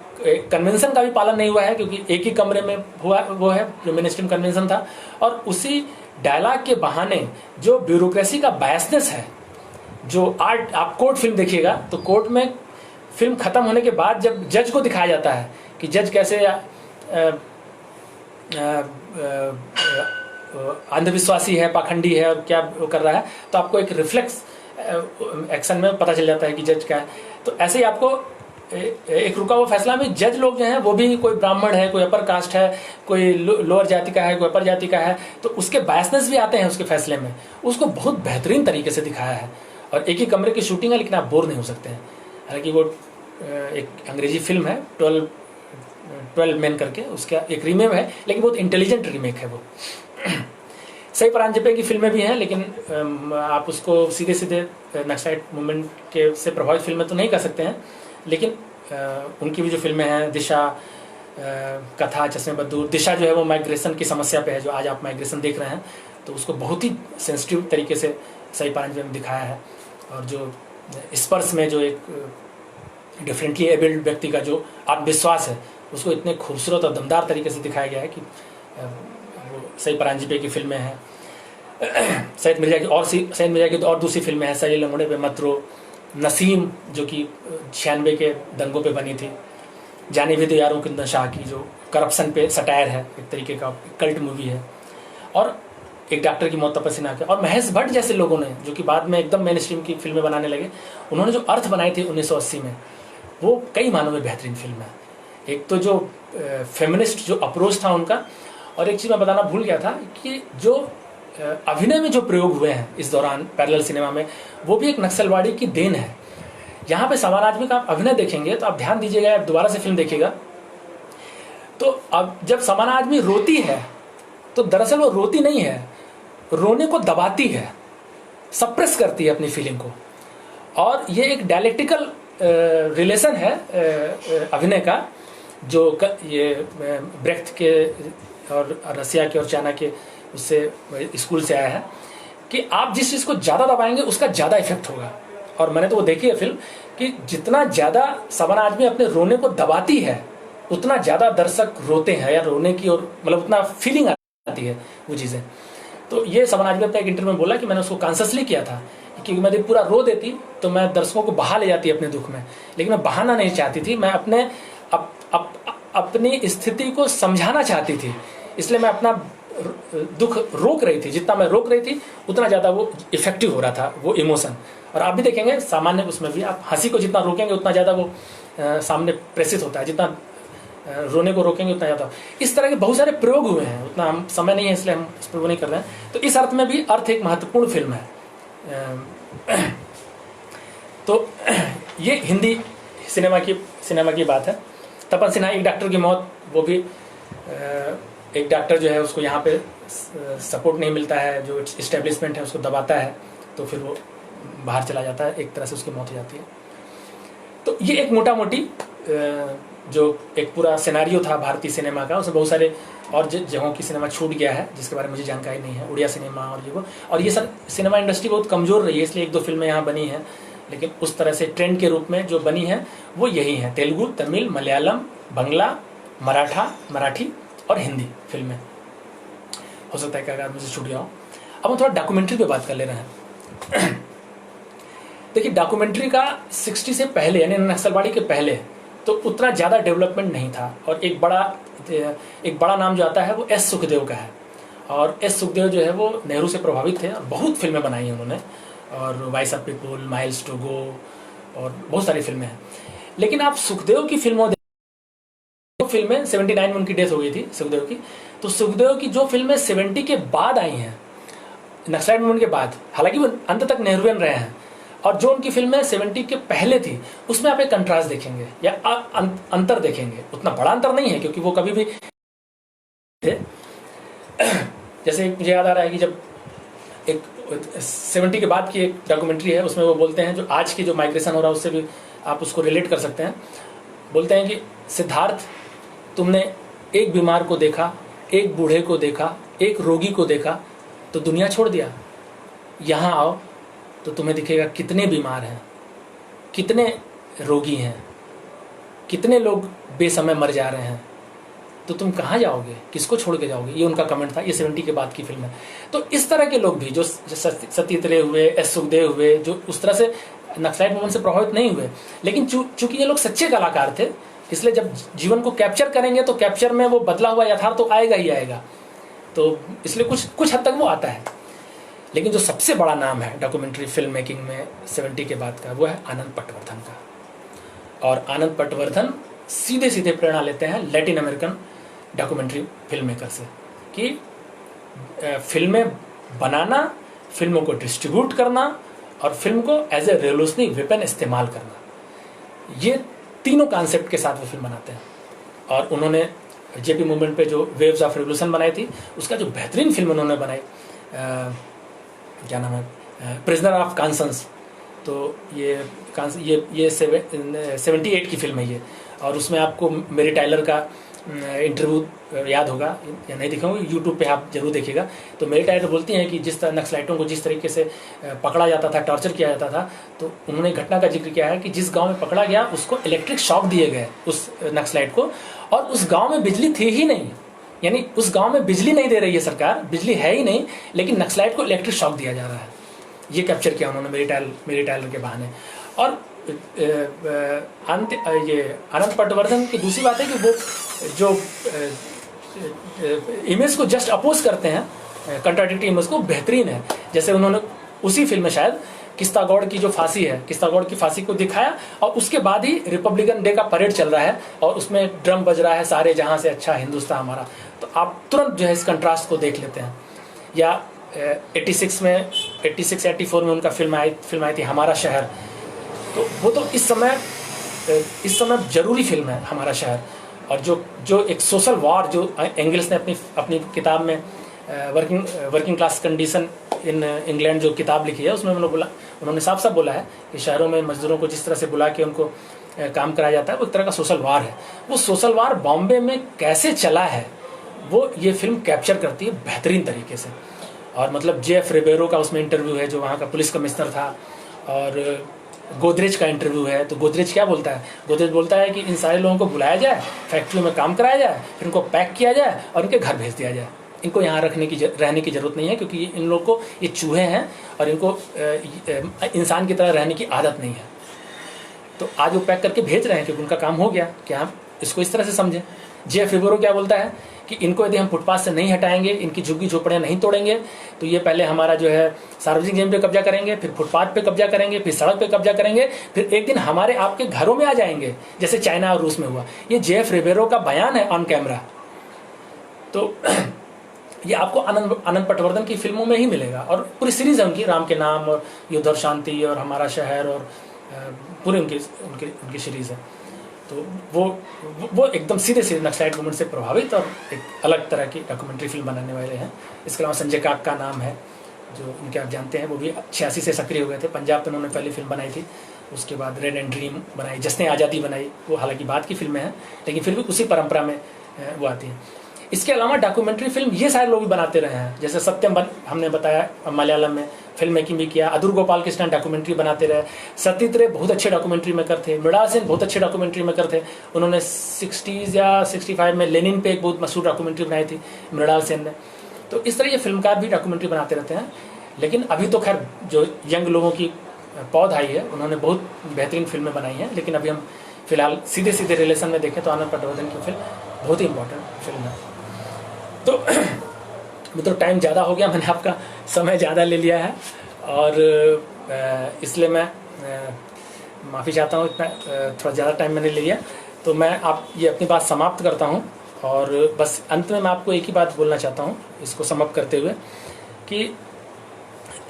B: कन्वेंशन का भी पालन नहीं हुआ है क्योंकि एक ही कमरे में हुआ वो है जो मिनिस्ट्रियम कन्वेंशन था, और उसी डायलॉग के बहाने जो ब्यूरोक्रेसी का बायसनेस है, जो आप कोर्ट फिल्म देखिएगा तो कोर्ट में फिल्म खत्म होने के बाद जब जज को दिखाया जाता है कि जज कैसे अंधविश्वासी है, पाखंडी है और क्या वो कर रहा है, तो आपको एक रिफ्लेक्स एक्शन में पता चल जाता है कि जज क्या है। तो ऐसे ही आपको एक रुका हुआ फैसला में जज लोग जो हैं वो भी कोई ब्राह्मण है, कोई अपर कास्ट है, कोई लोअर जाति का है, कोई अपर जाति का है, तो उसके बायसनेस भी आते हैं उसके फैसले में। उसको बहुत बेहतरीन तरीके से दिखाया है। और एक ही कमरे की शूटिंग है लेकिन आप बोर नहीं हो सकते हैं। हालांकि वो एक अंग्रेजी फिल्म है 12 मैन करके, उसका एक रीमेक है लेकिन बहुत इंटेलिजेंट रीमेक है वो। सही परांजपे की फिल्में भी हैं लेकिन आप उसको सीधे सीधे नक्सलाइट मूवमेंट के से प्रभावित फिल्में तो नहीं कर सकते हैं। लेकिन उनकी भी जो फिल्में हैं, दिशा, कथा, चश्मे बद्दूर। दिशा जो है वो माइग्रेशन की समस्या पे है, जो आज आप माइग्रेशन देख रहे हैं, तो उसको बहुत ही सेंसिटिव तरीके से सही परांजपे में दिखाया है। और जो स्पर्श में जो एक डिफरेंटली एबल्ड व्यक्ति का जो आत्मविश्वास है उसको इतने खूबसूरत और दमदार तरीके से दिखाया गया है कि वो सही परांजपे की फिल्में हैं। सईद मिर्जा की तो और दूसरी फिल्में हैं, सही लंगड़े पे मत रो, नसीम जो कि 96 के दंगों पे बनी थी, जानी भी तो यारों की नशा की जो करप्शन पे सटायर है, एक तरीके का कल्ट मूवी है। और एक डॉक्टर की मौत तपस्या के, और महेश भट्ट जैसे लोगों ने जो कि बाद में एकदम मेन स्ट्रीम की फिल्में बनाने लगे, उन्होंने जो अर्थ बनाई थी 1980 में, वो कई मानों में बेहतरीन फिल्म है। एक तो जो फेमिनिस्ट जो अप्रोच था उनका, और एक चीज़ मैं बताना भूल गया था कि जो अभिनय में जो प्रयोग हुए हैं इस दौरान पैरेलल सिनेमा में, वो भी एक नक्सलवाड़ी की देन है। यहाँ पे समान आदमी का आप अभिनय देखेंगे तो आप ध्यान दीजिएगा, आप दोबारा से फिल्म देखिएगा तो अब जब समान आदमी रोती है तो दरअसल वो रोती नहीं है, रोने को दबाती है, सप्रेस करती है अपनी फीलिंग को। और ये एक डायलेक्टिकल रिलेशन है अभिनय का, जो ये ब्रेख्त के और रसिया के और चाइना के उससे स्कूल से आया है कि आप जिस चीज़ को ज़्यादा दबाएंगे उसका ज़्यादा इफेक्ट होगा। और मैंने तो वो देखी है फिल्म कि जितना ज़्यादा समान आदमी अपने रोने को दबाती है उतना ज़्यादा दर्शक रोते हैं या रोने की, और मतलब उतना फीलिंग आती है वो चीज़ें। तो ये सबन आजमी अपने एक इंटरव्यू में बोला कि मैंने उसको कॉन्शियसली किया था, क्योंकि मैं पूरा रो देती तो मैं दर्शकों को बहा ले जाती अपने दुख में, लेकिन मैं बहाना नहीं चाहती थी, मैं अपने अपनी स्थिति को समझाना चाहती थी, इसलिए मैं अपना दुख रोक रही थी। जितना मैं रोक रही थी उतना ज़्यादा वो इफेक्टिव हो रहा था वो इमोशन। और आप भी देखेंगे सामान्य उसमें भी आप हंसी को जितना रोकेंगे उतना ज़्यादा वो सामने प्रेषित होता है, जितना रोने को रोकेंगे उतना ज़्यादा। इस तरह के बहुत सारे प्रयोग हुए हैं, उतना हम समय नहीं है इसलिए हम इस पर वो नहीं कर रहे हैं। तो इस अर्थ में भी अर्थ एक महत्वपूर्ण फिल्म है। तो ये हिंदी सिनेमा की बात है। तपन सिन्हा, एक डॉक्टर की मौत, वो भी एक डॉक्टर जो है उसको यहाँ पे सपोर्ट नहीं मिलता है, जो इस्टेब्लिशमेंट है उसको दबाता है, तो फिर वो बाहर चला जाता है, एक तरह से उसकी मौत हो जाती है। तो ये एक मोटा मोटी जो एक पूरा सिनेरियो था भारतीय सिनेमा का, उसमें बहुत सारे और जगहों की सिनेमा छूट गया है जिसके बारे में मुझे जानकारी नहीं है, उड़िया सिनेमा और ये वो, और ये सर सिनेमा इंडस्ट्री बहुत कमज़ोर रही है, इसलिए एक दो फिल्में यहाँ बनी हैं, लेकिन उस तरह से ट्रेंड के रूप में जो बनी है वो यही है, तेलुगु, तमिल, मलयालम, बंगला, मराठी और हिंदी फिल्में। हो सकता है कि अगर मुझे छूट गया हो। अब हम थोड़ा डॉक्यूमेंट्री पे बात कर ले रहे हैं। देखिए, डॉक्यूमेंट्री का 60 से पहले, यानी नक्सलवाड़ी के पहले तो उतना ज़्यादा डेवलपमेंट नहीं था, और एक बड़ा नाम जो आता है वो एस सुखदेव का है। और एस सुखदेव जो है वो नेहरू से प्रभावित थे और बहुत फिल्में बनाई हैं उन्होंने, और voice of people, miles to go और बहुत सारी फिल्में हैं। लेकिन आप सुखदेव की फिल्में 79 में उनकी डेथ हो गई थी सुखदेव की, तो सुखदेव की जो फिल्में 70 के बाद आई हैं, नक्सलाइट मूवमेंट के बाद, हालांकि वो अंत तक नेहरूवियन रहे हैं, और जो उनकी फिल्में 70 के पहले थी उसमें आप एक कंट्रास्ट देखेंगे या अंतर देखेंगे। उतना बड़ा अंतर नहीं है क्योंकि वो कभी भी थे। जैसे मुझे याद आ रहा है कि जब एक 70 के बाद की एक डॉक्यूमेंट्री है, उसमें वो बोलते हैं, जो आज की जो माइग्रेशन हो रहा है उससे भी आप उसको रिलेट कर सकते हैं। बोलते हैं कि सिद्धार्थ, तुमने एक बीमार को देखा, एक बूढ़े को देखा, एक रोगी को देखा तो दुनिया छोड़ दिया। यहाँ आओ तो तुम्हें दिखेगा कितने बीमार हैं, कितने रोगी हैं, कितने लोग बेसमय मर जा रहे हैं, तो तुम कहाँ जाओगे, किसको छोड़ के जाओगे। ये उनका कमेंट था। ये 70 के बाद की फिल्म है। तो इस तरह के लोग भी जो सतीश रे हुए, एस सुखदेव हुए, जो उस तरह से नक्सलाइट मूवमेंट से प्रभावित नहीं हुए, लेकिन चूंकि ये लोग सच्चे कलाकार थे, इसलिए जब जीवन को कैप्चर करेंगे तो कैप्चर में वो बदला हुआ यथार्थ तो आएगा ही आएगा। तो इसलिए कुछ हद तक वो आता है। लेकिन जो सबसे बड़ा नाम है डॉक्यूमेंट्री फिल्म मेकिंग में 70 के बाद का, वो है आनंद पटवर्धन का। और आनंद पटवर्धन सीधे प्रेरणा लेते हैं Latin American documentary film maker से, कि फिल्में बनाना, फिल्मों को डिस्ट्रीब्यूट करना और फिल्म को एज ए रेवोल्यूशनरी वेपन इस्तेमाल करना, ये तीनों कॉन्सेप्ट के साथ वो फिल्म बनाते हैं। और उन्होंने जेपी मूवमेंट पे जो वेव्स ऑफ रेवोल्यूशन बनाई थी, उसका जो बेहतरीन फिल्म उन्होंने बनाई, क्या नाम है, प्रिजनर ऑफ कॉन्शंस, तो ये 78 की फिल्म है ये। और उसमें आपको मेरी टाइलर का इंटरव्यू याद होगा या नहीं, दिखाऊंगा यूट्यूब पे आप जरूर देखिएगा। तो मेरी टाइलर बोलती हैं कि जिस तरह नक्सलाइटों को जिस तरीके से पकड़ा जाता था, टॉर्चर किया जाता था, तो उन्होंने घटना का जिक्र किया है कि जिस गांव में पकड़ा गया उसको इलेक्ट्रिक शॉक दिए गए उस नक्सलाइट को, और उस गांव में बिजली थी ही नहीं, यानी उस गांव में बिजली नहीं दे रही है सरकार, बिजली है ही नहीं, लेकिन नक्सलाइट को इलेक्ट्रिक शॉक दिया जा रहा है। ये कैप्चर किया उन्होंने मेरी टाइलर के बहाने। और ये आनंद पटवर्धन की दूसरी बात है कि वो जो इमेज को जस्ट अपोज करते हैं, कंट्राडिक्टरी इमेज को, बेहतरीन है। जैसे उन्होंने उसी फिल्म में शायद किस्ता गौड़ की जो फांसी है, किस्ता गौड़ की फांसी को दिखाया, और उसके बाद ही रिपब्लिकन डे का परेड चल रहा है और उसमें ड्रम बज रहा है, सारे जहां से अच्छा हिंदुस्तान हमारा। तो आप तुरंत जो है इस कंट्रास्ट को देख लेते हैं। या 86-84 में उनका फिल्म आई थी हमारा शहर, तो वो तो इस समय जरूरी फिल्म है हमारा शहर। और जो एक सोशल वॉर जो एंगल्स ने अपनी किताब में working class condition in England जो किताब लिखी है, उसमें उन्होंने साफ बोला है कि शहरों में मजदूरों को जिस तरह से बुला के उनको काम कराया जाता है, वो एक तरह का सोशल वार है। वो सोशल वार बॉम्बे में कैसे चला है वो ये फिल्म कैप्चर करती है बेहतरीन तरीके से। और मतलब जेफ रिबेरो का उसमें इंटरव्यू है, जो वहाँ का पुलिस कमिश्नर था, और गोदरेज का इंटरव्यू है, तो गोदरेज क्या बोलता है? गोदरेज बोलता है कि इन सारे लोगों को बुलाया जाए, फैक्ट्री में काम कराया जाए, फिर इनको पैक किया जाए और इनके घर भेज दिया जाए। इनको यहाँ रहने की ज़रूरत नहीं है, क्योंकि इन लोगों को ये चूहे हैं और इनको इंसान की तरह रहने की आदत नहीं है। तो आज वो पैक करके भेज रहे हैं क्योंकि उनका काम हो गया। क्या हम इसको इस तरह से समझें? जेफ रिबेरो क्या बोलता है कि इनको यदि हम फुटपाथ से नहीं हटाएंगे, इनकी झुग्गी झोपड़ियाँ नहीं तोड़ेंगे, तो ये पहले हमारा जो है सार्वजनिक जमीन पे कब्जा करेंगे, फिर फुटपाथ पे कब्जा करेंगे, फिर सड़क पे कब्जा करेंगे, फिर एक दिन हमारे आपके घरों में आ जाएंगे, जैसे चाइना और रूस में हुआ। ये जेफ रिबेरो का बयान है ऑन कैमरा। तो ये आपको आनंद पटवर्धन की फिल्मों में ही मिलेगा, और पूरी सीरीज है उनकी, राम के नाम और युद्ध और शांति और हमारा शहर, और पूरी उनकी सीरीज है। तो वो एकदम सीधे सीधे नक्सलाइट मूवमेंट से प्रभावित और एक अलग तरह की डॉक्यूमेंट्री फिल्म बनाने वाले हैं। इसके अलावा संजय काक का नाम है, जो उनके आप जानते हैं, वो भी 86 से सक्रिय हो गए थे। पंजाब में उन्होंने पहली फिल्म बनाई थी, उसके बाद रेड एंड ड्रीम बनाई, जश्न आज़ादी बनाई, वो हालांकि बाद की फिल्में हैं लेकिन फिर भी उसी परंपरा में वो आती हैं। इसके अलावा डॉक्यूमेंट्री फिल्म ये सारे लोग भी बनाते रहे हैं, जैसे सत्यम हमने बताया मलयालम में फिल्म मेकिंग भी किया, अदूर गोपाल कृष्णन डॉक्यूमेंट्री बनाते रहे, सतीश रे बहुत अच्छे डॉक्यूमेंट्री मेकर थे, मृणाल सेन बहुत अच्छे डॉक्यूमेंट्री मेकर थे। उन्होंने 60s या 65 में लेनिन पे एक बहुत मशहूर डॉक्यूमेंट्री बनाई थी मृणाल सेन ने। तो इस तरह ये फिल्मकार भी डॉक्यूमेंट्री बनाते रहते हैं। लेकिन अभी तो खैर जो यंग लोगों की पौध आई है, उन्होंने बहुत बेहतरीन फिल्में बनाई हैं। लेकिन अभी हम फिलहाल सीधे सीधे रिलेशन में देखें तो आनंद पटवर्धन की फिल्म बहुत ही इंपॉर्टेंट फिल्म है। तो मित्रों, टाइम ज़्यादा हो गया, मैंने आपका समय ज़्यादा ले लिया है, और इसलिए मैं माफ़ी चाहता हूँ, इतना थोड़ा ज़्यादा टाइम मैंने ले लिया। तो मैं ये अपनी बात समाप्त करता हूँ, और बस अंत में मैं आपको एक ही बात बोलना चाहता हूँ इसको समाप्त करते हुए, कि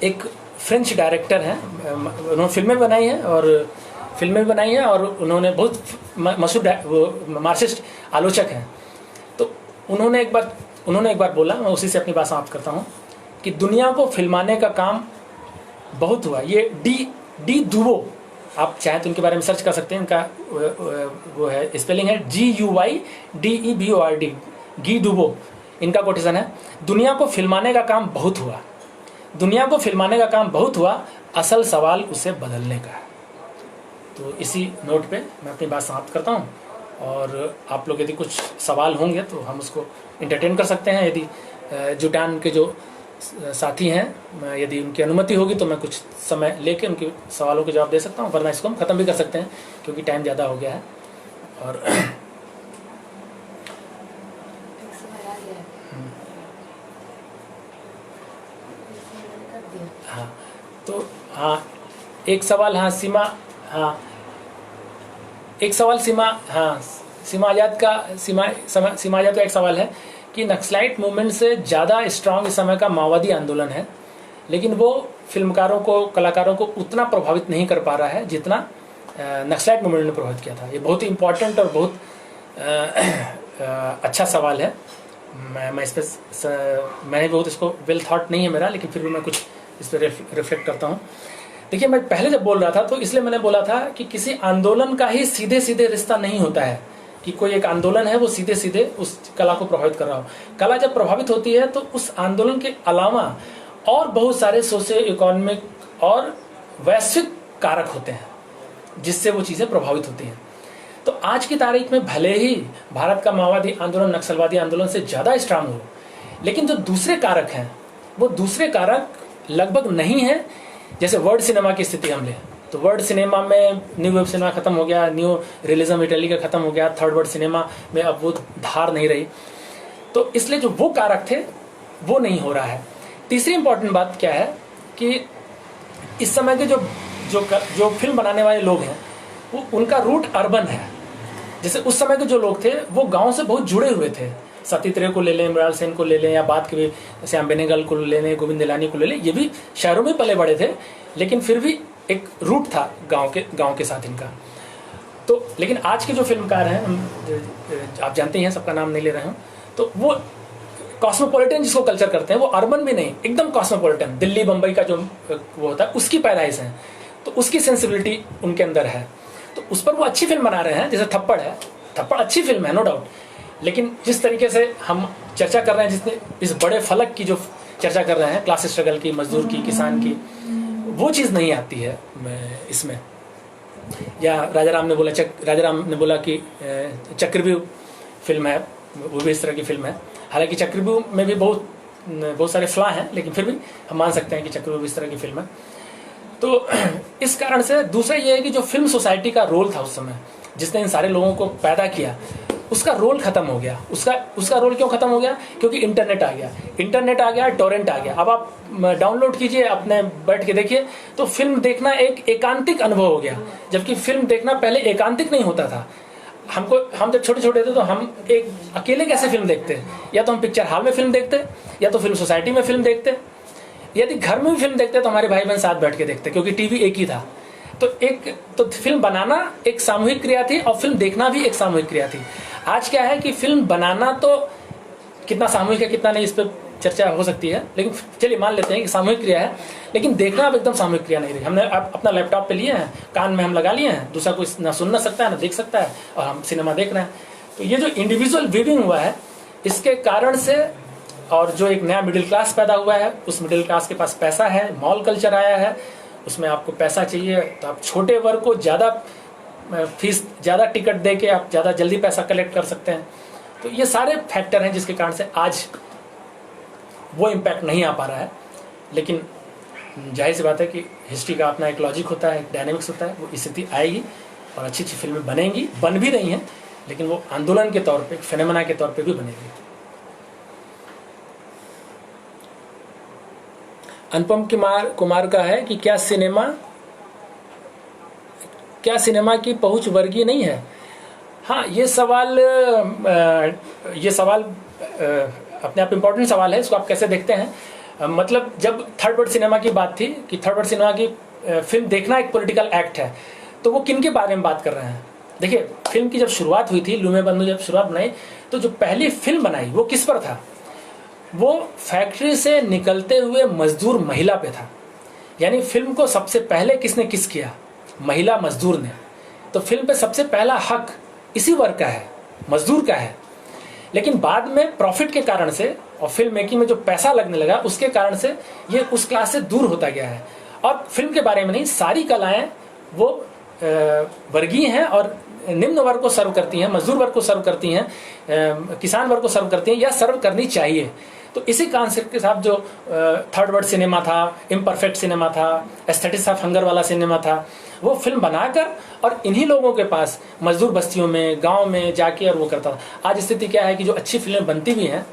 B: एक फ्रेंच डायरेक्टर हैं, उन्होंने फिल्में बनाई हैं और उन्होंने बहुत मशहूर मार्क्सिस्ट आलोचक हैं। तो उन्होंने एक बार बोला, मैं उसी से अपनी बात समाप्त करता हूँ, कि दुनिया को फिल्माने का काम बहुत हुआ। ये डी दुवो, आप चाहें तो उनके बारे में सर्च कर सकते हैं, इनका वो है स्पेलिंग है GUIDEBORD, गी दुवो इनका कोटेशन है। दुनिया को फिल्माने का काम बहुत हुआ, दुनिया को फिल्माने का काम बहुत हुआ, असल सवाल उसे बदलने का है। तो इसी नोट पे मैं अपनी बात समाप्त करता हूँ, और आप लोग यदि कुछ सवाल होंगे तो हम उसको इंटरटेन कर सकते हैं। यदि जुटान के जो साथी हैं, यदि उनकी अनुमति होगी तो मैं कुछ समय लेके उनके सवालों के जवाब दे सकता हूँ, वरना इसको हम ख़त्म भी कर सकते हैं क्योंकि टाइम ज़्यादा हो गया है। और हाँ, तो हाँ एक सवाल, हाँ सीमा, हाँ एक सवाल सीमा, हाँ सीमा आज़ाद का एक सवाल है कि नक्सलाइट मूवमेंट से ज़्यादा स्ट्रांग इस समय का माओवादी आंदोलन है, लेकिन वो फिल्मकारों को, कलाकारों को उतना प्रभावित नहीं कर पा रहा है जितना नक्सलाइट मूवमेंट ने प्रभावित किया था। ये बहुत ही इम्पोर्टेंट और बहुत अच्छा सवाल है। मैं इस पर मैंने बहुत इसको वेल थॉट नहीं है मेरा, लेकिन फिर भी मैं कुछ इस पर रिफ्लेक्ट करता हूँ। देखिए, मैं पहले जब बोल रहा था तो इसलिए मैंने बोला था कि किसी आंदोलन का ही सीधे सीधे रिश्ता नहीं होता है कि कोई एक आंदोलन है वो सीधे सीधे उस कला को प्रभावित कर रहा हो। कला जब प्रभावित होती है तो उस आंदोलन के अलावा और बहुत सारे सोशियो इकोनॉमिक और वैश्विक कारक होते हैं जिससे वो चीज़ें प्रभावित होती हैं। तो आज की तारीख में भले ही भारत का माओवादी आंदोलन नक्सलवादी आंदोलन से ज़्यादा स्ट्रांग हो, लेकिन जो दूसरे कारक हैं वो दूसरे कारक लगभग नहीं है। जैसे वर्ल्ड सिनेमा की स्थिति हम लें तो वर्ल्ड सिनेमा में न्यू वेब सिनेमा खत्म हो गया, न्यू रियलिज्म इटली का खत्म हो गया, थर्ड वर्ल्ड सिनेमा में अब वो धार नहीं रही। तो इसलिए जो वो कारक थे वो नहीं हो रहा है। तीसरी इंपॉर्टेंट बात क्या है कि इस समय के जो फिल्म बनाने वाले लोग हैं वो उनका रूट अर्बन है। जैसे उस समय के जो लोग थे वो गांव से बहुत जुड़े हुए थे। सतीश रे को ले लें, मृणाल सेन को ले लें, या बाद के भी श्याम बेनेगल को ले लें, गोविंद निलानी को ले लें, ये भी शहरों में पले बड़े थे, लेकिन फिर भी एक रूट था गांव के साथ इनका। तो लेकिन आज के जो फिल्मकार हैं, आप जानते हैं, सबका नाम नहीं ले रहे हूँ, तो वो कॉस्मोपॉलिटन जिसको कल्चर करते हैं वो अर्बन भी नहीं, एकदम कॉस्मोपॉलिटन, दिल्ली बम्बई का जो वो होता है उसकी पैदाइश है। तो उसकी सेंसिबिलिटी उनके अंदर है, तो उस पर वो अच्छी फिल्म बना रहे हैं। जैसे थप्पड़ है, थप्पड़ अच्छी फिल्म है नो डाउट, लेकिन जिस तरीके से हम चर्चा कर रहे हैं, जिसने इस बड़े फलक की जो चर्चा कर रहे हैं, क्लास स्ट्रगल की, मजदूर की, किसान की, वो चीज़ नहीं आती है इसमें। या राजा राम ने बोला कि चक्रव्यूह फिल्म है, वो भी इस तरह की फिल्म है। हालांकि चक्रव्यूह में भी बहुत सारे फ्लॉ हैं, लेकिन फिर भी हम मान सकते हैं कि चक्रव्यूह भी इस तरह की फिल्म है। तो इस कारण से दूसरा ये है कि जो फिल्म सोसाइटी का रोल था उस समय, जिसने इन सारे लोगों को पैदा किया, उसका रोल खत्म हो गया। उसका रोल क्यों खत्म हो गया? क्योंकि इंटरनेट आ गया, टोरेंट आ गया। अब आप डाउनलोड कीजिए, अपने बैठ के देखिए, तो फिल्म देखना एक एकांतिक अनुभव हो गया, जबकि फिल्म देखना पहले एकांतिक नहीं होता था। हम जब छोटे छोटे थे तो हम एक अकेले कैसे फिल्म देखते, या तो हम पिक्चर हॉल में फिल्म देखते, या तो फिल्म सोसाइटी में फिल्म देखते। यदि घर में भी फिल्म देखते तो हमारे भाई बहन साथ बैठ के देखते, क्योंकि टीवी एक ही था। तो फिल्म बनाना एक सामूहिक क्रिया थी और फिल्म देखना भी एक सामूहिक क्रिया थी। आज क्या है कि फिल्म बनाना तो कितना सामूहिक है कितना नहीं, इस पर चर्चा हो सकती है, लेकिन चलिए मान लेते हैं कि सामूहिक क्रिया है, लेकिन देखना अब एकदम सामूहिक क्रिया नहीं रही। हमने अपना लैपटॉप पे लिए हैं, कान में हम लगा लिए हैं, दूसरा कोई ना सुन ना सकता है ना देख सकता है, और हम सिनेमा देख रहे हैं। तो ये जो इंडिविजुअल व्यूइंग हुआ है, इसके कारण से, और जो एक नया मिडिल क्लास पैदा हुआ है, उस मिडिल क्लास के पास पैसा है, मॉल कल्चर आया है, उसमें आपको पैसा चाहिए, तो आप छोटे वर्ग को ज़्यादा फीस, ज़्यादा टिकट दे के आप ज़्यादा जल्दी पैसा कलेक्ट कर सकते हैं। तो ये सारे फैक्टर हैं जिसके कारण से आज वो इम्पैक्ट नहीं आ पा रहा है। लेकिन जाहिर सी बात है कि हिस्ट्री का अपना एक लॉजिक होता है, एक डायनेमिक्स होता है, वो स्थिति आएगी और अच्छी अच्छी फिल्में बनेंगी, बन भी रही हैं, लेकिन वो आंदोलन के तौर पे, फेनोमेना के तौर पे भी बनेगी। अनुपम कुमार का है कि क्या सिनेमा की पहुंच वर्गीय नहीं है? हाँ, ये सवाल अपने आप इम्पोर्टेंट सवाल है। इसको आप कैसे देखते हैं? मतलब जब थर्ड वर्ल्ड सिनेमा की बात थी कि थर्ड वर्ल्ड सिनेमा की फिल्म देखना एक पॉलिटिकल एक्ट है, तो वो किन के बारे में बात कर रहे हैं? देखिए, फिल्म की जब शुरुआत हुई थी, लूमे बंधु जब शुरुआत बनाई, तो जो पहली फिल्म बनाई वो किस पर था? वो फैक्ट्री से निकलते हुए मजदूर महिला पे था। यानी फिल्म को सबसे पहले किसने किस किया? महिला मजदूर ने। तो फिल्म पे सबसे पहला हक इसी वर्ग का है, मजदूर का है। लेकिन बाद में प्रॉफिट के कारण से और फिल्म मेकिंग में जो पैसा लगने लगा, उसके कारण से ये उस क्लास से दूर होता गया है। और फिल्म के बारे में नहीं, सारी कलाएं वो वर्गीय हैं और निम्न वर्ग को सर्व करती हैं, मजदूर वर्ग को सर्व करती हैं, किसान वर्ग को सर्व करती हैं, या सर्व करनी चाहिए। तो इसी कॉन्सेप्ट के साथ जो थर्ड वर्ल्ड सिनेमा था, इम्परफेक्ट सिनेमा था, एस्थेटिक्स ऑफ हंगर वाला सिनेमा था, वो फिल्म बनाकर और इन्हीं लोगों के पास मजदूर बस्तियों में, गांव में जाके और वो करता था। आज स्थिति क्या है कि जो अच्छी फिल्में बनती भी हैं,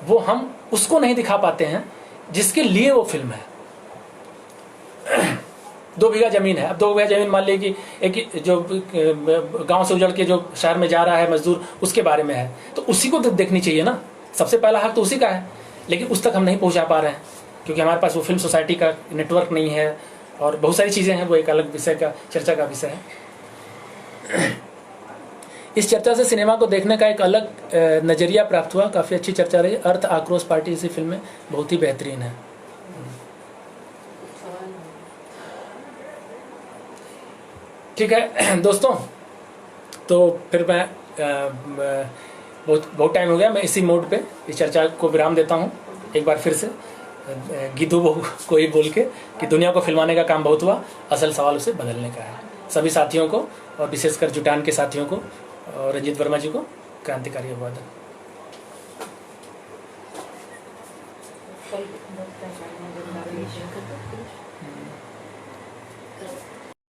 B: वो हम उसको नहीं दिखा पाते हैं जिसके लिए वो फिल्म है। 2 बीघा जमीन है, अब 2 बीघा जमीन मान लीजिए कि एक जो गांव से उजड़ के जो शहर में जा रहा है मजदूर, उसके बारे में है, तो उसी को देखनी चाहिए ना। सबसे पहला हक तो उसी का है, लेकिन उस तक हम नहीं पहुंचा पा रहे हैं क्योंकि हमारे पास वो फिल्म सोसाइटी का नेटवर्क नहीं है, और बहुत सारी चीज़ें हैं, वो एक अलग विषय का, चर्चा का विषय है। इस चर्चा से सिनेमा को देखने का एक अलग नज़रिया प्राप्त हुआ, काफ़ी अच्छी चर्चा रही। अर्थ आक्रोश पार्टी इसी फिल्म में बहुत ही बेहतरीन है। ठीक है दोस्तों, तो फिर मैं बहुत टाइम हो गया, मैं इसी मोड पे इस चर्चा को विराम देता हूँ। एक बार फिर से गीतू को ही बोल के कि दुनिया को फिल्माने का काम बहुत हुआ, असल सवाल उसे बदलने का है। सभी साथियों को और विशेषकर जुटान के साथियों को और रंजीत वर्मा जी को क्रांतिकारी अभिवादन।